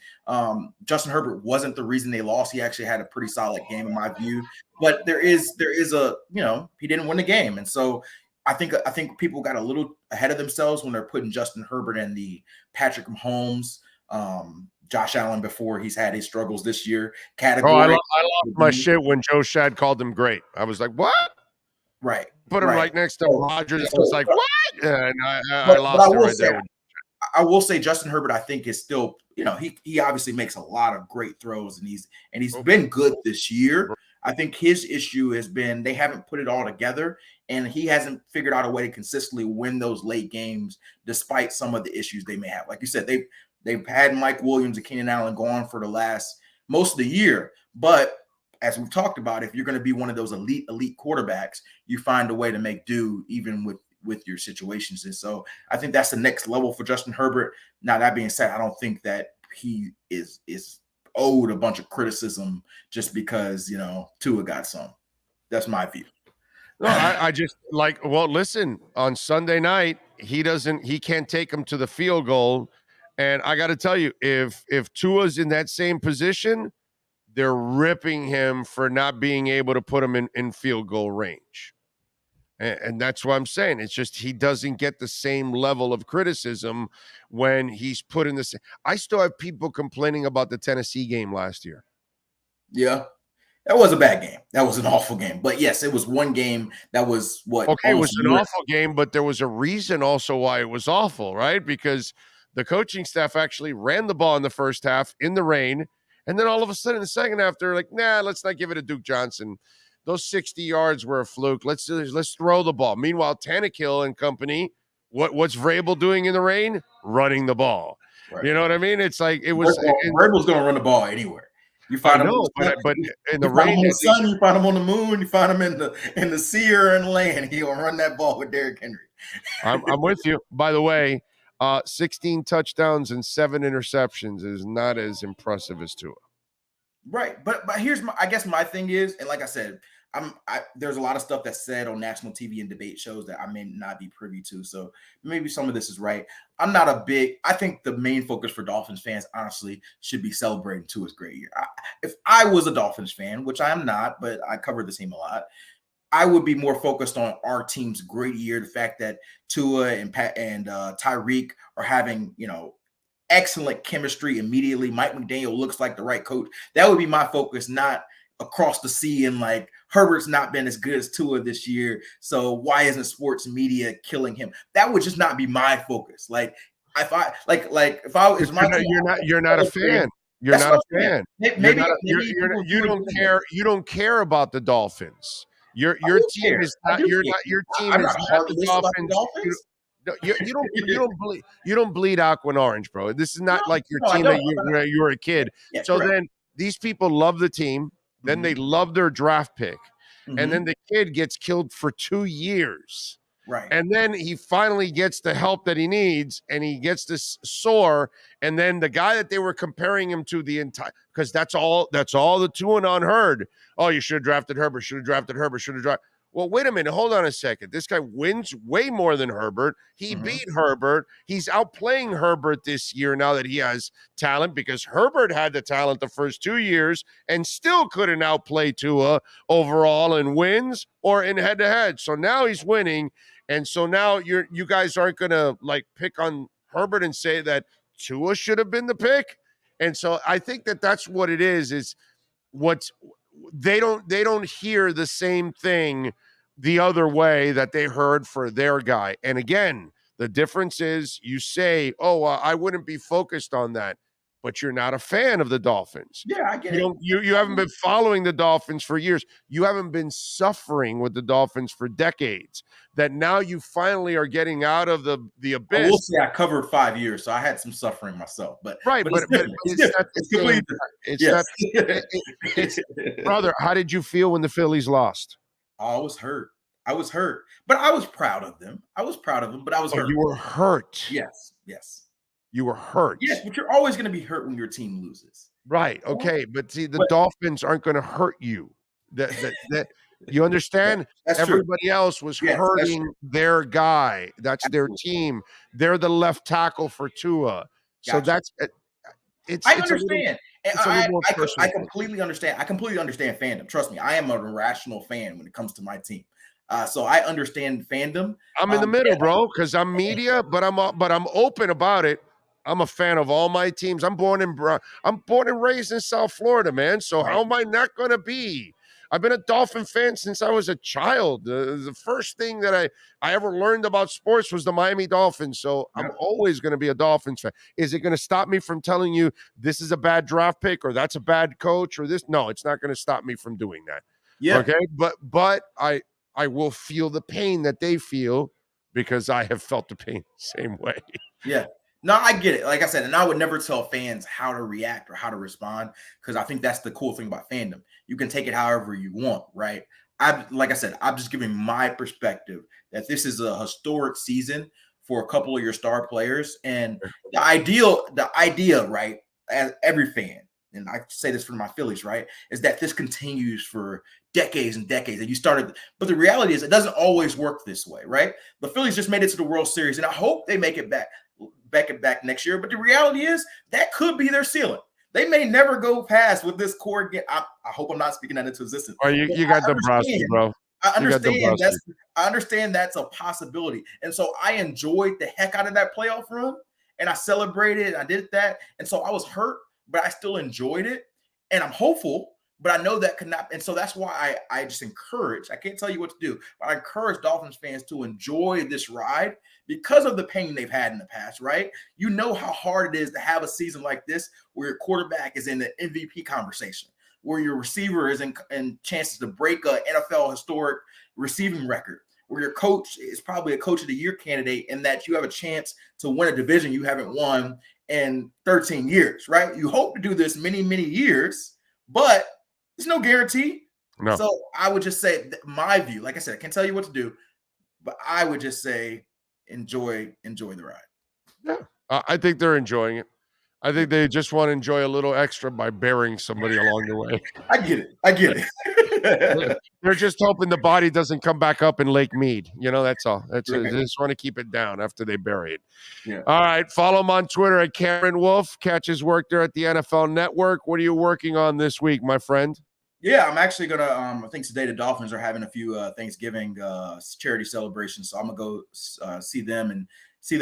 Justin Herbert wasn't the reason they lost. He actually had a pretty solid game in my view. But there is a, you know, he didn't win the game. And so I think people got a little ahead of themselves when they're putting Justin Herbert in the Patrick Mahomes, Josh Allen before he's had his struggles this year category. Oh, I lost my shit when Joe Shad called him great. I was like, what? Right. Put him right next to Rodgers. I was like, what? And I lost it right there. I will say Justin Herbert, I think, is still, you know, he obviously makes a lot of great throws, and he's been good this year. I think his issue has been they haven't put it all together, and he hasn't figured out a way to consistently win those late games despite some of the issues they may have. Like you said, they've had Mike Williams and Keenan Allen gone for the most of the year, but as we've talked about, if you're going to be one of those elite quarterbacks, you find a way to make do even with your situations. And so I think that's the next level for Justin Herbert. Now, that being said, I don't think that he is owed a bunch of criticism just because, Tua got some. That's my view. No, I just listen, on Sunday night, he can't take him to the field goal. And I got to tell you, if Tua's in that same position, they're ripping him for not being able to put him in field goal range. And that's what I'm saying. It's just he doesn't get the same level of criticism when he's put in the same. I still have people complaining about the Tennessee game last year. Yeah. That was a bad game. That was an awful game. But yes, it was one game that was what? Okay, it was an awful game, but there was a reason also why it was awful, right? Because the coaching staff actually ran the ball in the first half in the rain. And then all of a sudden in the second half, they're like, nah, let's not give it to Duke Johnson. Those 60 yards were a fluke. Let's throw the ball. Meanwhile, Tannehill and company, what's Vrabel doing in the rain? Running the ball. Right. You know what I mean? It's like it was. Vrabel's going to run the ball anywhere. You find him, but in the rain, in the sun, you find him on the moon, you find him in the sea or in land. He'll run that ball with Derrick Henry. I'm with you. By the way, 16 touchdowns and 7 interceptions is not as impressive as Tua. Right, but here's my thing is, and like I said, there's a lot of stuff that's said on national TV and debate shows that I may not be privy to. So maybe some of this is right. I think the main focus for Dolphins fans, honestly, should be celebrating Tua's great year. If I was a Dolphins fan, which I am not, but I cover the team a lot, I would be more focused on our team's great year. The fact that Tua and Tyreek are having, excellent chemistry immediately. Mike McDaniel looks like the right coach. That would be my focus, not across the sea and like Herbert's not been as good as Tua this year. So why isn't sports media killing him? That would just not be my focus. Like if I you're not a fan. You're not a fan. You don't care. You don't care about the Dolphins. Your team is not. You're not. Your team is not the Dolphins. No, you don't bleed aqua and orange, bro. This is not like your team that you were a kid. Yeah, so correct. Then these people love the team. Then they love their draft pick. And then the kid gets killed for 2 years. Right. And then he finally gets the help that he needs and he gets this sore. And then the guy that they were comparing him to the entire, because that's all the two-and-on heard. Oh, you should have drafted Herbert, should have drafted Herbert, should have drafted. Well, wait a minute. Hold on a second. This guy wins way more than Herbert. He beat Herbert. He's outplaying Herbert this year now that he has talent, because Herbert had the talent the first 2 years and still couldn't outplay Tua overall in wins or in head-to-head. So now he's winning. And so now you guys aren't going to like pick on Herbert and say that Tua should have been the pick. And so I think that that's what it is what's they don't hear the same thing the other way that they heard for their guy. And again, the difference is you say, I wouldn't be focused on that, but you're not a fan of the Dolphins. Yeah, I get it. You haven't been following the Dolphins for years. You haven't been suffering with the Dolphins for decades. That now you finally are getting out of the abyss. I will say I covered 5 years, so I had some suffering myself. But brother, how did you feel when the Phillies lost? I was hurt. But I was proud of them. But I was hurt. You were hurt. Yes. You were hurt. Yes, but you're always going to be hurt when your team loses. Right. Okay. But see, the Dolphins aren't going to hurt you. That you understand? That's everybody true. Else was hurting their guy. That's their team. They're the left tackle for Tua. So that's it's. I understand. I completely understand. I completely understand fandom. Trust me, I am an irrational fan when it comes to my team. So I understand fandom. I'm in the middle, bro, because I'm media, but I'm open about it. I'm a fan of all my teams. I'm born and raised in South Florida, man. So how am I not going to be? I've been a Dolphin fan since I was a child. The first thing that I ever learned about sports was the Miami Dolphins. So I'm always going to be a Dolphins fan. Is it going to stop me from telling you this is a bad draft pick or that's a bad coach or this? No, it's not going to stop me from doing that. Yeah. Okay. But I will feel the pain that they feel because I have felt the pain the same way. Yeah. No, I get it. Like I said, and I would never tell fans how to react or how to respond because I think that's the cool thing about fandom. You can take it however you want, right? Like I said, I'm just giving my perspective that this is a historic season for a couple of your star players, and the idea, right, as every fan, and I say this for my Phillies, right, is that this continues for decades and decades. And you started, but the reality is it doesn't always work this way, right? The Phillies just made it to the World Series, and I hope they make it back next year. But the reality is that could be their ceiling. They may never go past with this core again. I hope I'm not speaking that into existence. Oh, you got Dombrowski, bro. I understand that's a possibility. And so I enjoyed the heck out of that playoff run, and I celebrated and I did that. And so I was hurt, but I still enjoyed it. And I'm hopeful, but I know that could not. And so that's why I just encourage, I can't tell you what to do, but I encourage Dolphins fans to enjoy this ride because of the pain they've had in the past, right? You know how hard it is to have a season like this where your quarterback is in the MVP conversation, where your receiver is in chances to break a NFL historic receiving record, where your coach is probably a coach of the year candidate, and that you have a chance to win a division you haven't won in 13 years, right? You hope to do this many, many years, but there's no guarantee. No. So I would just say my view, like I said, I can't tell you what to do, but I would just say enjoy the ride. Yeah, I think they're enjoying it. I think they just want to enjoy a little extra by burying somebody along the way. I get it. They're just hoping the body doesn't come back up in Lake Mead. You know, that's all. They just want to keep it down after they bury it. Yeah. All right. Follow him on Twitter at Cameron Wolf. Catch his work there at the NFL Network. What are you working on this week, my friend? Yeah, I'm actually gonna. I think today the Dolphins are having a few Thanksgiving charity celebrations, so I'm gonna go see them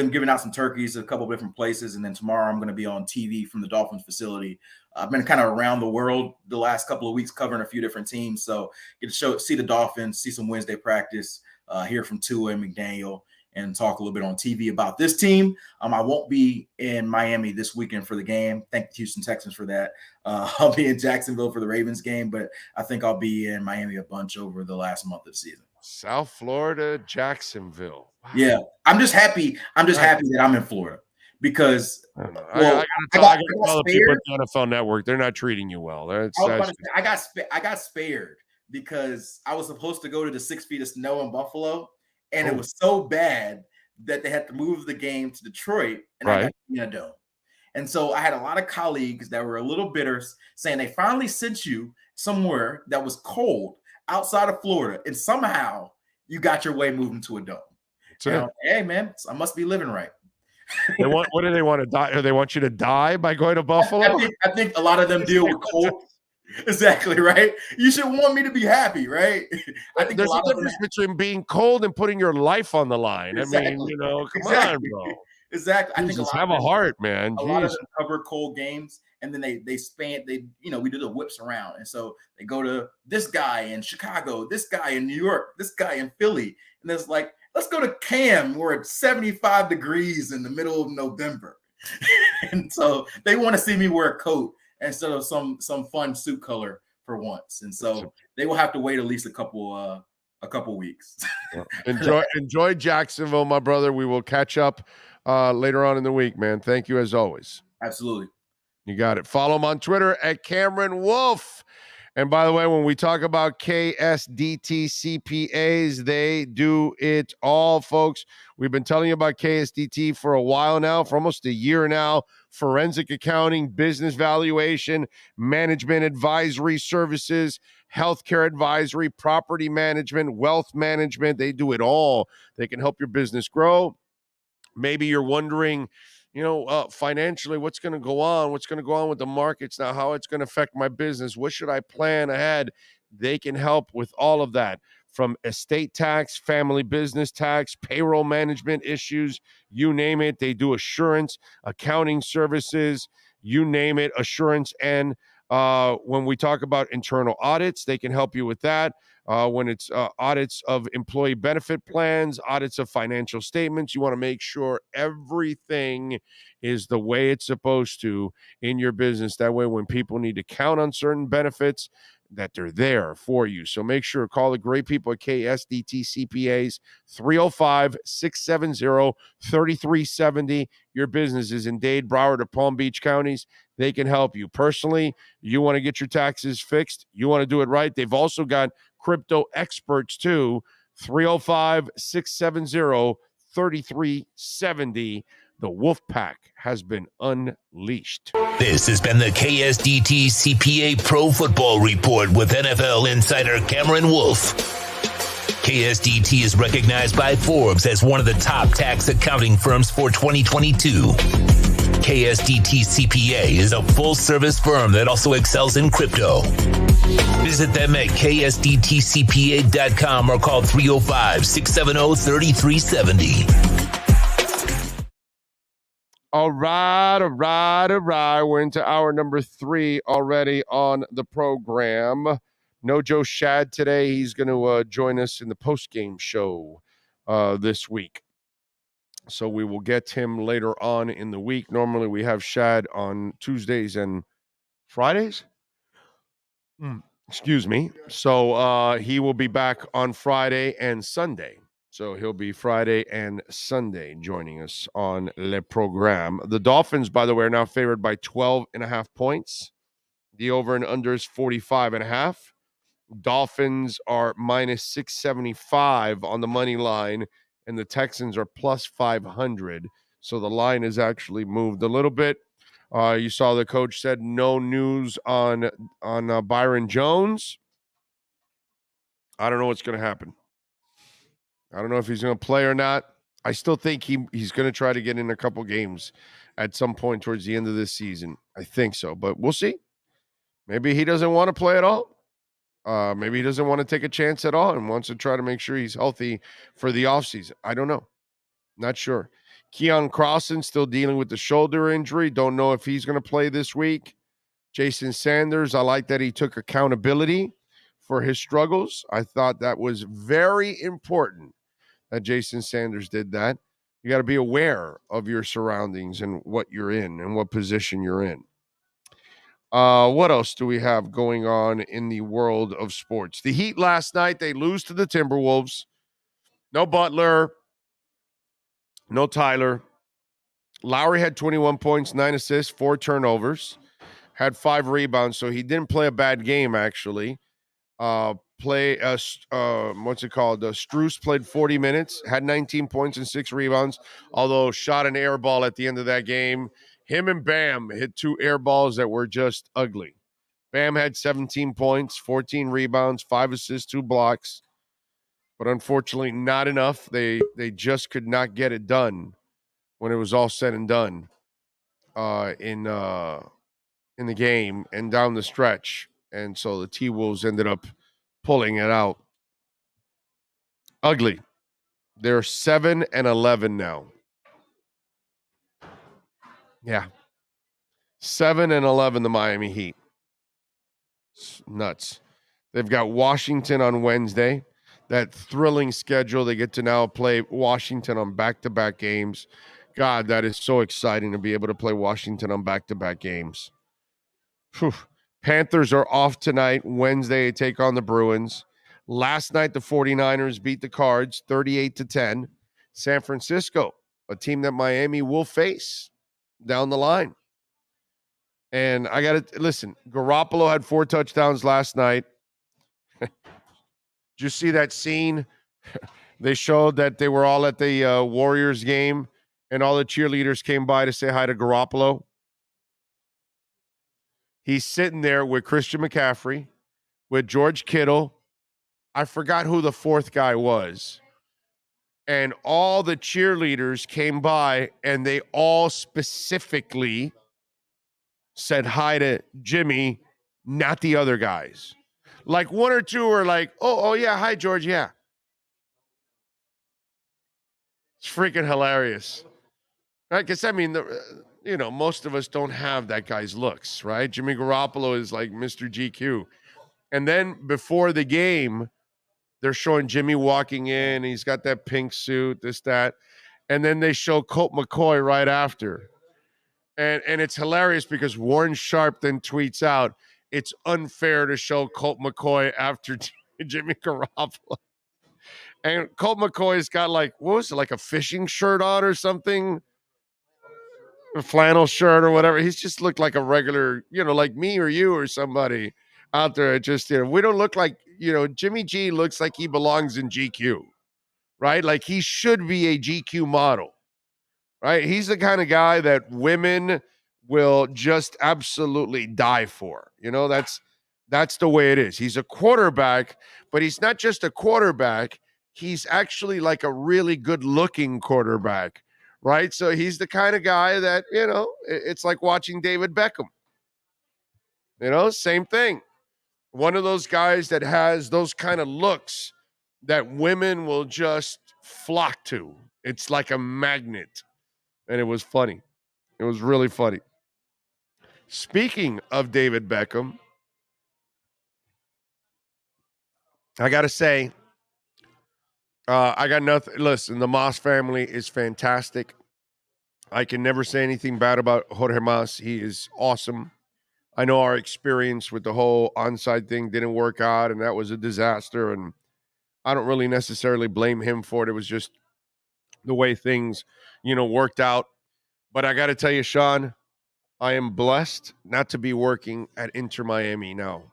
giving out some turkeys at a couple of different places, and then tomorrow I'm gonna be on TV from the Dolphins facility. I've been kind of around the world the last couple of weeks covering a few different teams, so get to see the Dolphins, see some Wednesday practice, hear from Tua and McDaniel, and talk a little bit on TV about this team. I won't be in Miami this weekend for the game. Thank the Houston Texans for that. I'll be in Jacksonville for the Ravens game, but I think I'll be in Miami a bunch over the last month of the season. South Florida, Jacksonville. Wow. Yeah, I'm just happy. I'm just happy that I'm in Florida because I got to tell the people at the NFL Network, they're not treating you well. I got spared because I was supposed to go to the 6 feet of snow in Buffalo. And it was so bad that they had to move the game to Detroit, and I got in a dome. And so I had a lot of colleagues that were a little bitter, saying they finally sent you somewhere that was cold outside of Florida, and somehow you got your way moving to a dome. Hey, man, I must be living right. What do they want to die? They want you to die by going to Buffalo? I think a lot of them deal with cold. Exactly, right? You should want me to be happy, right? I think there's a difference between being cold and putting your life on the line. Exactly. I mean, come on, bro. Exactly. I think have a heart, man. A lot of them cover cold games, and then they we do the whips around, and so they go to this guy in Chicago, this guy in New York, this guy in Philly, and it's like, let's go to Cam where it's 75 degrees in the middle of November, and so they want to see me wear a coat instead of some fun suit color for once, and so they will have to wait at least a couple weeks. Enjoy Jacksonville, my brother. We will catch up later on in the week, man. Thank you as always. Absolutely. You got it. Follow him on Twitter at Cameron Wolf. And by the way, when we talk about KSDT CPAs, they do it all, folks. We've been telling you about KSDT for a while now, for almost a year now. Forensic accounting, business valuation, management advisory services, healthcare advisory, property management, wealth management. They do it all. They can help your business grow. Maybe you're wondering, financially, what's going to go on? What's going to go on with the markets now? How it's going to affect my business? What should I plan ahead? They can help with all of that, from estate tax, family business tax, payroll management issues, you name it. They do assurance, accounting services, you name it, assurance. And when we talk about internal audits, they can help you with that. When it's audits of employee benefit plans, audits of financial statements, you want to make sure everything is the way it's supposed to in your business. That way, when people need to count on certain benefits, that they're there for you. So make sure to call the great people at KSDT CPAs, 305-670-3370. Your business is in Dade, Broward, or Palm Beach counties. They can help you. Personally, you want to get your taxes fixed, you want to do it right. They've also got crypto experts too, 305-670-3370. The Wolf Pack has been unleashed. This has been the KSDT CPA Pro Football Report with NFL insider Cameron Wolf. KSDT is recognized by Forbes as one of the top tax accounting firms for 2022. KSDT CPA is a full-service firm that also excels in crypto. Visit them at ksdtcpa.com or call 305-670-3370. All right. We're into hour number 3 already on the program. No Joe Shad today. He's going to join us in the post-game show this week. So we will get him later on in the week. Normally we have Shad on Tuesdays and Fridays. Excuse me. So he will be back on Friday and Sunday. So he'll be Friday and Sunday joining us on Le Programme. The Dolphins, by the way, are now favored by 12.5 points. The over and under is 45.5. Dolphins are minus 675 on the money line, and the Texans are plus 500. So the line has actually moved a little bit. You saw the coach said no news on Byron Jones. I don't know what's going to happen. I don't know if he's going to play or not. I still think he's going to try to get in a couple games at some point towards the end of this season. I think so, but we'll see. Maybe he doesn't want to play at all. Maybe he doesn't want to take a chance at all and wants to try to make sure he's healthy for the offseason. I don't know. Not sure. Keon Crossan still dealing with the shoulder injury. Don't know if he's going to play this week. Jason Sanders, I like that he took accountability for his struggles. I thought that was very important that Jason Sanders did that. You got to be aware of your surroundings and what you're in and what position you're in. What else do we have going on in the world of sports? The Heat last night, they lose to the Timberwolves. No Butler. No Tyler. Lowry had 21 points, 9 assists, 4 turnovers. Had 5 rebounds, so he didn't play a bad game, actually. Strus played 40 minutes, had 19 points and 6 rebounds, although shot an air ball at the end of that game. Him and Bam hit 2 air balls that were just ugly. Bam had 17 points, 14 rebounds, 5 assists, 2 blocks, but unfortunately not enough. They just could not get it done when it was all said and done in the game and down the stretch. And so the T-Wolves ended up pulling it out. Ugly. They're 7-11 now. Yeah. 7-11, the Miami Heat. It's nuts. They've got Washington on Wednesday. That thrilling schedule. They get to now play Washington on back-to-back games. God, that is so exciting to be able to play Washington on back-to-back games. Whew. Panthers are off tonight. Wednesday, they take on the Bruins. Last night, the 49ers beat the Cards 38-10. San Francisco, a team that Miami will face down the line. And I got to listen, Garoppolo had 4 touchdowns last night. Did you see that scene? They showed that they were all at the Warriors game, and all the cheerleaders came by to say hi to Garoppolo. He's sitting there with Christian McCaffrey, with George Kittle. I forgot who the 4th guy was. And all the cheerleaders came by, and they all specifically said hi to Jimmy, not the other guys. Like 1 or 2 were like, oh yeah, hi, George, yeah. It's freaking hilarious. Right? Because, I mean, most of us don't have that guy's looks, right? Jimmy Garoppolo is like Mr. GQ. And then before the game, they're showing Jimmy walking in. He's got that pink suit, this, that. And then they show Colt McCoy right after. And it's hilarious because Warren Sharp then tweets out, it's unfair to show Colt McCoy after Jimmy Garoppolo. And Colt McCoy's got like, what was it, like a fishing shirt on or something? A flannel shirt or whatever. He's just looked like a regular, like me or you or somebody out there. Just, we don't look like, Jimmy G looks like he belongs in GQ, right? Like he should be a GQ model, right? He's the kind of guy that women will just absolutely die for. That's the way it is. He's a quarterback, but he's not just a quarterback. He's actually like a really good looking quarterback, right? So he's the kind of guy that, it's like watching David Beckham. Same thing. One of those guys that has those kind of looks that women will just flock to. It's like a magnet. And it was funny. It was really funny. Speaking of David Beckham, I got to say, I got nothing. Listen, the Mas family is fantastic. I can never say anything bad about Jorge Mas. He is awesome. I know our experience with the whole onside thing didn't work out, and that was a disaster. And I don't really necessarily blame him for it. It was just the way things, worked out. But I got to tell you, Sean, I am blessed not to be working at Inter Miami now,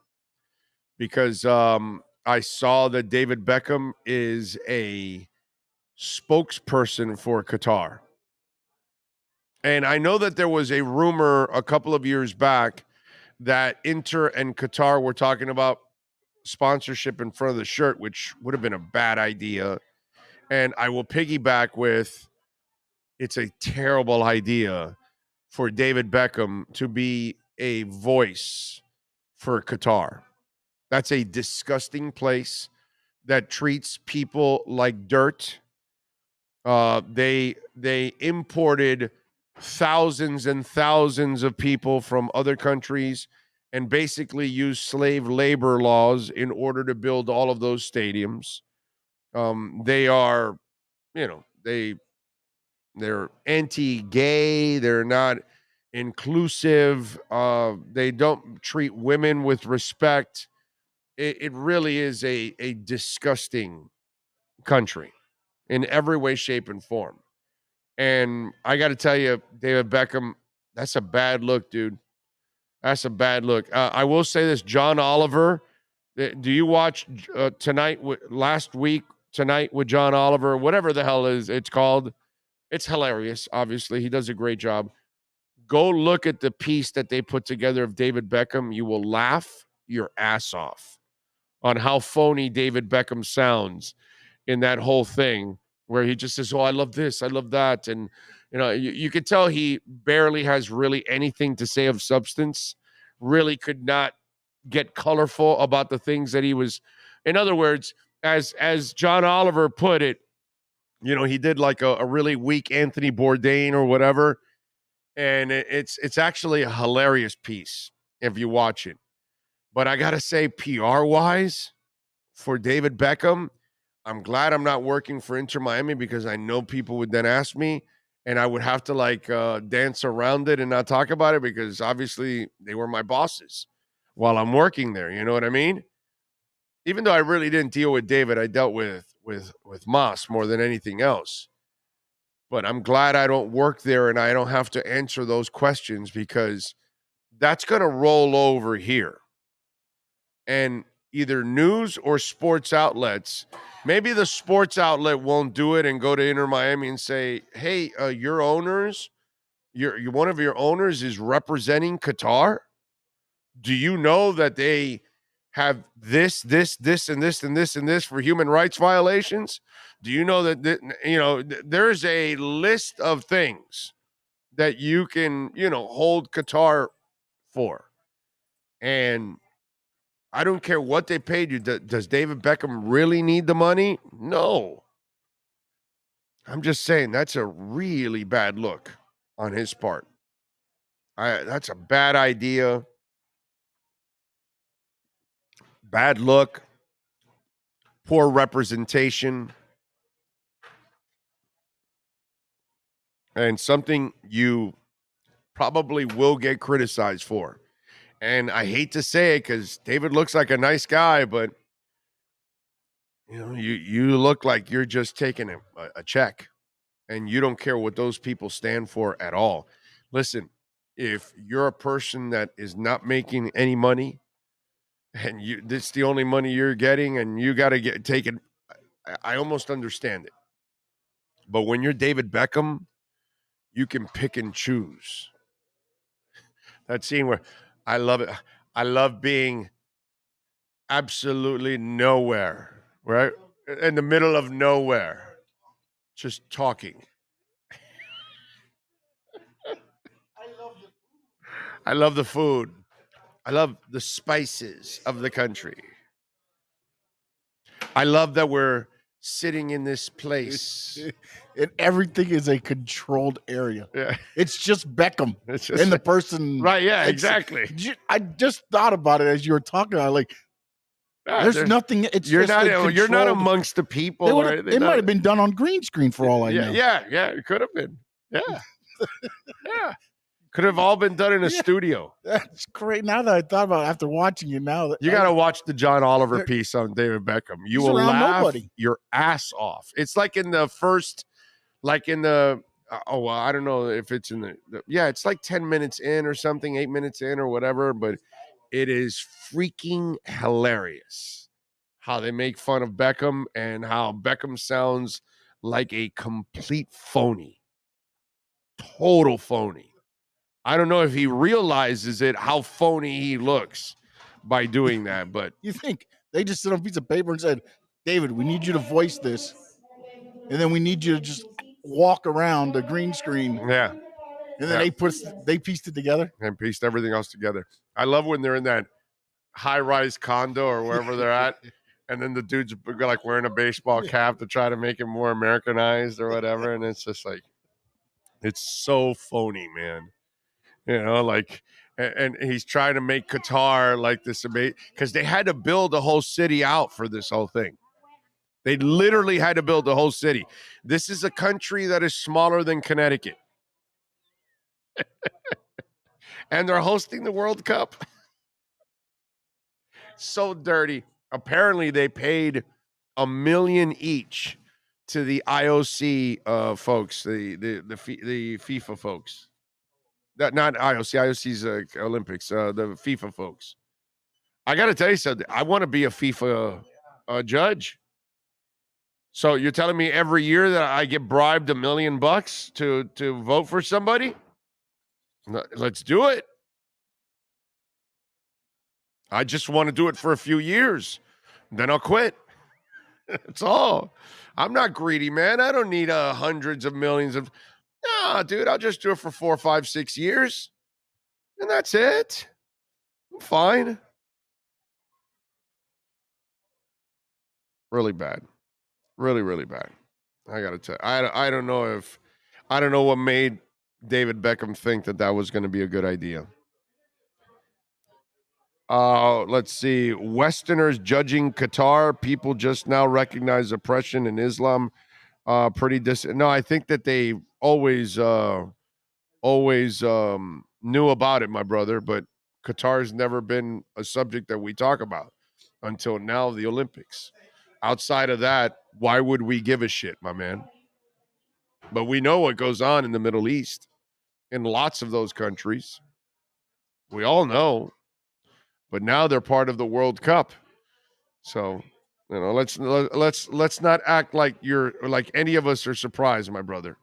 because I saw that David Beckham is a spokesperson for Qatar. And I know that there was a rumor a couple of years back that Inter and Qatar were talking about sponsorship in front of the shirt, which would have been a bad idea. And I will piggyback with, it's a terrible idea for David Beckham to be a voice for Qatar. That's a disgusting place that treats people like dirt. They imported thousands and thousands of people from other countries and basically used slave labor laws in order to build all of those stadiums. They are, they're anti-gay. They're not inclusive. They don't treat women with respect. It really is a disgusting country in every way, shape, and form. And I got to tell you, David Beckham, that's a bad look, dude. That's a bad look. I will say this, John Oliver. Do you watch last week, Tonight with John Oliver, whatever the hell it's called? It's hilarious, obviously. He does a great job. Go look at the piece that they put together of David Beckham. You will laugh your ass off on how phony David Beckham sounds in that whole thing, where he just says, oh, I love this, I love that. And, you could tell he barely has really anything to say of substance, really could not get colorful about the things that he was. In other words, as John Oliver put it, he did like a really weak Anthony Bourdain or whatever. And it's actually a hilarious piece if you watch it. But I got to say, PR-wise, for David Beckham, I'm glad I'm not working for Inter Miami, because I know people would then ask me, and I would have to dance around it and not talk about it, because obviously they were my bosses while I'm working there. You know what I mean? Even though I really didn't deal with David, I dealt with Mas more than anything else. But I'm glad I don't work there and I don't have to answer those questions, because that's going to roll over here. And either news or sports outlets, maybe the sports outlet won't do it and go to Inter Miami and say, hey, your owners, one of your owners is representing Qatar. Do you know that they have this, and this, and this, and this for human rights violations? Do you know that, there's a list of things that you can, hold Qatar for. And I don't care what they paid you. Does David Beckham really need the money? No. I'm just saying that's a really bad look on his part. That's a bad idea. Bad look. Poor representation. And something you probably will get criticized for. And I hate to say it because David looks like a nice guy, but you look like you're just taking a check, and you don't care what those people stand for at all. Listen, if you're a person that is not making any money, and this is the only money you're getting, and you got to get taken, I almost understand it. But when you're David Beckham, you can pick and choose. That scene where I love it. I love being absolutely nowhere, right? In the middle of nowhere, just talking. I love the food. I love the spices of the country. I love that we're sitting in this place. And everything is a controlled area. Yeah. It's just Beckham It's just, and the person. right, yeah, It's- exactly. I just thought about it as you were talking. I like, there's nothing. It's you're just you're not controlled- amongst the people. Or anything. It might have been done on green screen for all I know. Yeah, it could have been. Yeah. Yeah. Could have all been done in a studio. That's great. Now that I thought about it after watching you now. You got to watch the John Oliver piece on David Beckham. You He's will around laugh nobody. your ass off. It's like in the first, I don't know if it's in it's like 10 minutes in or something, 8 minutes in or whatever, but it is freaking hilarious how they make fun of Beckham and how Beckham sounds like a complete phony. Total phony. I don't know if he realizes it, how phony he looks by doing that, but You think they just sit on a piece of paper and said, David, we need you to voice this. And then we need you to just walk around the green screen. yeah. And then they pieced it together. And pieced everything else together. I love when they're in that high-rise condo or wherever they're at, and then the dude's like wearing a baseball cap to try to make it more Americanized or whatever, and it's just like, it's so phony, man. And he's trying to make Qatar like this amazing, because they had to build a whole city out for this whole thing. They literally had to build the whole city. This is a country that is smaller than Connecticut. And they're hosting the World Cup. So dirty. Apparently, they paid $1 million each to the IOC folks, the FIFA folks. Not IOC. IOC's Olympics. The FIFA folks. I got to tell you something. I want to be a FIFA judge. So you're telling me every year that I get bribed $1 million to vote for somebody? Let's do it. I just want to do it for a few years. Then I'll quit. That's all. I'm not greedy, man. I don't need hundreds of millions of. No, dude, I'll just do it for 4, 5, 6 years. And that's it. I'm fine. Really bad. Really, really bad. I got to tell you. I don't know what made David Beckham think that was going to be a good idea. Let's see. Westerners judging Qatar. People just now recognize oppression in Islam. No, I think that they always knew about it, my brother, but Qatar's never been a subject that we talk about until now, the Olympics. Outside of that, why would we give a shit, my man? But we know what goes on in the Middle East, in lots of those countries. We all know. But now they're part of the World Cup. So, let's not act like any of us are surprised, my brother.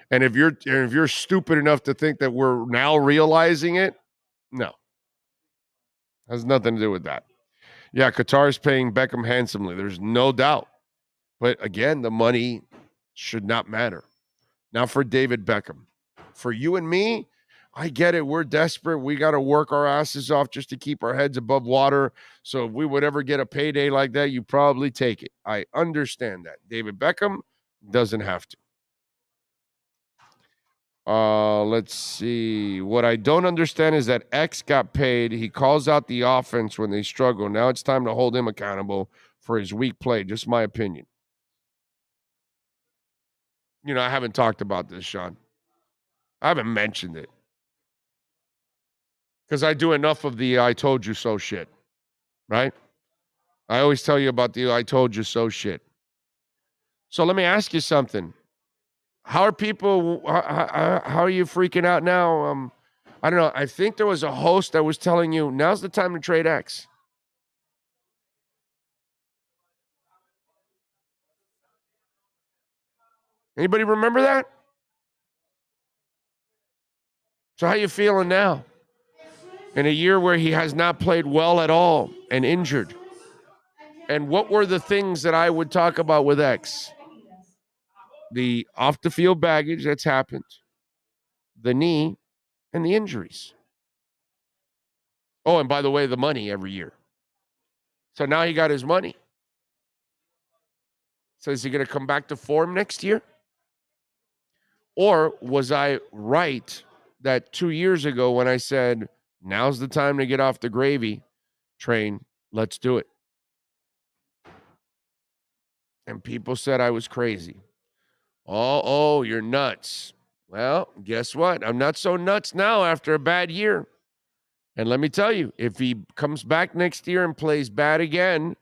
And if you're stupid enough to think that we're now realizing it, no. Has nothing to do with that. Yeah, Qatar's paying Beckham handsomely. There's no doubt. But again, the money should not matter. Now for David Beckham. For you and me, I get it. We're desperate. We got to work our asses off just to keep our heads above water. So if we would ever get a payday like that, you probably take it. I understand that. David Beckham doesn't have to. Let's see. What I don't understand is that X got paid. He calls out the offense when they struggle. Now it's time to hold him accountable for his weak play. Just my opinion. I haven't talked about this, Sean. I haven't mentioned it. because I do enough of the I told you so shit, right? I always tell you about the I told you so shit. So let me ask you something. How are people, how are you freaking out now? I don't know. I think there was a host that was telling you, now's the time to trade X. Anybody remember that? So how you feeling now? In a year where he has not played well at all and injured. And what were the things that I would talk about with X? The off the field baggage that's happened, the knee, and the injuries. Oh, and by the way, the money every year. So now he got his money. So is he going to come back to form next year? Or was I right that 2 years ago when I said, now's the time to get off the gravy train, let's do it? And people said I was crazy. Oh, you're nuts. Well, guess what? I'm not so nuts now after a bad year. And let me tell you, if he comes back next year and plays bad again,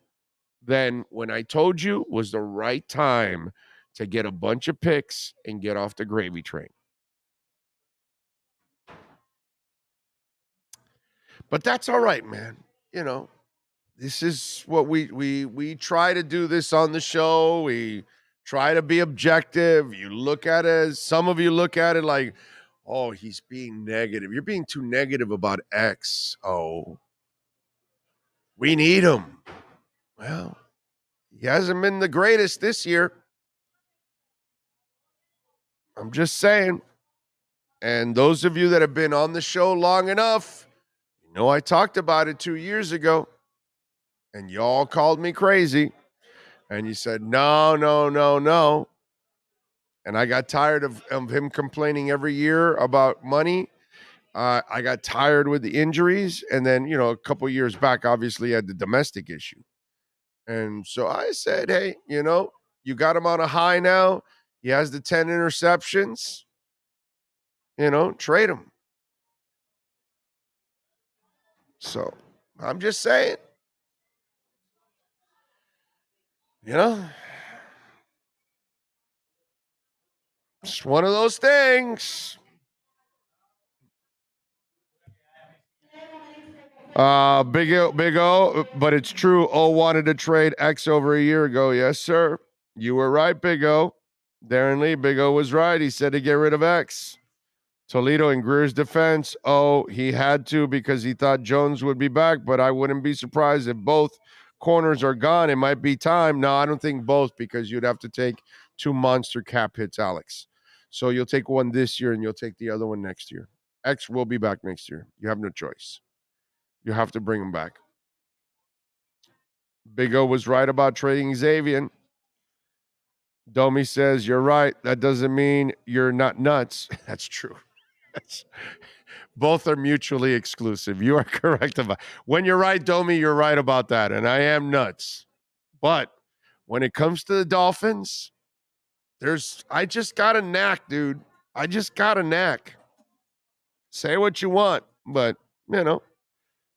then when I told you was the right time to get a bunch of picks and get off the gravy train. But that's all right, man. You know, this is what we try to do this on the show. We try to be objective. You look at it as some of you look at it like, oh, he's being negative. You're being too negative about X. Oh, we need him. Well, he hasn't been the greatest this year. I'm just saying. And those of you that have been on the show long enough, you know I talked about it 2 years ago. And y'all called me crazy. And you said, no. And I got tired of him complaining every year about money. I got tired with the injuries. And then, you know, a couple years back, obviously, had the domestic issue. And so I said, hey, you know, you got him on a high now. He has the 10 interceptions. You know, trade him. So I'm just saying, you know, it's one of those things. Big O, but it's true. O wanted to trade X over a year ago. Yes, sir. You were right, Big O. Darren Lee, Big O was right. He said to get rid of X. Toledo, in Greer's defense, he had to because he thought Jones would be back, but I wouldn't be surprised if both corners are gone. It might be time. No, I don't think both, because you'd have to take 2 monster cap hits, Alex. So you'll take one this year and you'll take the other one next year. X will be back next year. You have no choice. You have to bring him back. Big O was right about trading Xavier. Domi says, you're right. That doesn't mean you're not nuts. That's true. Both are mutually exclusive. You are correct about when you're right, Domi, you're right about that. And I am nuts. But when it comes to the Dolphins, I just got a knack, dude. I just got a knack. Say what you want, but you know,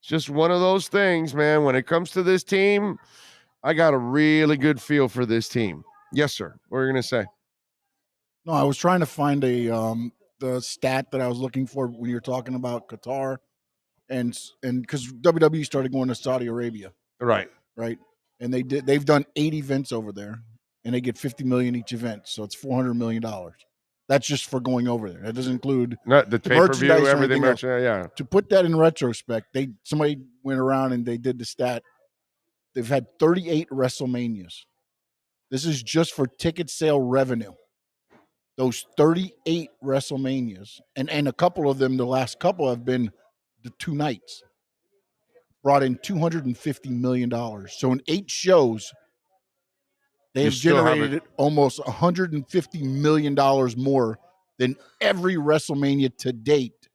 it's just one of those things, man. When it comes to this team, I got a really good feel for this team. Yes, sir. What are you going to say? No, I was trying to find the stat that I was looking for when you're talking about Qatar, and because WWE started going to Saudi Arabia, right, and they've done 8 events over there, and they get $50 million each event, so it's $400 million. That's just for going over there. That doesn't include the pay-per-view, everything. Yeah. To put that in retrospect, somebody went around and they did the stat. They've had 38 WrestleManias. This is just for ticket sale revenue. Those 38 WrestleManias, and a couple of them, the last couple have been the 2 nights, brought in $250 million. So in 8 shows, they have generated almost $150 million more than every WrestleMania to date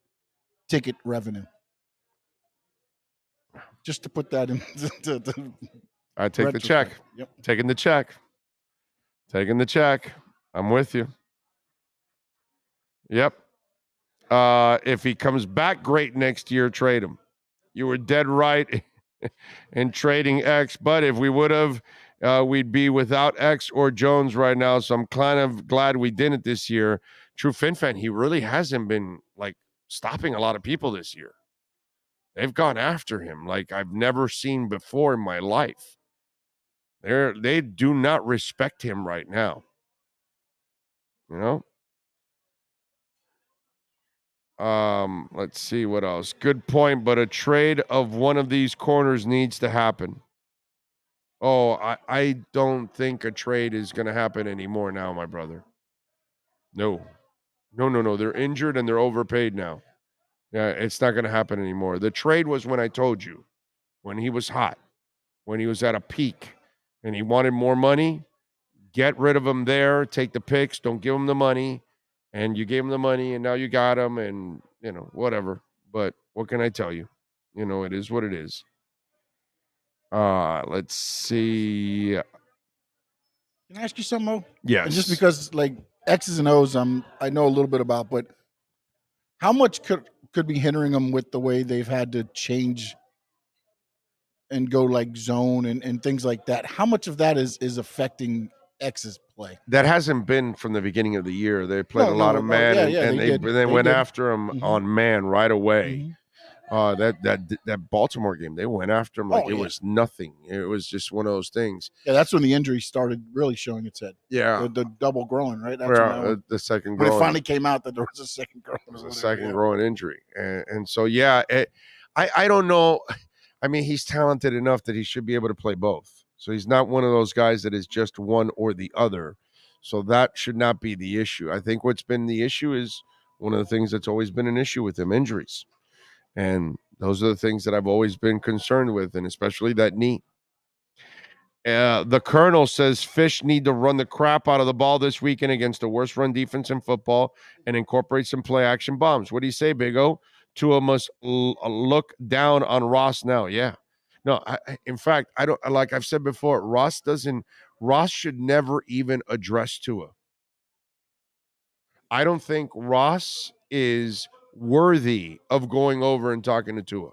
ticket revenue. Just to put that in. I take the check. Yep. Taking the check. I'm with you. Yep. If he comes back great next year, trade him. You were dead right in trading X, but if we would have, we'd be without X or Jones right now. So I'm kind of glad we didn't this year. True FinFan, he really hasn't been like stopping a lot of people this year. They've gone after him like I've never seen before in my life. They do not respect him right now. You know? Let's see what else. Good point, but a trade of one of these corners needs to happen. Oh, I don't think a trade is going to happen anymore now, my brother. No. They're injured and they're overpaid now. Yeah, it's not going to happen anymore. The trade was when I told you, when he was hot, when he was at a peak, and he wanted more money. Get rid of him there. Take the picks. Don't give him the money. And you gave him the money, and now you got him, and, whatever. But what can I tell you? It is what it is. Let's see. Can I ask you something, Mo? Yes. And just because, like, X's and O's, I know a little bit about, but how much could be hindering them with the way they've had to change and go like zone and things like that? How much of that is affecting X's play? That hasn't been from the beginning of the year. They played a lot of man, and they went after him on man right away. That Baltimore game, they went after him like it was nothing. It was just one of those things. Yeah, that's when the injury started really showing its head. Yeah, the double groin, right? That's the second when groin. it finally came out that there was a second groin. It was a second groin injury, and so I don't know. I mean, he's talented enough that he should be able to play both. So he's not one of those guys that is just one or the other. So that should not be the issue. I think what's been the issue is one of the things that's always been an issue with him, injuries. And those are the things that I've always been concerned with, and especially that knee. The Colonel says Fish need to run the crap out of the ball this weekend against the worst run defense in football and incorporate some play action bombs. What do you say, Big O? Tua must look down on Ross now. Yeah. No, in fact, I don't, like I've said before, Ross should never even address Tua. I don't think Ross is worthy of going over and talking to Tua.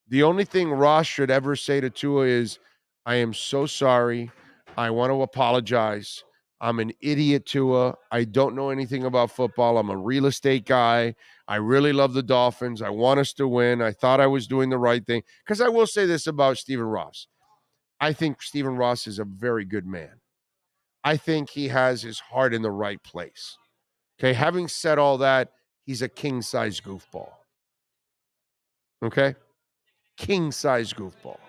The only thing Ross should ever say to Tua is, I am so sorry. I want to apologize. I'm an idiot, Tua. I don't know anything about football. I'm a real estate guy. I really love the Dolphins. I want us to win. I thought I was doing the right thing. Because I will say this about Stephen Ross. I think Stephen Ross is a very good man. I think he has his heart in the right place. Okay, having said all that, he's a king-size goofball. Okay? King-size goofball.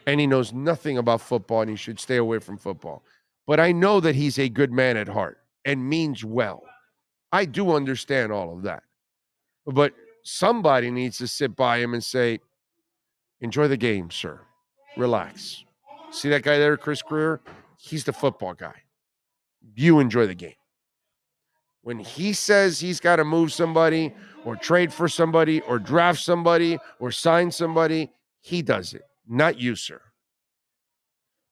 And he knows nothing about football, and he should stay away from football. But I know that he's a good man at heart and means well. I do understand all of that. But somebody needs to sit by him and say, enjoy the game, sir. Relax. See that guy there, Chris Greer? He's the football guy. You enjoy the game. When he says he's got to move somebody or trade for somebody or draft somebody or sign somebody, he does it, not you, sir.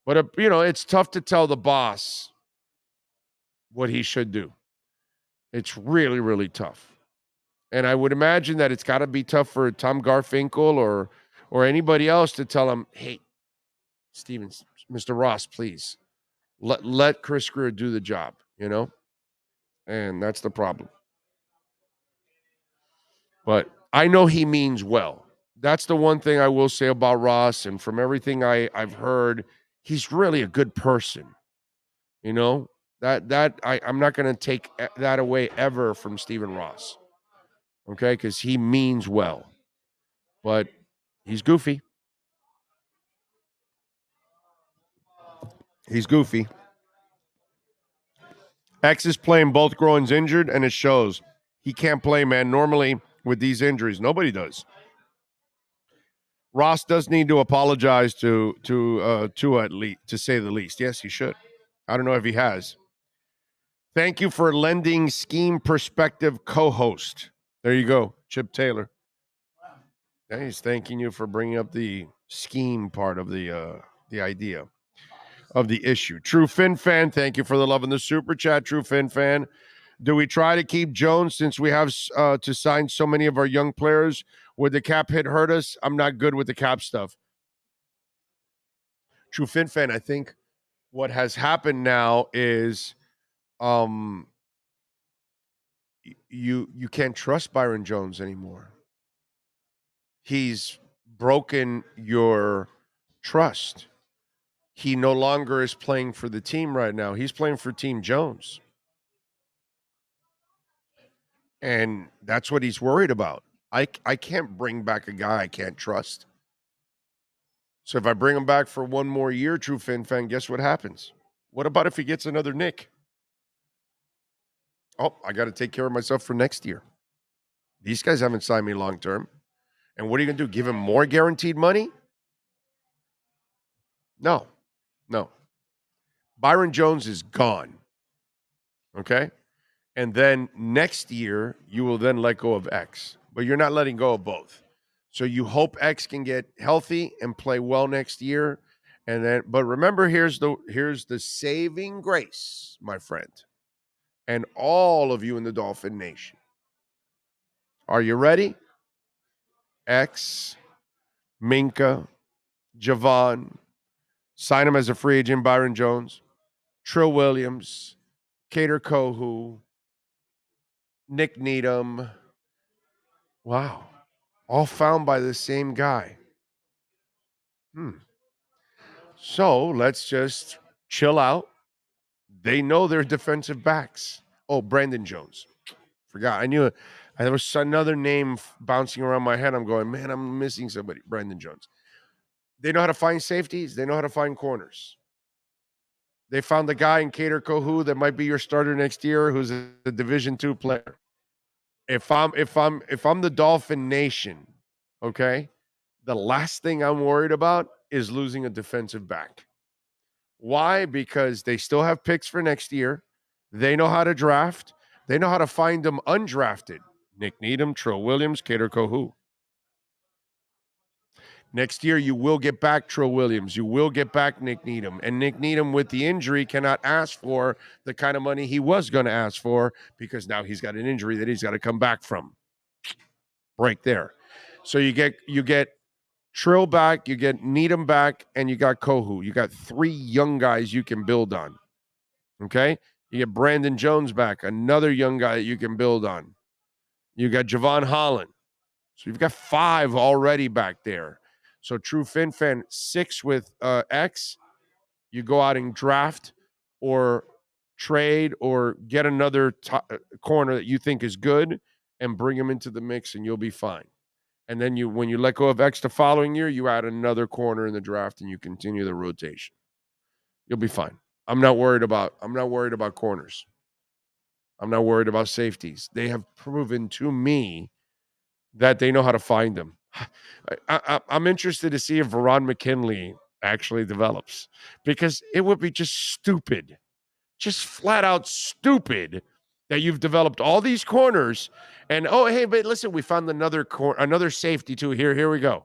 But, it's tough to tell the boss what he should do. It's really, really tough. And I would imagine that it's got to be tough for Tom Garfinkel or anybody else to tell him, hey, Stevens, Mr. Ross, please, let Chris Greer do the job, And that's the problem. But I know he means well. That's the one thing I will say about Ross. And from everything I've heard, he's really a good person. I'm not going to take that away ever from Stephen Ross. Okay? Because he means well. But he's goofy. He's goofy. X is playing both groins injured, and it shows. He can't play, man. Normally, with these injuries, nobody does. Ross does need to apologize to at least, to say the least. Yes, he should. I don't know if he has. Thank you for lending Scheme Perspective co-host. There you go, Chip Taylor. Yeah, he's thanking you for bringing up the scheme part of the idea of the issue. True Fin Fan, thank you for the love in the super chat. True Fin Fan, Do we try to keep Jones since we have to sign so many of our young players? Would the cap hit hurt us? I'm not good with the cap stuff. True Fin fan, I think what has happened now is you can't trust Byron Jones anymore. He's broken your trust. He no longer is playing for the team right now. He's playing for Team Jones. And that's what he's worried about. I can't bring back a guy I can't trust. So if I bring him back for one more year, True Fin fan, guess what happens? What about if he gets another nick? Oh, I got to take care of myself for next year. These guys haven't signed me long term. And what are you going to do? Give him more guaranteed money? No. Byron Jones is gone. Okay? And then next year, you will then let go of X. But you're not letting go of both. So you hope X can get healthy and play well next year. And then, but remember, here's the saving grace, my friend. And all of you in the Dolphin Nation. Are you ready? X, Minka, Javon, sign him as a free agent, Byron Jones, Trill Williams, Kader Kohou, Nick Needham. Wow. All found by the same guy. So let's just chill out. They know they're defensive backs. Oh, Brandon Jones. Forgot. I knew it. There was another name bouncing around my head. I'm going, man, I'm missing somebody. Brandon Jones. They know how to find safeties. They know how to find corners. They found the guy in Kader Kohou that might be your starter next year, who's a Division II player. If I'm the Dolphin Nation, okay, the last thing I'm worried about is losing a defensive back. Why? Because they still have picks for next year. They know how to draft. They know how to find them undrafted. Nick Needham, Trill Williams, Kader Kohou. Next year, you will get back Trill Williams. You will get back Nick Needham. And Nick Needham, with the injury, cannot ask for the kind of money he was going to ask for because now he's got an injury that he's got to come back from. Break there. So you get Trill back, you get Needham back, and you got Kohou. You got 3 young guys you can build on. Okay? You get Brandon Jones back, another young guy that you can build on. You got Javon Holland. So you've got 5 already back there. So True Fin fan, 6 with X. You go out and draft or trade or get another corner that you think is good and bring him into the mix and you'll be fine. And then when you let go of X the following year, you add another corner in the draft and you continue the rotation. You'll be fine. I'm not worried about corners. I'm not worried about safeties. They have proven to me that they know how to find them. I'm interested to see if Veron McKinley actually develops because it would be just stupid, just flat out stupid that you've developed all these corners and, oh, hey, but listen, we found another safety too. Here we go.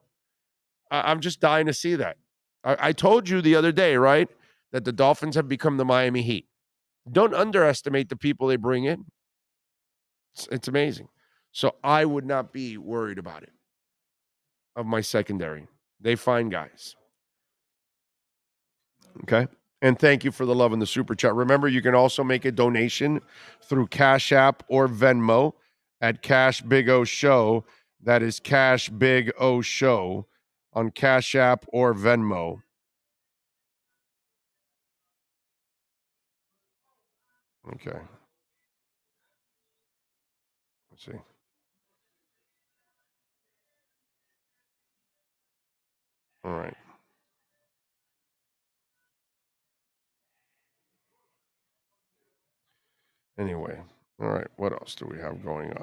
I'm just dying to see that. I told you the other day, right, that the Dolphins have become the Miami Heat. Don't underestimate the people they bring in. It's amazing. So I would not be worried about it. Of my secondary. They find guys. Okay? And thank you for the love in the super chat. Remember, you can also make a donation through Cash App or Venmo at Cash Big O Show. That is Cash Big O Show on Cash App or Venmo. Okay. Let's see. All right. Anyway, all right. What else do we have going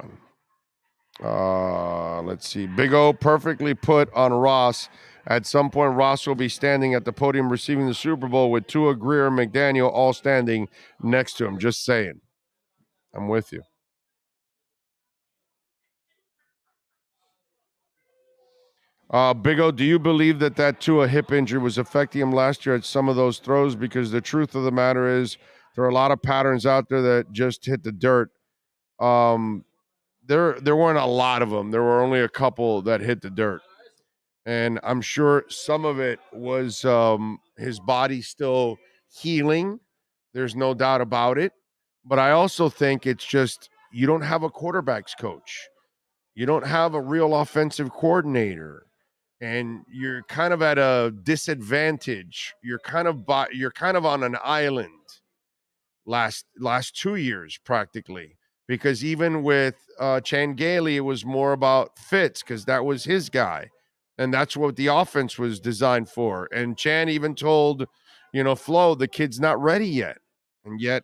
on? Let's see. Big O perfectly put on Ross. At some point, Ross will be standing at the podium receiving the Super Bowl with Tua, Greer, and McDaniel all standing next to him. Just saying. I'm with you. Big O, do you believe that Tua hip injury was affecting him last year at some of those throws? Because the truth of the matter is there are a lot of patterns out there that just hit the dirt There weren't a lot of them. There were only a couple that hit the dirt. And I'm sure some of it was his body still healing. There's no doubt about it. But I also think it's just you don't have a quarterback's coach. You don't have a real offensive coordinator. And you're kind of at a disadvantage. You're kind of on an island last 2 years practically. Because even with Chan Gailey, it was more about Fitz because that was his guy. And that's what the offense was designed for. And Chan even told, Flo, the kid's not ready yet. And yet,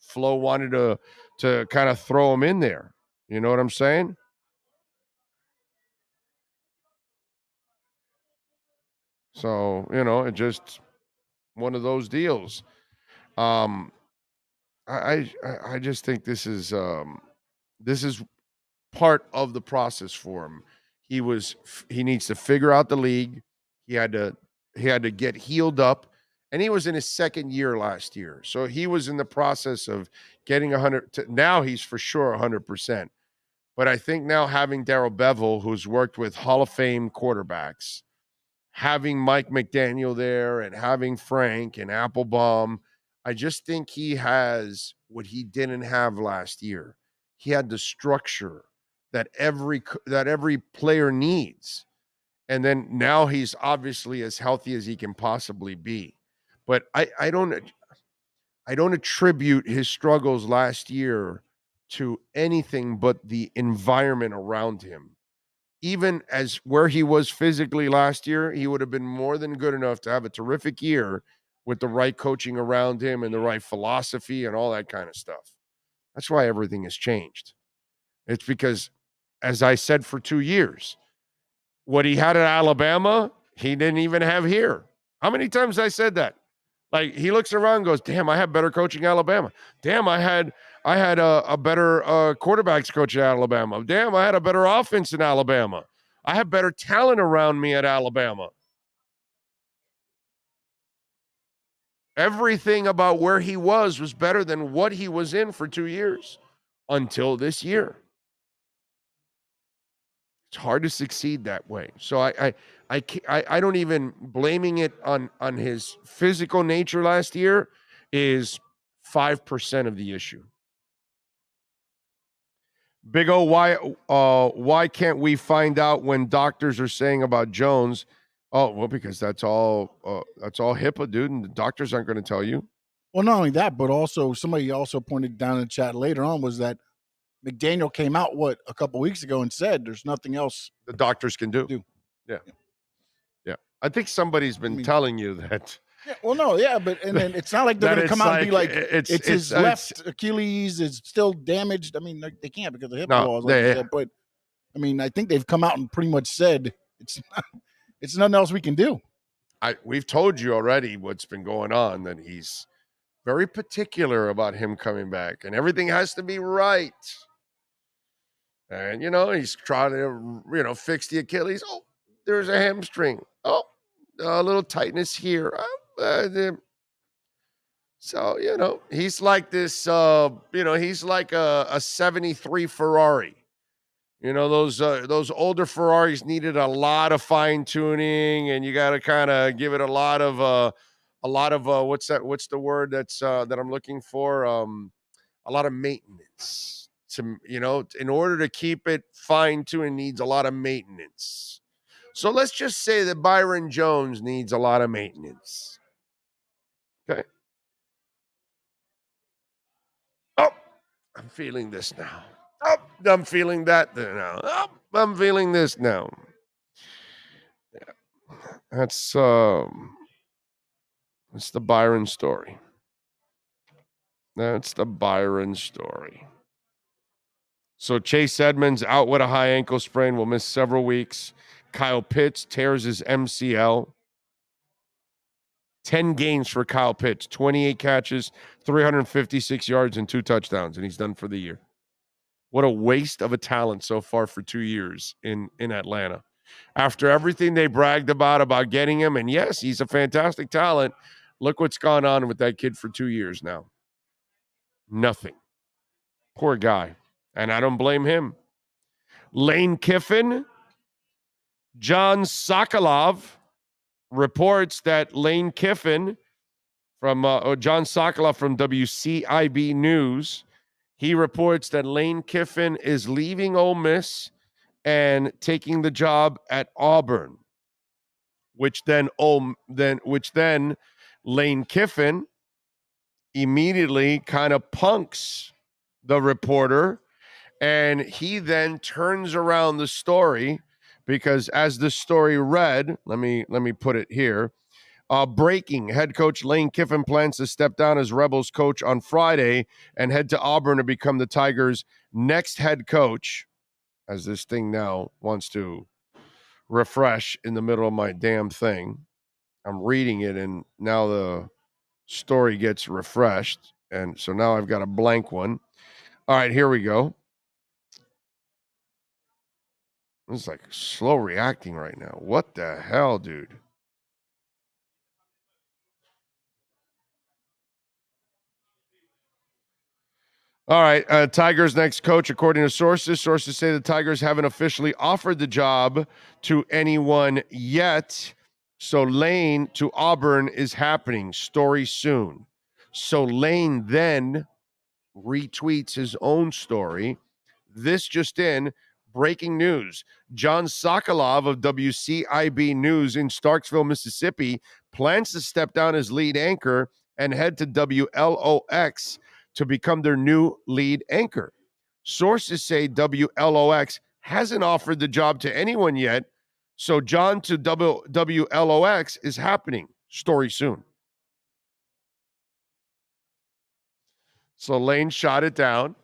Flo wanted to kind of throw him in there. You know what I'm saying? So, it just one of those deals. I just think this is part of the process for him. He needs to figure out the league. He had to get healed up, and he was in his second year last year. So he was in the process of getting 100. Now he's for sure 100%. But I think now having Darrell Bevell, who's worked with Hall of Fame quarterbacks, having Mike McDaniel there and having Frank and Applebaum, I just think he has what he didn't have last year. He had the structure that every player needs. And then now he's obviously as healthy as he can possibly be. But I don't attribute his struggles last year to anything but the environment around him. Even as where he was physically last year, he would have been more than good enough to have a terrific year with the right coaching around him and the right philosophy and all that kind of stuff. That's why everything has changed. It's because, as I said for 2 years, what he had at Alabama, he didn't even have here. How many times I said that? Like, he looks around and goes, damn, I had better coaching at Alabama. Damn, I had a better quarterbacks coach at Alabama. Damn, I had a better offense in Alabama. I had better talent around me at Alabama. Everything about where he was better than what he was in for 2 years until this year. It's hard to succeed that way. So I don't even blaming it on his physical nature last year is 5% of the issue. Big O, why can't we find out when doctors are saying about Jones? Oh, well, because that's all HIPAA, dude, and the doctors aren't going to tell you. Well, not only that, but also somebody also pointed down in the chat later on was that McDaniel came out a couple weeks ago and said there's nothing else the doctors can do. Yeah. I think somebody's been telling you that. Yeah, well, no, yeah, but and then it's not like they're going to come out and be like it's his left Achilles is still damaged. I mean, they can't because of HIPAA laws, like you said, but I mean, I think they've come out and pretty much said it's nothing else we can do. We've told you already what's been going on, that he's very particular about him coming back, and everything has to be right. And, he's trying to, fix the Achilles. Oh, there's a hamstring. Oh, a little tightness here. So, he's like this, he's like a 73 Ferrari. Those older Ferraris needed a lot of fine tuning, and you got to kind of give it a lot of what's the word that I'm looking for? A lot of maintenance. In order to keep it fine-tuned, needs a lot of maintenance. So let's just say that Byron Jones needs a lot of maintenance. Okay. Oh, I'm feeling this now. Oh, I'm feeling that now. Oh, I'm feeling this now. Yeah. That's the Byron story. That's the Byron story. So Chase Edmonds out with a high ankle sprain, will miss several weeks. Kyle Pitts tears his MCL. 10 games for Kyle Pitts, 28 catches, 356 yards, and 2 touchdowns, and he's done for the year. What a waste of a talent so far for 2 years in Atlanta. After everything they bragged about getting him, and yes, he's a fantastic talent, look what's gone on with that kid for 2 years now. Nothing. Poor guy. And I don't blame him. Lane Kiffin, John Sokolov reports that Lane Kiffin from John Sokolov from WCIB News, he reports that Lane Kiffin is leaving Ole Miss and taking the job at Auburn, which then Lane Kiffin immediately kind of punks the reporter, and he then turns around the story because as the story read, let me put it here. Breaking, head coach Lane Kiffin plans to step down as Rebels coach on Friday and head to Auburn to become the Tigers' next head coach, as this thing now wants to refresh in the middle of my damn thing. I'm reading it, and now the story gets refreshed, and so now I've got a blank one. All right, here we go. It's like slow reacting right now. What the hell, dude? All right, Tigers' next coach, according to sources say the Tigers haven't officially offered the job to anyone yet. So Lane to Auburn is happening. Story soon. So Lane then retweets his own story. This just in, breaking news. John Sokolov of WCIB News in Starksville, Mississippi, plans to step down as lead anchor and head to WLOX to become their new lead anchor. Sources say WLOX hasn't offered the job to anyone yet, so John to WLOX is happening. Story soon. So Lane shot it down,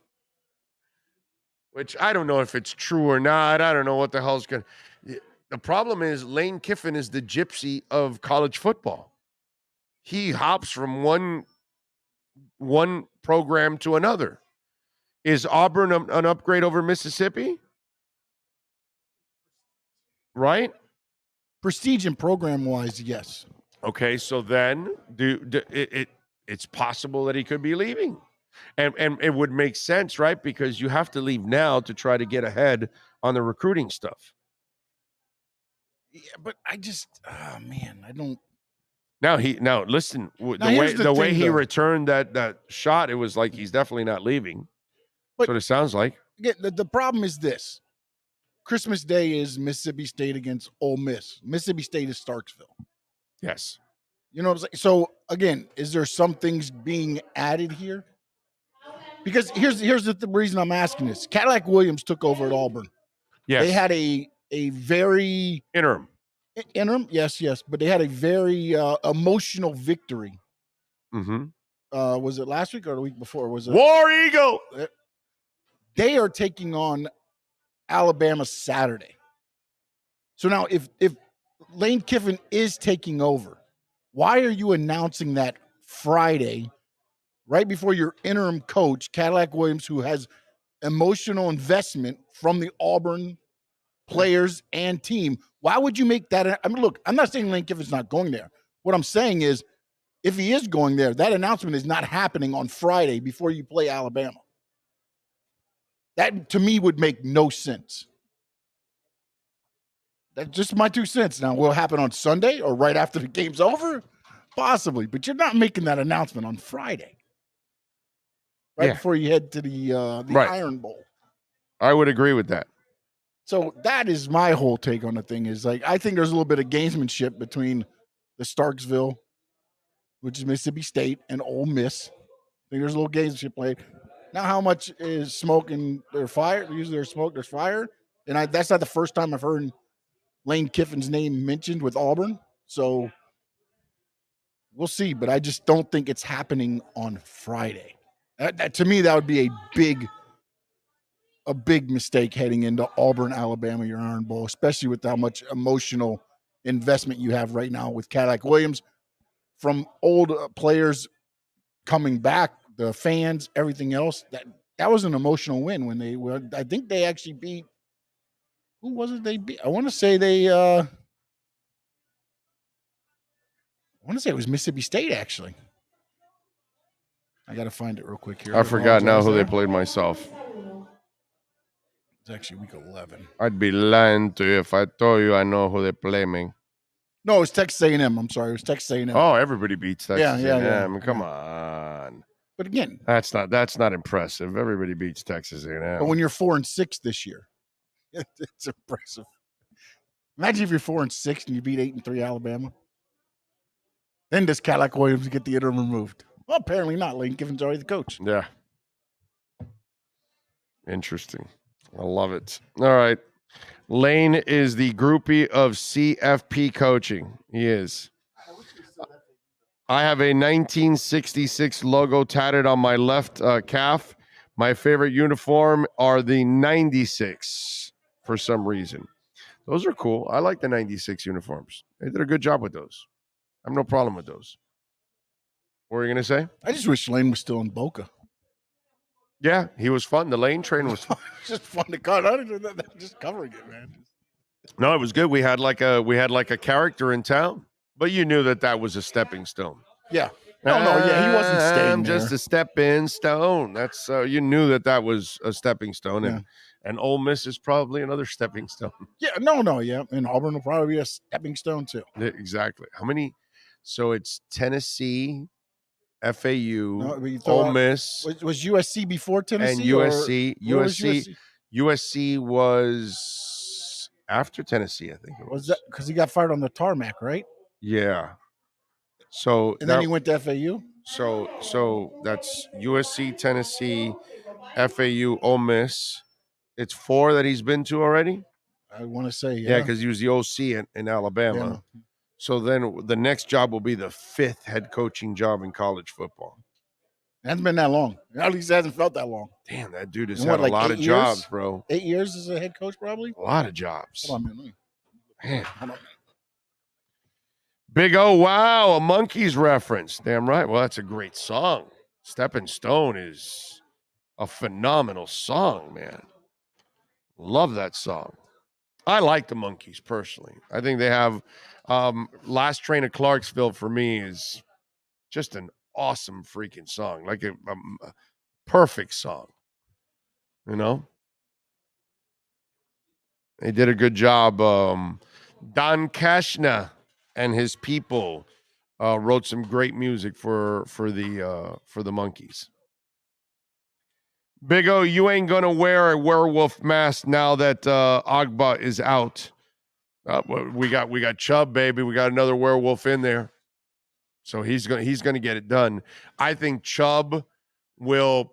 which I don't know if it's true or not. I don't know what the hell's going to... The problem is Lane Kiffin is the gypsy of college football. He hops from one program to another. Is Auburn an upgrade over Mississippi? Right? Prestige and program-wise, yes. Okay, so then it's possible that he could be leaving. And it would make sense, right? Because you have to leave now to try to get ahead on the recruiting stuff. Yeah, but I just, I don't. Now listen, the way he returned that shot, it was like he's definitely not leaving. That's what it sounds like. Again, the problem is this. Christmas Day is Mississippi State against Ole Miss. Mississippi State is Starksville. Yes. You know what I'm saying? So, again, is there some things being added here? Because here's the reason I'm asking this. Cadillac Williams took over at Auburn. Yes. They had a very... Interim, yes. But they had a very emotional victory. Mm-hmm. Was it last week or the week before? Was it War Eagle? They are taking on Alabama Saturday. So now if Lane Kiffin is taking over, why are you announcing that Friday right before your interim coach, Cadillac Williams, who has emotional investment from the Auburn players and team? Why would you make that? I mean, look, I'm not saying Lane Kiffin's not going there. What I'm saying is if he is going there, that announcement is not happening on Friday before you play Alabama. That, to me, would make no sense. That's just my 2 cents. Now, will it happen on Sunday or right after the game's over? Possibly, but you're not making that announcement on Friday, right before you head to the Iron Bowl. I would agree with that. So that is my whole take on the thing. Is like I think there's a little bit of gamesmanship between the Starksville, which is Mississippi State, and Ole Miss. I think there's a little gamesmanship played. Now, how much is smoke and there's fire? Usually there's smoke, there's fire. And that's not the first time I've heard Lane Kiffin's name mentioned with Auburn. So we'll see. But I just don't think it's happening on Friday. To me, that would be a big mistake heading into Auburn, Alabama, your Iron Bowl, especially with how much emotional investment you have right now with Cadillac Williams from old players coming back. The fans, everything else, that was an emotional win when they were. I think they actually beat. Who was it they beat? I want to say it was Mississippi State, actually. I got to find it real quick here. I forgot now who they played myself. It's actually week 11. I'd be lying to you if I told you I know who they play, man. No, it's Texas A&M. I'm sorry. It was Texas A&M. Oh, everybody beats Texas Yeah. A&M. Come on. But again, that's not impressive. Everybody beats Texas A&M. But when you're 4-6 this year, it's impressive. Imagine if you're 4-6 and you beat 8-3 Alabama. Then does Cadillac Williams get the interim removed? Well, apparently not. Lane Kiffin's already the coach. Yeah. Interesting. I love it. All right. Lane is the groupie of CFP coaching. He is. I have a 1966 logo tatted on my left calf. My favorite uniform are the 96 for some reason. Those are cool. I like the 96 uniforms. They did a good job with those. I have no problem with those. What were you going to say? I just wish Lane was still in Boca. Yeah, he was fun. The Lane train was fun. It's just fun to cut. I don't know that. Just covering it, man. No, it was good. We had like a character in town, but you knew that was a stepping stone. Yeah. No, yeah, he wasn't staying there. Just a stepping stone. That's you knew that was a stepping stone, and Ole Miss is probably another stepping stone. Yeah, yeah, and Auburn will probably be a stepping stone too. Yeah, exactly. How many? So it's Tennessee, FAU, Ole Miss. Was USC before Tennessee? And USC was after Tennessee, I think it was. Was that because he got fired on the tarmac, right? Yeah. So and then he went to FAU. So that's USC, Tennessee, FAU, Ole Miss. It's 4 that he's been to already. I want to say yeah, because he was the OC in Alabama. Yeah. So then the next job will be the 5th head coaching job in college football. It hasn't been that long. At least it hasn't felt that long. Damn, that dude has had a lot of jobs, bro. 8 years as a head coach, probably. A lot of jobs. Hold on, man. Hold on. Big O, wow, a Monkees reference. Damn right. Well, that's a great song. Stepping Stone is a phenomenal song, man. Love that song. I like the Monkees personally. I think they have Last Train to Clarksville for me is just an awesome freaking song. Like a perfect song. You know? They did a good job. Don Kashna and his people wrote some great music for the Monkees. Big O, you ain't gonna wear a werewolf mask now that Agba is out. We got Chubb, baby. We got another werewolf in there, so he's gonna get it done. I think Chubb will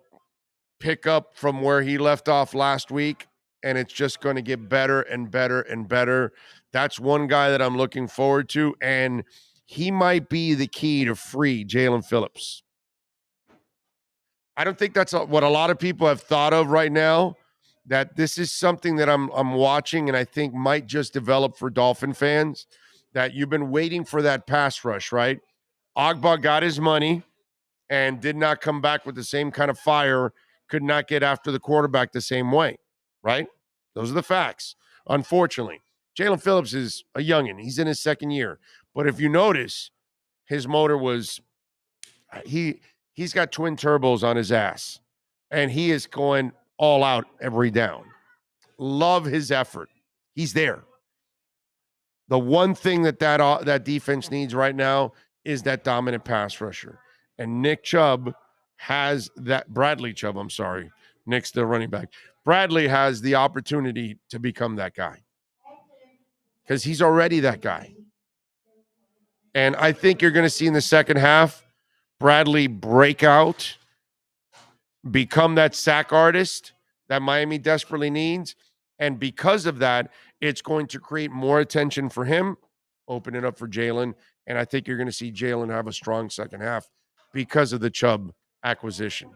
pick up from where he left off last week, and it's just going to get better and better and better. That's one guy that I'm looking forward to, and he might be the key to free Jalen Phillips. I don't think that's what a lot of people have thought of right now, that this is something that I'm watching and I think might just develop for Dolphin fans, that you've been waiting for that pass rush, right? Agba got his money and did not come back with the same kind of fire, could not get after the quarterback the same way, right? Those are the facts, unfortunately. Jalen Phillips is a youngin'. He's in his second year. But if you notice, his motor was he's got twin turbos on his ass, and he is going all out every down. Love his effort. He's there. The one thing that defense needs right now is that dominant pass rusher. And Nick Chubb has that. Bradley Chubb, I'm sorry. Nick's the running back. Bradley has the opportunity to become that guy because he's already that guy. And I think you're going to see in the second half Bradley break out, become that sack artist that Miami desperately needs. And because of that, it's going to create more attention for him, open it up for Jalen. And I think you're going to see Jalen have a strong second half because of the Chubb acquisition.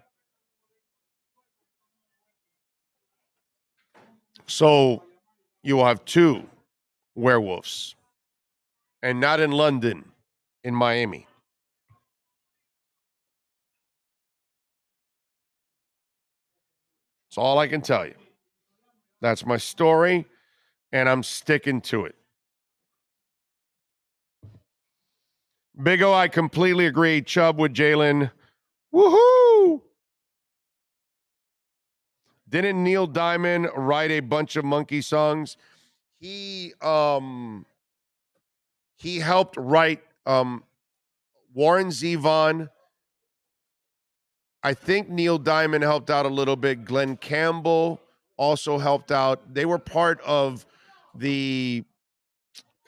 So you will have 2 werewolves, and not in London, in Miami. That's all I can tell you. That's my story, and I'm sticking to it. Big O, I completely agree. Chubb with Jalen. Woohoo! Didn't Neil Diamond write a bunch of Monkey songs? He helped write Warren Zevon. I think Neil Diamond helped out a little bit. Glenn Campbell also helped out. They were part of the,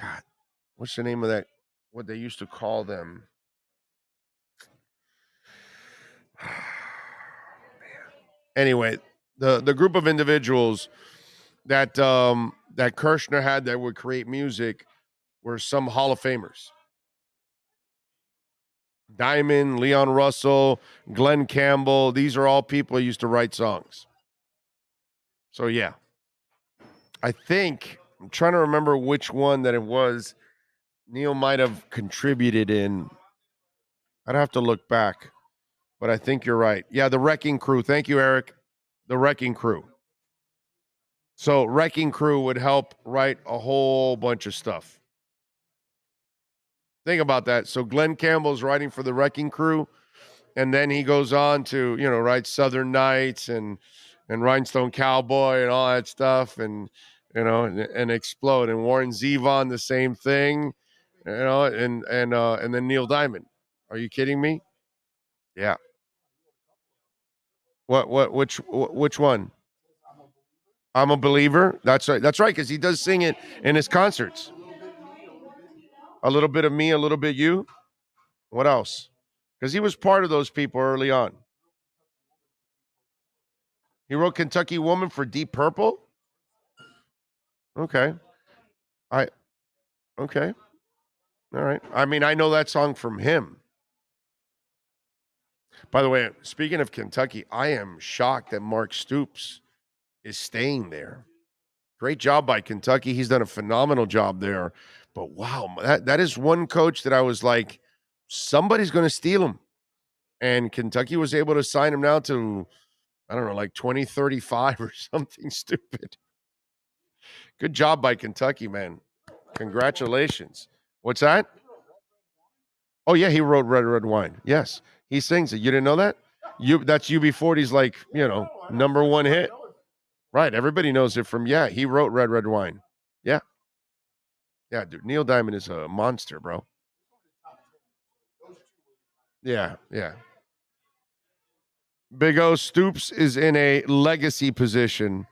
God, what's the name of that? What they used to call them? Anyway, the group of individuals that that Kirshner had that would create music were some Hall of Famers. Diamond, Leon Russell, Glenn Campbell. These are all people who used to write songs. So, yeah. I think, I'm trying to remember which one that it was Neil might have contributed in. I'd have to look back, but I think you're right. Yeah, the Wrecking Crew. Thank you, Eric. The Wrecking Crew. So, Wrecking Crew would help write a whole bunch of stuff. Think about that. So Glenn Campbell's writing for the Wrecking Crew, and then he goes on to, write Southern Nights and Rhinestone Cowboy and all that stuff, and and Explode. And Warren Zevon, the same thing, and then Neil Diamond. Are you kidding me? Yeah. Which one? I'm a Believer. That's right. That's right, because he does sing it in his concerts. A little bit of me, a little bit you. What else? Because he was part of those people early on. He wrote Kentucky Woman for Deep Purple? Okay. Okay. All right. I mean, I know that song from him. By the way, speaking of Kentucky, I am shocked that Mark Stoops is staying there. Great job by Kentucky. He's done a phenomenal job there. But wow, that is one coach that I was like, somebody's going to steal him. And Kentucky was able to sign him now to, I don't know, like 2035 or something stupid. Good job by Kentucky, man. Congratulations. What's that? Oh, yeah, he wrote Red, Red Wine. Yes, he sings it. You didn't know that? That's UB40's like, number one hit. Right, everybody knows it from, he wrote Red, Red Wine. Yeah. Yeah, dude, Neil Diamond is a monster, bro. Yeah. Big O, Stoops is in a legacy position.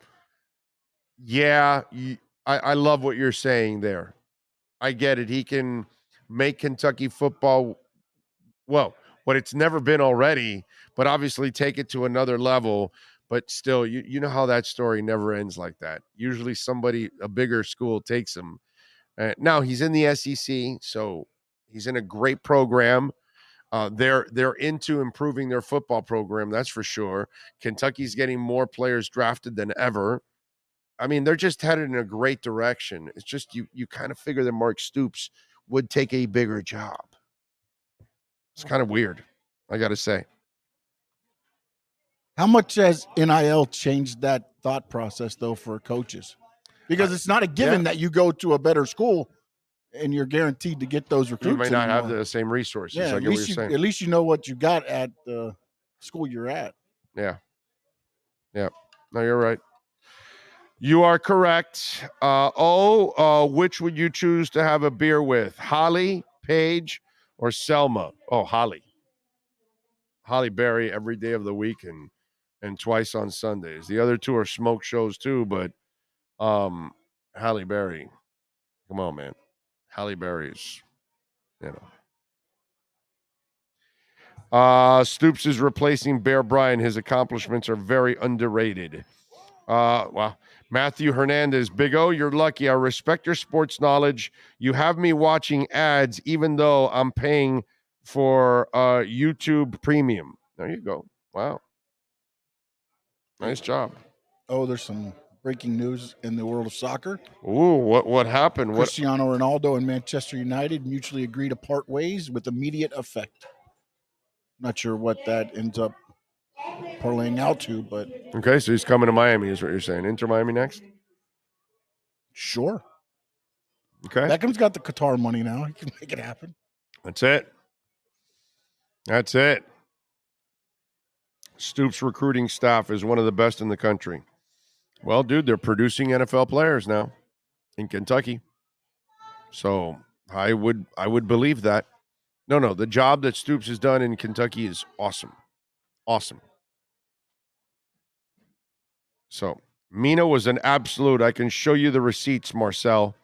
Yeah, I love what you're saying there. I get it. He can make Kentucky football, well, what it's never been already, but obviously take it to another level. But still, you know how that story never ends like that. Usually a bigger school takes him. Now he's in the SEC, so he's in a great program. They're into improving their football program, that's for sure. Kentucky's getting more players drafted than ever. I mean, they're just headed in a great direction. It's just you kind of figure that Mark Stoops would take a bigger job. It's kind of weird, I got to say. How much has NIL changed that thought process, though, for coaches? Because it's not a given that you go to a better school and you're guaranteed to get those recruits. You may not have the same resources. Yeah, I get what you're saying. At least you know what you got at the school you're at. Yeah. No, you're right. You are correct. Which would you choose to have a beer with? Holly, Paige, or Selma? Oh, Holly. Holly Berry every day of the week and twice on Sundays. The other two are smoke shows too, but Halle Berry. Come on, man. Halle Berry's, Stoops is replacing Bear Bryant. His accomplishments are very underrated. Well, Matthew Hernandez, Big O, you're lucky. I respect your sports knowledge. You have me watching ads, even though I'm paying for YouTube Premium. There you go. Wow. Nice job. Oh, there's some breaking news in the world of soccer. Ooh, what happened? Cristiano Ronaldo and Manchester United mutually agree to part ways with immediate effect. Not sure what that ends up parlaying out to, but okay, so he's coming to Miami, is what you're saying. Inter Miami next? Sure. Okay. Beckham's got the Qatar money now. He can make it happen. That's it. Stoops recruiting staff is one of the best in the country. Well, dude, they're producing NFL players now in Kentucky. So I would believe that. No, the job that Stoops has done in Kentucky is awesome. Awesome. So Mina was an absolute. I can show you the receipts, Marcel.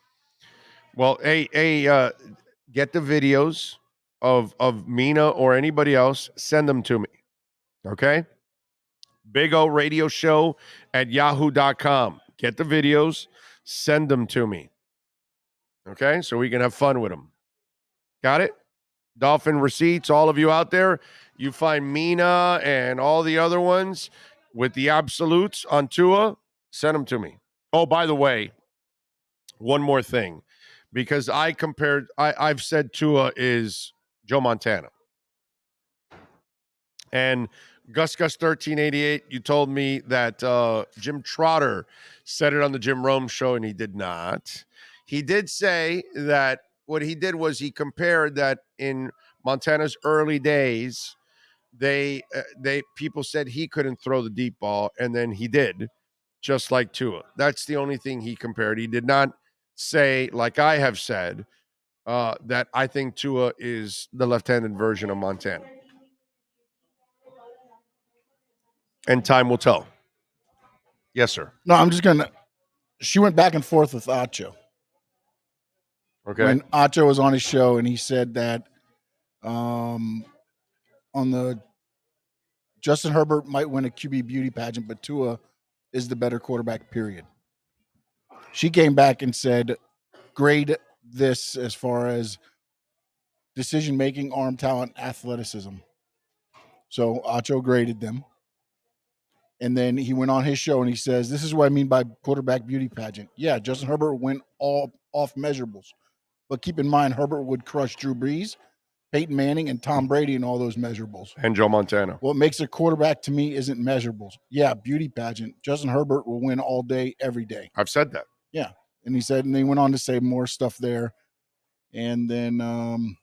Well, get the videos of Mina or anybody else. Send them to me. Okay? Big O Radio Show at yahoo.com. Get the videos. Send them to me. Okay? So we can have fun with them. Got it? Dolphin receipts, all of you out there, you find Mina and all the other ones with the absolutes on Tua, send them to me. Oh, by the way, one more thing, because I've said Tua is Joe Montana. And Gus 1388, you told me that Jim Trotter said it on the Jim Rome show, and he did not. He did say that what he did was he compared that in Montana's early days, people said he couldn't throw the deep ball, and then he did, just like Tua. That's the only thing he compared. He did not say, like I have said, that I think Tua is the left-handed version of Montana. And time will tell. Yes, sir. No, I'm just going to – she went back and forth with Acho. Okay. When Acho was on his show, and he said that on the Justin Herbert might win a QB beauty pageant, but Tua is the better quarterback, period. She came back and said, grade this as far as decision-making, arm talent, athleticism. So Acho graded them. And then he went on his show and he says, this is what I mean by quarterback beauty pageant. Yeah, Justin Herbert went all off measurables. But keep in mind, Herbert would crush Drew Brees, Peyton Manning, and Tom Brady in all those measurables. And Joe Montana. What makes a quarterback to me isn't measurables. Yeah, beauty pageant. Justin Herbert will win all day, every day. I've said that. Yeah. And he said, and he went on to say more stuff there. And then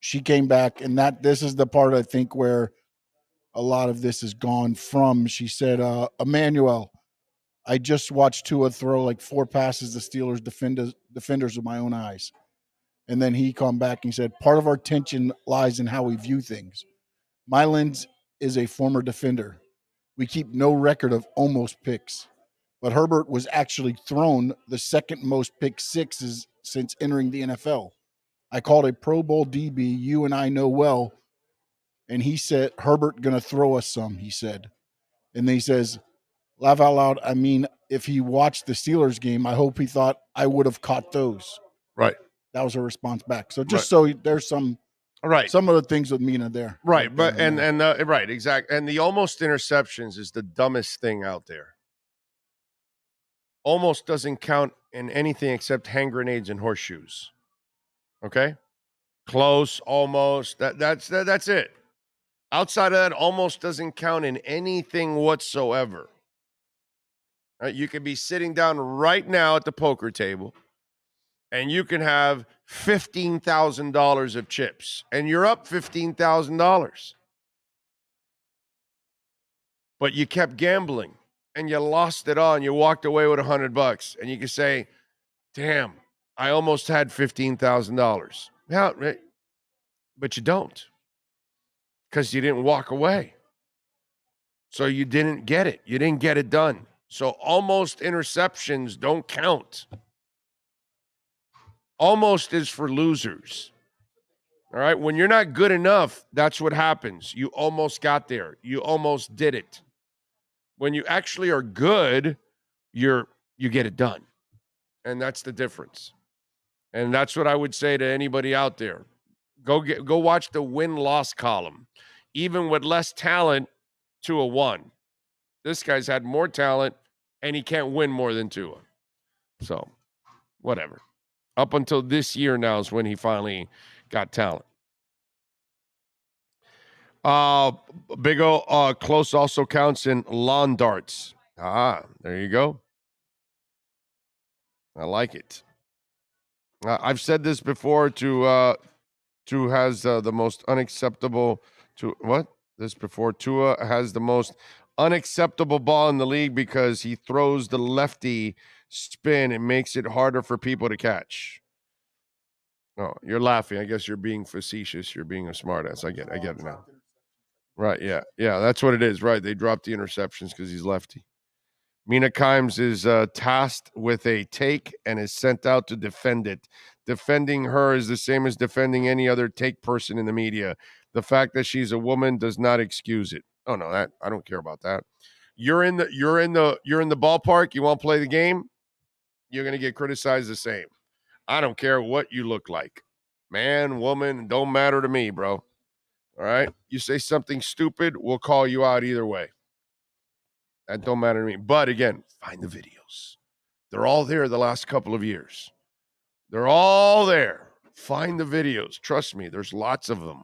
she came back, and this is the part I think where a lot of this is gone from. She said, Emmanuel, I just watched Tua throw like 4 passes to Steelers defenders with my own eyes. And then he come back and he said, part of our tension lies in how we view things. Mylands is a former defender. We keep no record of almost picks. But Herbert was actually thrown the second most pick sixes since entering the NFL. I called a Pro Bowl DB you and I know well. And he said, Herbert going to throw us some, he said. And then he says, laugh out loud, I mean, if he watched the Steelers game, I hope he thought I would have caught those. Right. That was her response back. So just so there's some of the things with Mina there. Right. But right, exactly. And the almost interceptions is the dumbest thing out there. Almost doesn't count in anything except hand grenades and horseshoes. Okay? Close, almost. That's it. Outside of that, almost doesn't count in anything whatsoever. Right? You could be sitting down right now at the poker table, and you can have $15,000 of chips, and you're up $15,000. But you kept gambling, and you lost it all, and you walked away with $100, and you can say, damn, I almost had $15,000. Yeah, but you don't. Because you didn't walk away. So you didn't get it. You didn't get it done. So almost interceptions don't count. Almost is for losers. All right? When you're not good enough, that's what happens. You almost got there. You almost did it. When you actually are good, you get it done. And that's the difference. And that's what I would say to anybody out there. Go watch the win-loss column. Even with less talent, Tua won. This guy's had more talent, and he can't win more than Tua. So, whatever. Up until this year now is when he finally got talent. Big O, close also counts in lawn darts. There you go. I like it. I've said this before to has the most unacceptable to what? this before. Tua has the most unacceptable ball in the league because he throws the lefty spin. It makes it harder for people to catch. Oh, you're laughing. I guess you're being facetious. You're being a smartass. I get it now. Right, yeah. That's what it is. Right, they dropped the interceptions because he's lefty. Mina Kimes is tasked with a take and is sent out to defend it. Defending her is the same as defending any other take person in the media. The fact that she's a woman does not excuse it. Oh no, that I don't care about that. You're in the ballpark. You won't play the game. You're gonna get criticized the same. I don't care what you look like, man, woman, don't matter to me, bro. All right, you say something stupid, we'll call you out either way. That don't matter to me. But again, find the videos. They're all there the last couple of years. They're all there. Find the videos. Trust me, there's lots of them.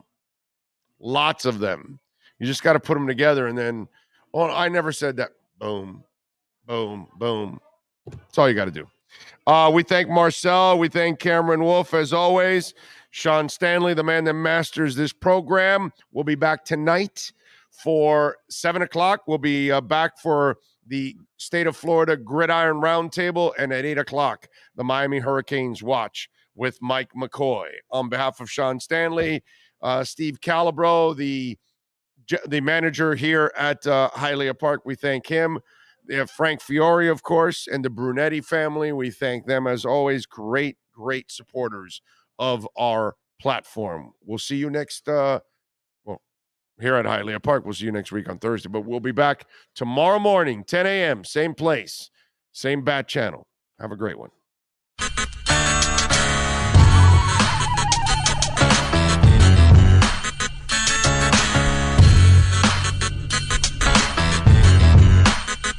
Lots of them. You just got to put them together and then, oh, I never said that. Boom, boom, boom. That's all you got to do. We thank Marcel. We thank Cameron Wolf, as always. Sean Stanley, the man that masters this program. We'll be back tonight for 7 o'clock. We'll be back for the State of Florida Gridiron Roundtable. And at 8 o'clock, the Miami Hurricanes Watch with Mike McCoy. On behalf of Sean Stanley, Steve Calabro, the manager here at Hialeah Park, we thank him. They have Frank Fiore, of course, and the Brunetti family. We thank them, as always, great supporters of our platform. We'll see you next, here at Hialeah Park. We'll see you next week on Thursday, but we'll be back tomorrow morning, 10 a.m., same place, same bat channel. Have a great one.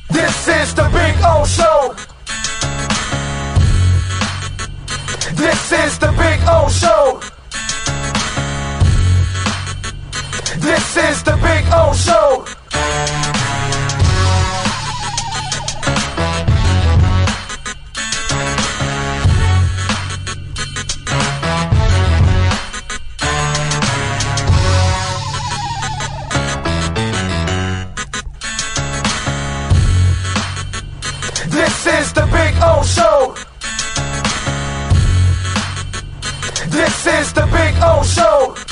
This is the Big O Show. This is the Big O Show. This is the Big O Show. This is the Big O Show. This is the Big O Show.